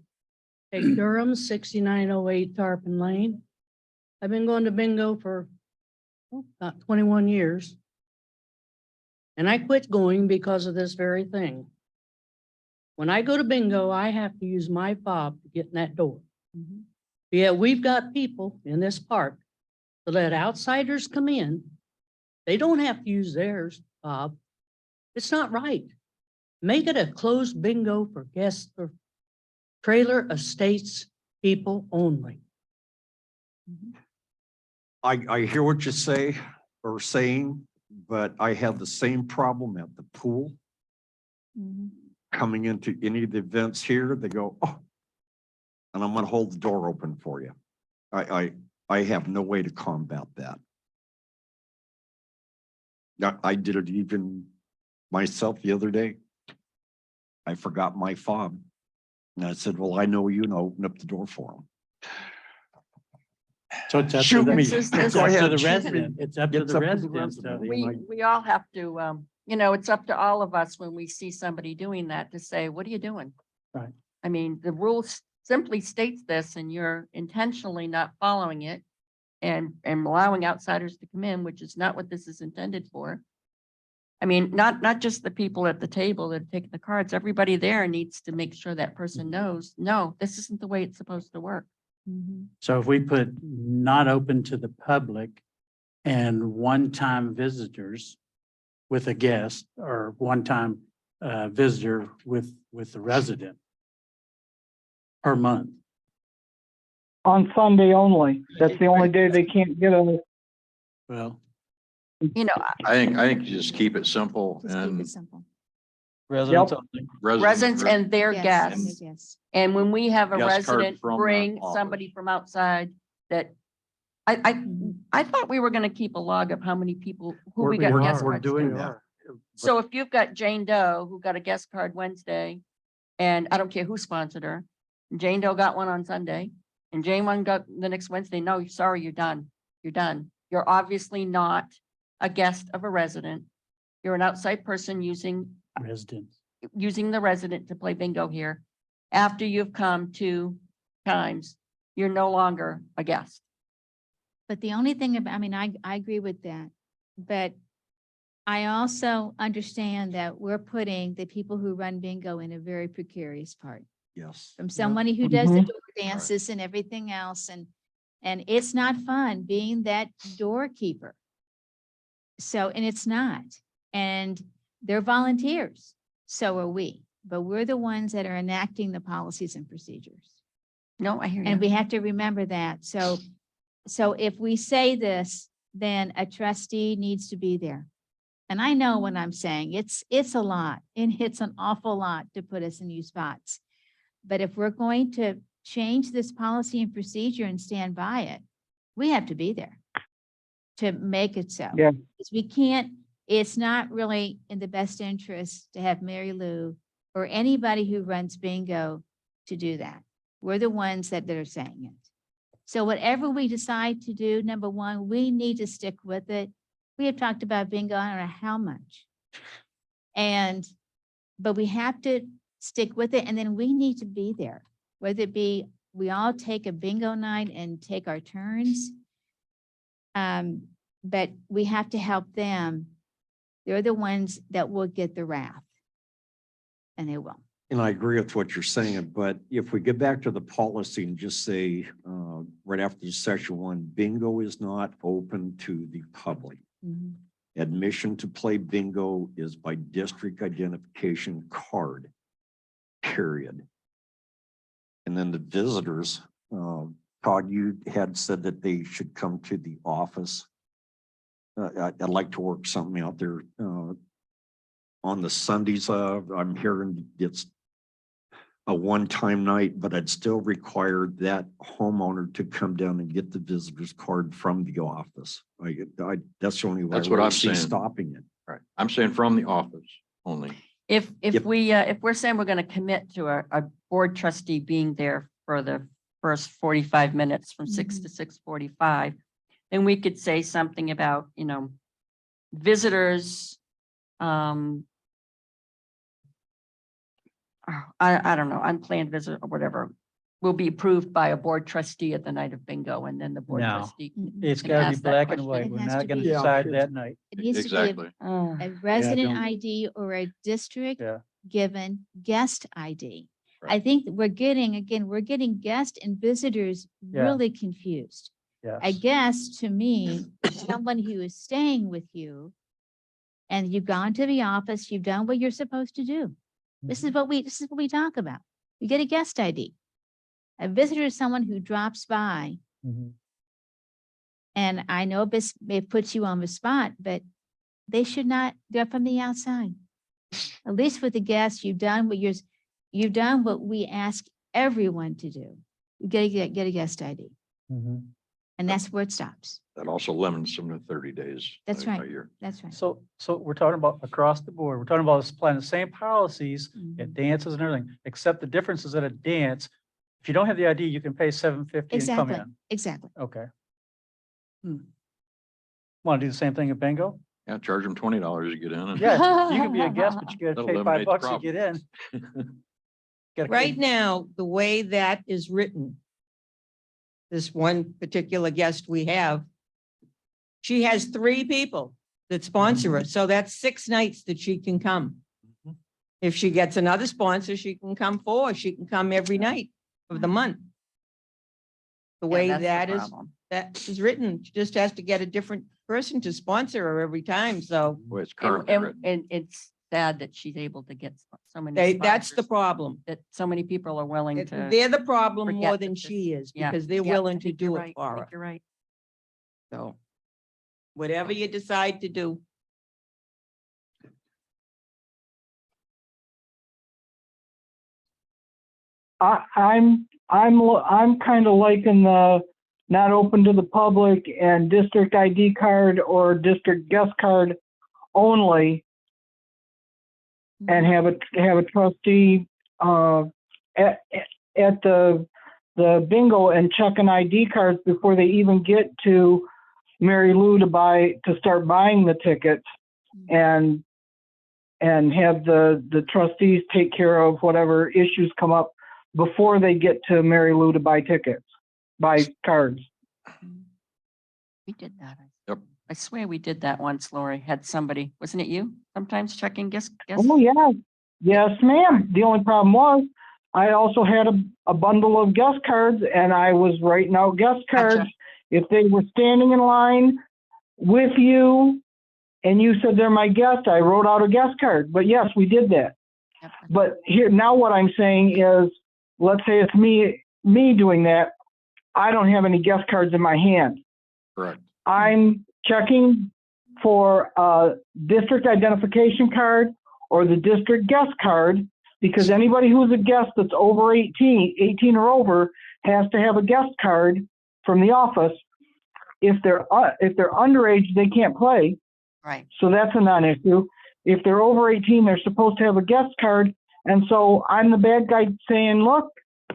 Hey, Durham, 6908 Tarpon Lane. I've been going to bingo for about 21 years. And I quit going because of this very thing. When I go to bingo, I have to use my fob to get in that door. Yeah, we've got people in this park that let outsiders come in. They don't have to use theirs, Bob. It's not right. Make it a closed bingo for guests or trailer estates people only. I hear what you say or saying, but I have the same problem at the pool. Coming into any of the events here, they go, oh, and I'm gonna hold the door open for you. I have no way to combat that. I did it even myself the other day. I forgot my fob. And I said, well, I know you, and I opened up the door for them. So it's up to Shoot the, me. it's This is- Go up to ahead, the shoot me. resident. It's up to It's the up to the residents. resident. We all have to, it's up to all of us when we see somebody doing that to say, what are you doing? Right. I mean, the rule simply states this and you're intentionally not following it and allowing outsiders to come in, which is not what this is intended for. I mean, not just the people at the table that take the cards, everybody there needs to make sure that person knows, no, this isn't the way it's supposed to work. So if we put not open to the public and one-time visitors with a guest or one-time visitor with the resident per month. On Sunday only. That's the only day they can't get a, Well, I think you just keep it simple and simple. Residents Yep. only. Residents and their Yes, guests. yes. And when we have a Guest card resident from the bring office. somebody from outside that, I thought we were gonna keep a log of how many people, who we got guest We're cards doing to. that. So if you've got Jane Doe who got a guest card Wednesday, and I don't care who sponsored her, Jane Doe got one on Sunday, and Jane one got the next Wednesday, no, sorry, you're done. You're done. You're obviously not a guest of a resident. You're an outside person using residents. the resident to play bingo here. After you've come 2 times, you're no longer a guest. But the only thing, I mean, I agree with that, but I also understand that we're putting the people who run bingo in a very precarious part. Yes. From somebody who does the Mhm. door dances and everything else, and it's not fun being that doorkeeper. So, and it's not, and they're volunteers, so are we, but we're the ones that are enacting the policies and procedures. No, I hear And you. we have to remember that. So if we say this, then a trustee needs to be there. And I know what I'm saying. It's a lot, and it's an awful lot to put us in new spots. But if we're going to change this policy and procedure and stand by it, we have to be there to make it so. Yeah. Because we can't, it's not really in the best interest to have Mary Lou or anybody who runs bingo to do that. We're the ones that are saying it. So whatever we decide to do, number one, we need to stick with it. We have talked about bingo, I don't know how much. But we have to stick with it, and then we need to be there. Whether it be, we all take a bingo night and take our turns. But we have to help them. They're the ones that will get the wrath. And they will. And I agree with what you're saying, but if we get back to the policy and just say, right after section 1, bingo is not open to the public. Mhm. Admission to play bingo is by district identification card, period. And then the visitors, Todd, you had said that they should come to the office. I'd like to work something out there. On the Sundays, I'm hearing it's a one-time night, but I'd still require that homeowner to come down and get the visitor's card from the office. That's the only way. That's I what really I'm see saying. stopping it. Right. I'm saying from the office only. If Yep. if we're saying we're going to commit to a board trustee being there for the first 45 minutes from 6 to 6:45, then we could say something about, visitors, I don't know, unplanned visit or whatever, will be approved by a board trustee at the night of bingo, and then the board No. trustee. It's Can gotta be ask that black and question. white. It We're has not to gonna be- decide that night. It needs to Exactly. be a resident don't- ID or a district Yeah. given guest ID. I Right. think we're getting guest and visitors Yeah. really confused. A Yes. guest to me is someone who is staying with you and you've gone to the office, you've done what you're supposed to do. This is what we talk about. You get a guest ID. A visitor is someone who drops by, Mhm. and I know this may put you on the spot, but they should not, they're from the outside. At least with the guests, you've done what we ask everyone to do. You get a guest ID, Mhm. and that's where it stops. That also limits them to 30 days. That's a right. year. That's right. So we're talking about across the board. We're talking about applying the same policies at Mhm. dances and everything, except the difference is at a dance. If you don't have the ID, you can pay $7.50 and come Exactly, in. exactly. Okay. Want to do the same thing at bingo? Yeah, charge them $20 to get in. and- Yeah, you can be a guest, but you gotta That'll pay eliminate the $5 to get in. Gotta Right pay- now, the way that is written, this one particular guest we have, she has 3 people that sponsor her. So that's 6 nights that she can come. If she gets another sponsor, she can come 4. She can come every night of the month. The Yeah, way that's the that is written, she just has to get a different person to sponsor her every time. So Well, it's currently And, written. and it's sad that she's able to get so many. that's the sponsors, problem. that so many people are willing to. They're the problem forget more that than this- she is, Yeah, because they're yeah, I willing to think you're do it right, I for think her. You're right. So whatever you decide to do. I'm kind of liking the not open to the public and district ID card or district guest card only, and have a trustee at the bingo and checking ID cards before they even get to Mary Lou to start buying the tickets, and have the trustees take care of whatever issues come up before they get to Mary Lou to buy cards. We did that. Yep. I swear we did that once, Lori, had somebody, wasn't it you? Sometimes checking guest. Oh, yeah. Yes, ma'am. The only problem was I also had a bundle of guest cards and I was writing out guest Gotcha. cards. If they were standing in line with you and you said they're my guest, I wrote out a guest card. But yes, we did that. Yep. But here, now what I'm saying is, let's say it's me doing that. I don't have any guest cards in my hand. Correct. I'm checking for a district identification card or the district guest card, because anybody who's a guest that's over 18 or over has to have a guest card from the office. If they're underage, they can't play. Right. So that's a non-issue. If they're over 18, they're supposed to have a guest card. And so I'm the bad guy saying, look,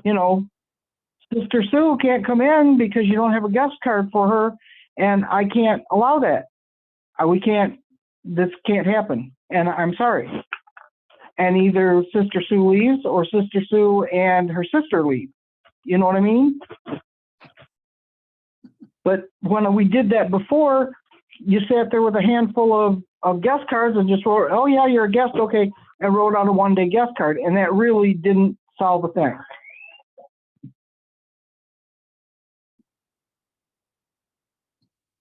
you know, Sister Sue can't come in because you don't have a guest card for her. And I can't allow that. This can't happen. And I'm sorry. And either Sister Sue leaves or Sister Sue and her sister leave. You know what I mean? But when we did that before, you sat there with a handful of guest cards and just wrote, oh yeah, you're a guest, okay, and wrote out a one-day guest card. And that really didn't solve the thing.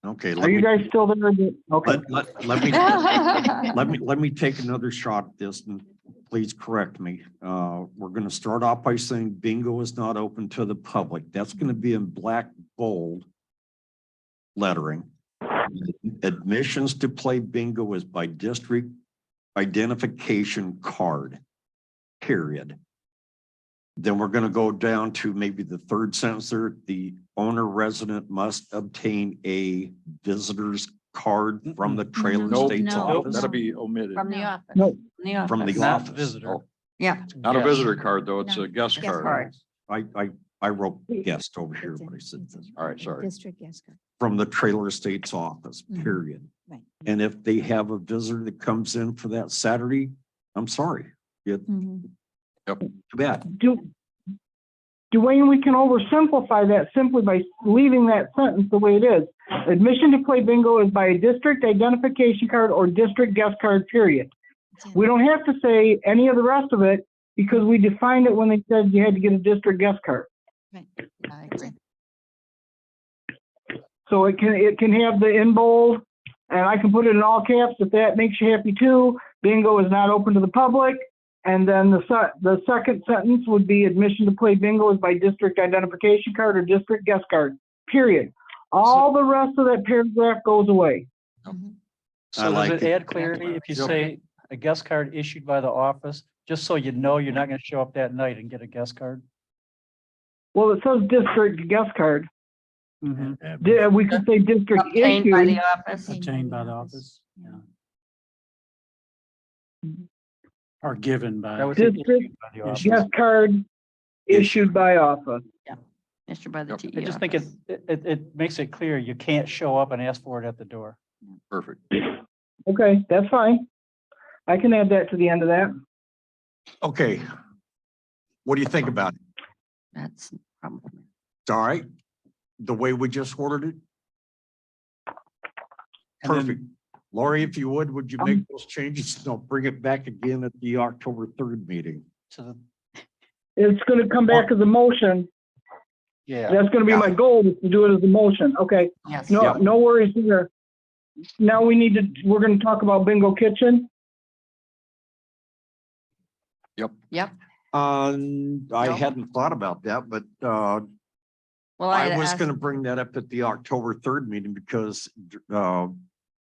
Okay. Are you guys still there? Okay. Let me take another shot at this and please correct me. We're going to start off by saying bingo is not open to the public. That's going to be in black bold lettering. Admissions to play bingo is by district identification card, period. Then we're going to go down to maybe the third sentence there. The owner resident must obtain a visitor's card from the trailer Nope. state's No. office. That'll be omitted. From the office. No. From the Not the office. visitor. Yeah. Not a Yes. visitor card, though. It's No. a guest Guest card. Card. I wrote guest over here, but I said All right, sorry. District guest card. from the trailer estate's office, Mhm. period. Right. And if they have a visitor that comes in for that Saturday, I'm sorry. Mhm. Too bad. Dwayne, we can oversimplify that simply by leaving that sentence the way it is. Admission to play bingo is by a district identification card or district guest card, period. We don't have to say any of the rest of it because we defined it when they said you had to get a district guest card. I agree. So it can have the in bold, and I can put it in all caps if that makes you happy too. Bingo is not open to the public. And then the second sentence would be admission to play bingo is by district identification card or district guest card, period. All the rest of that paragraph goes away. I So does like it it. add clarity if you Yep. say a guest card issued by the office, just so you know you're not going to show up that night and get a guest card? Well, it says district guest card. Mhm. We could say district Obtained by the issued. office. Obtained by the office. Yeah. Or given by. That was it, District issued by the office. Guest card issued by office. Issued by the Yep. TE I just think it, office. it makes it clear you can't show up and ask for it at the door. Perfect. Okay, that's fine. I can add that to the end of that. Okay. What do you think about it? That's probably. It's all right? The way we just ordered it? And then- Perfect. Lori, if you would you make those changes? And I'll bring it back again at the October 3rd meeting. To the, It's gonna come back as a motion. yeah. That's gonna be my goal, is to do it as a motion. Okay, Yes. no worries here. Now we're gonna talk about bingo kitchen. Yep. I No. hadn't thought about that, but Well, I was asked- gonna bring that up at the October 3rd meeting because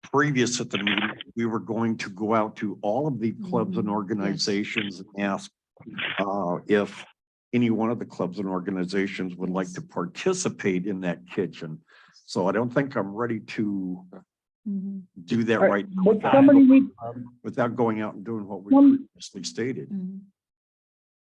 previous at the meeting, we were going to go out to all of the clubs and organizations and ask if any one of the clubs and organizations would like to participate in that kitchen. So I don't think I'm ready to Mhm. do that right now But somebody needs, without going out and doing what we Some- previously stated. Mhm.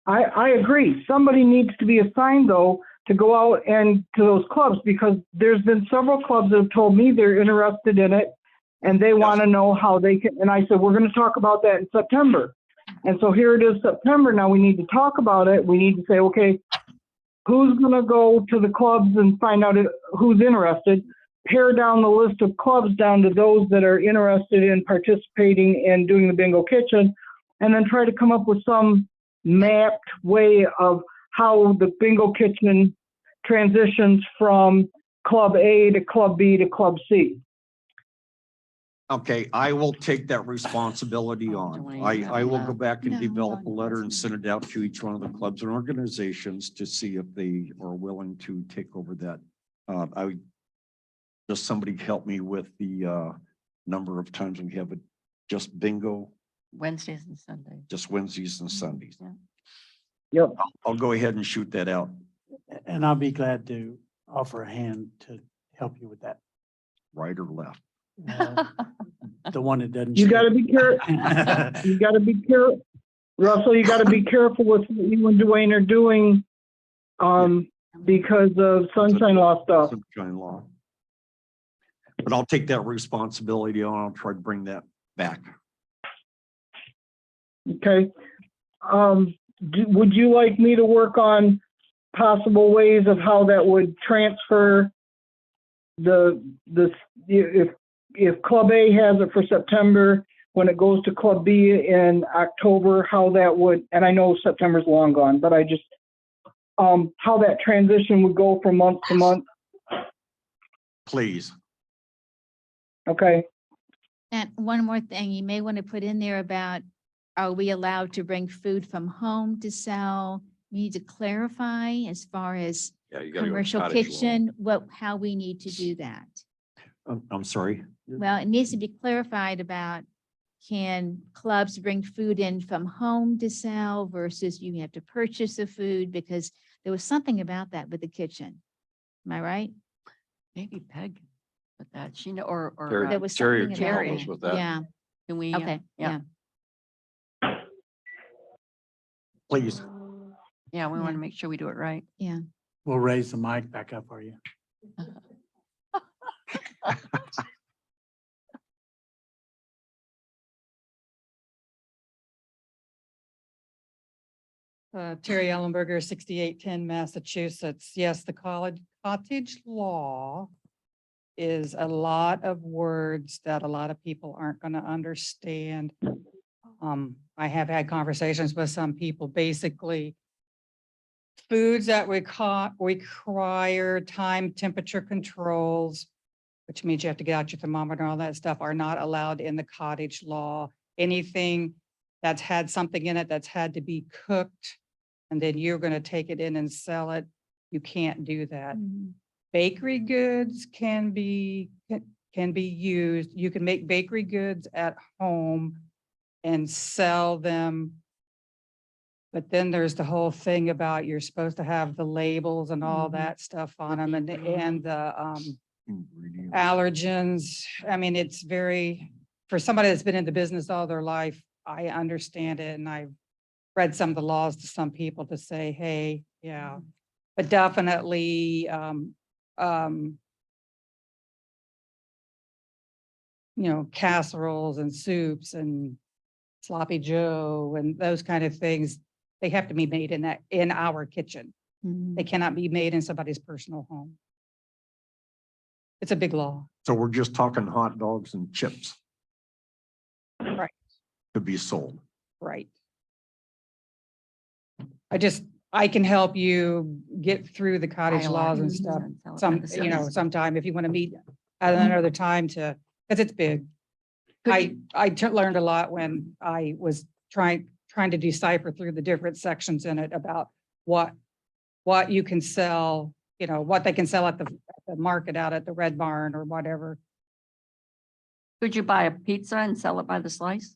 I agree. Somebody needs to be assigned though to go out and to those clubs, because there's been several clubs that have told me they're interested in it and they want to know how they can. And I said, we're going to talk about that in September. And so here it is, September. Now we need to talk about it. We need to say, okay, who's going to go to the clubs and find out who's interested? pare down the list of clubs down to those that are interested in participating in doing the bingo kitchen, and then try to come up with some mapped way of how the bingo kitchen transitions from Club A to Club B to Club C. Okay, I will take that responsibility on. Dwayne, I will go back and No, develop a no, letter and that's send it out to each one of the clubs and organizations to see if they are willing to take over that. Just somebody help me with the number of times we have it, just bingo, Wednesdays and Sundays. just Wednesdays and Sundays. Yeah. Yep. I'll go ahead and shoot that out, And I'll be glad to offer a hand to help you with that. right or left. The one that doesn't. You gotta be careful. care. You gotta be careful, Russell, you gotta be careful with what you and Dwayne are doing, because of sunshine law stuff. Sunshine law. But I'll take that responsibility on. I'll try to bring that back. Okay. Would you like me to work on possible ways of how that would transfer if Club A has it for September, when it goes to Club B in October, how that would, and I know September's long gone, but I just, how that transition would go from month to month? Please. Okay. And one more thing, you may want to put in there about, are we allowed to bring food from home to sell? We need to clarify as far as Yeah, you gotta go commercial cottage law. kitchen, how we need to do that. I'm sorry. Well, it needs to be clarified about, can clubs bring food in from home to sell versus you have to purchase the food? Because there was something about that with the kitchen. Am I right? Maybe Peg with that. She know, or, Terry- There was Terry something can about help it. us with that. Yeah, can we? okay, yeah. Please. Yeah, we want Yeah. to make sure we do it right. We'll raise the mic back up for you. Terry Ellenberger, 6810 Massachusetts. Yes, the cottage law is a lot of words that a lot of people aren't going to understand. I have had conversations with some people, basically foods that require time temperature controls, which means you have to get out your thermometer and all that stuff, are not allowed in the cottage law. Anything that's had something in it that's had to be cooked, and then you're going to take it in and sell it, you can't do that. Bakery goods can be used. You can make bakery goods at home and sell them. But then there's the whole thing about you're supposed to have the labels and all that stuff on them, and the Ingredients. allergens. I mean, it's very, for somebody that's been in the business all their life, I understand it, and I've read some of the laws to some people to say, hey, yeah, but definitely, casseroles and soups and sloppy Joe and those kind of things, they have to be made in our kitchen. They cannot be made in somebody's personal home. It's a big law. So we're just talking hot dogs and chips Right, to be sold. right. I can help you get through the cottage File laws our and pizza stuff. and sell it by the slice. Sometime if you want to meet at another time because it's big. Could you- I learned a lot when I was trying to decipher through the different sections in it about what you can sell, what they can sell at the market out at the Red Barn or whatever. Could you buy a pizza and sell it by the slice?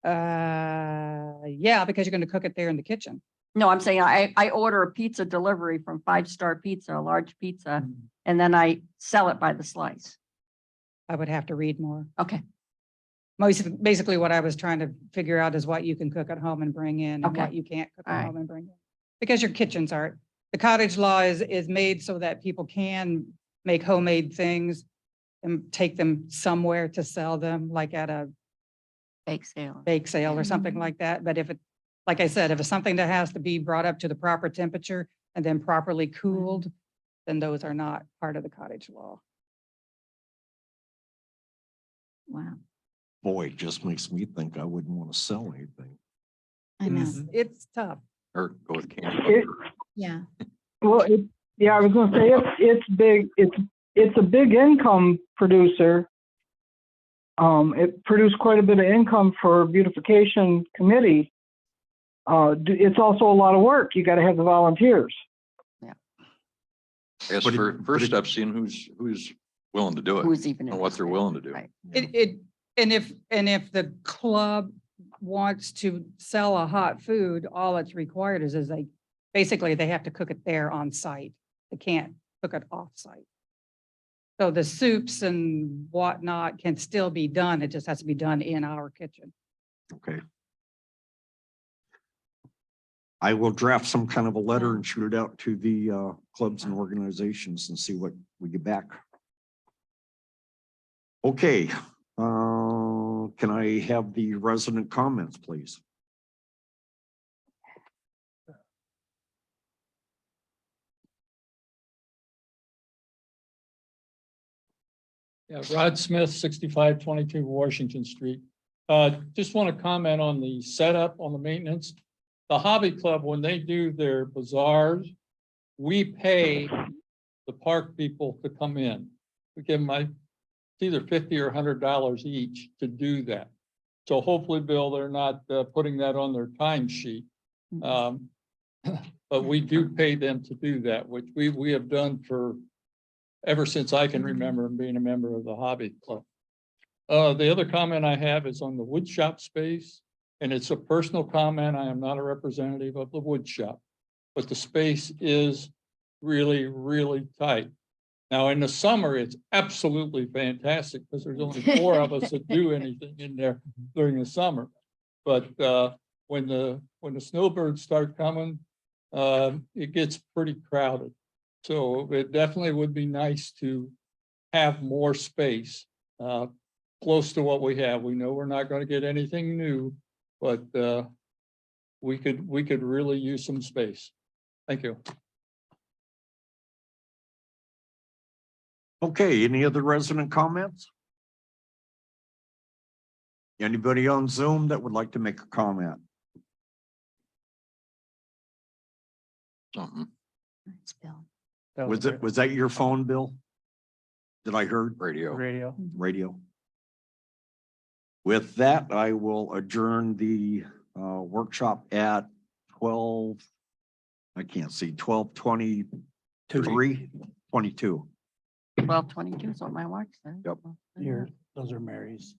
Yeah, because you're going to cook it there in the kitchen. No, I'm saying I order a pizza delivery from Five Star Pizza, a large pizza, and then I sell it by the slice. I would have to read more. Okay, Basically what I was trying to figure out is what you can cook at home and bring in and Okay. what you can't cook All at right. home and bring in. Because your kitchens aren't, the cottage law is made so that people can make homemade things and take them somewhere to sell them, like at a bake sale. bake sale or something like that. But if it, like I said, if it's something that has to be brought up to the proper temperature and then properly cooled, then those are not part of the cottage law. Wow. Boy, it just makes me think I wouldn't want to sell anything. I know. It's tough. Or go with candy. It- Yeah. Well, yeah, I was gonna say, it's big, it's a big income producer. It produced quite a bit of income for beautification committee. It's also a lot of work. You gotta have the volunteers. I guess But it- for but first it- step, seeing who's willing to do it Who's even? and what they're interested, willing to do. right. And if the club wants to sell a hot food, all that's required is basically they have to cook it there on site. They can't cook it off site. So the soups and whatnot can still be done. It just has to be done in our kitchen. Okay. I will draft some kind of a letter and shoot it out to the clubs and organizations and see what we get back. Okay, can I have the resident comments, please? Yeah, Rod Smith, 6522 Washington Street. Just want to comment on the setup on the maintenance. The Hobby Club, when they do their bazaars, we pay the park people to come in. We give them it's either $50 or $100 each to do that. So hopefully, Bill, they're not putting that on their time sheet. But we do pay them to do that, which we have done for ever since I can remember being a member of the Hobby Club. The other comment I have is on the wood shop space, and it's a personal comment. I am not a representative of the wood shop, but the space is really, really tight. Now, in the summer, it's absolutely fantastic because there's only 4 of us that do anything in there during the summer. But when the snowbirds start coming, it gets pretty crowded. So it definitely would be nice to have more space close to what we have. We know we're not going to get anything new, but we could really use some space. Thank you. Okay, any other resident comments? Anybody on Zoom that would like to make a comment? Something. Thanks, Bill. Was that your phone, Bill? That I heard? Radio. Radio. Radio. With that, I will adjourn the workshop at 12. I can't see, 12:23, 22. 12:22 is what my watch says. Yep. Here, those are Mary's.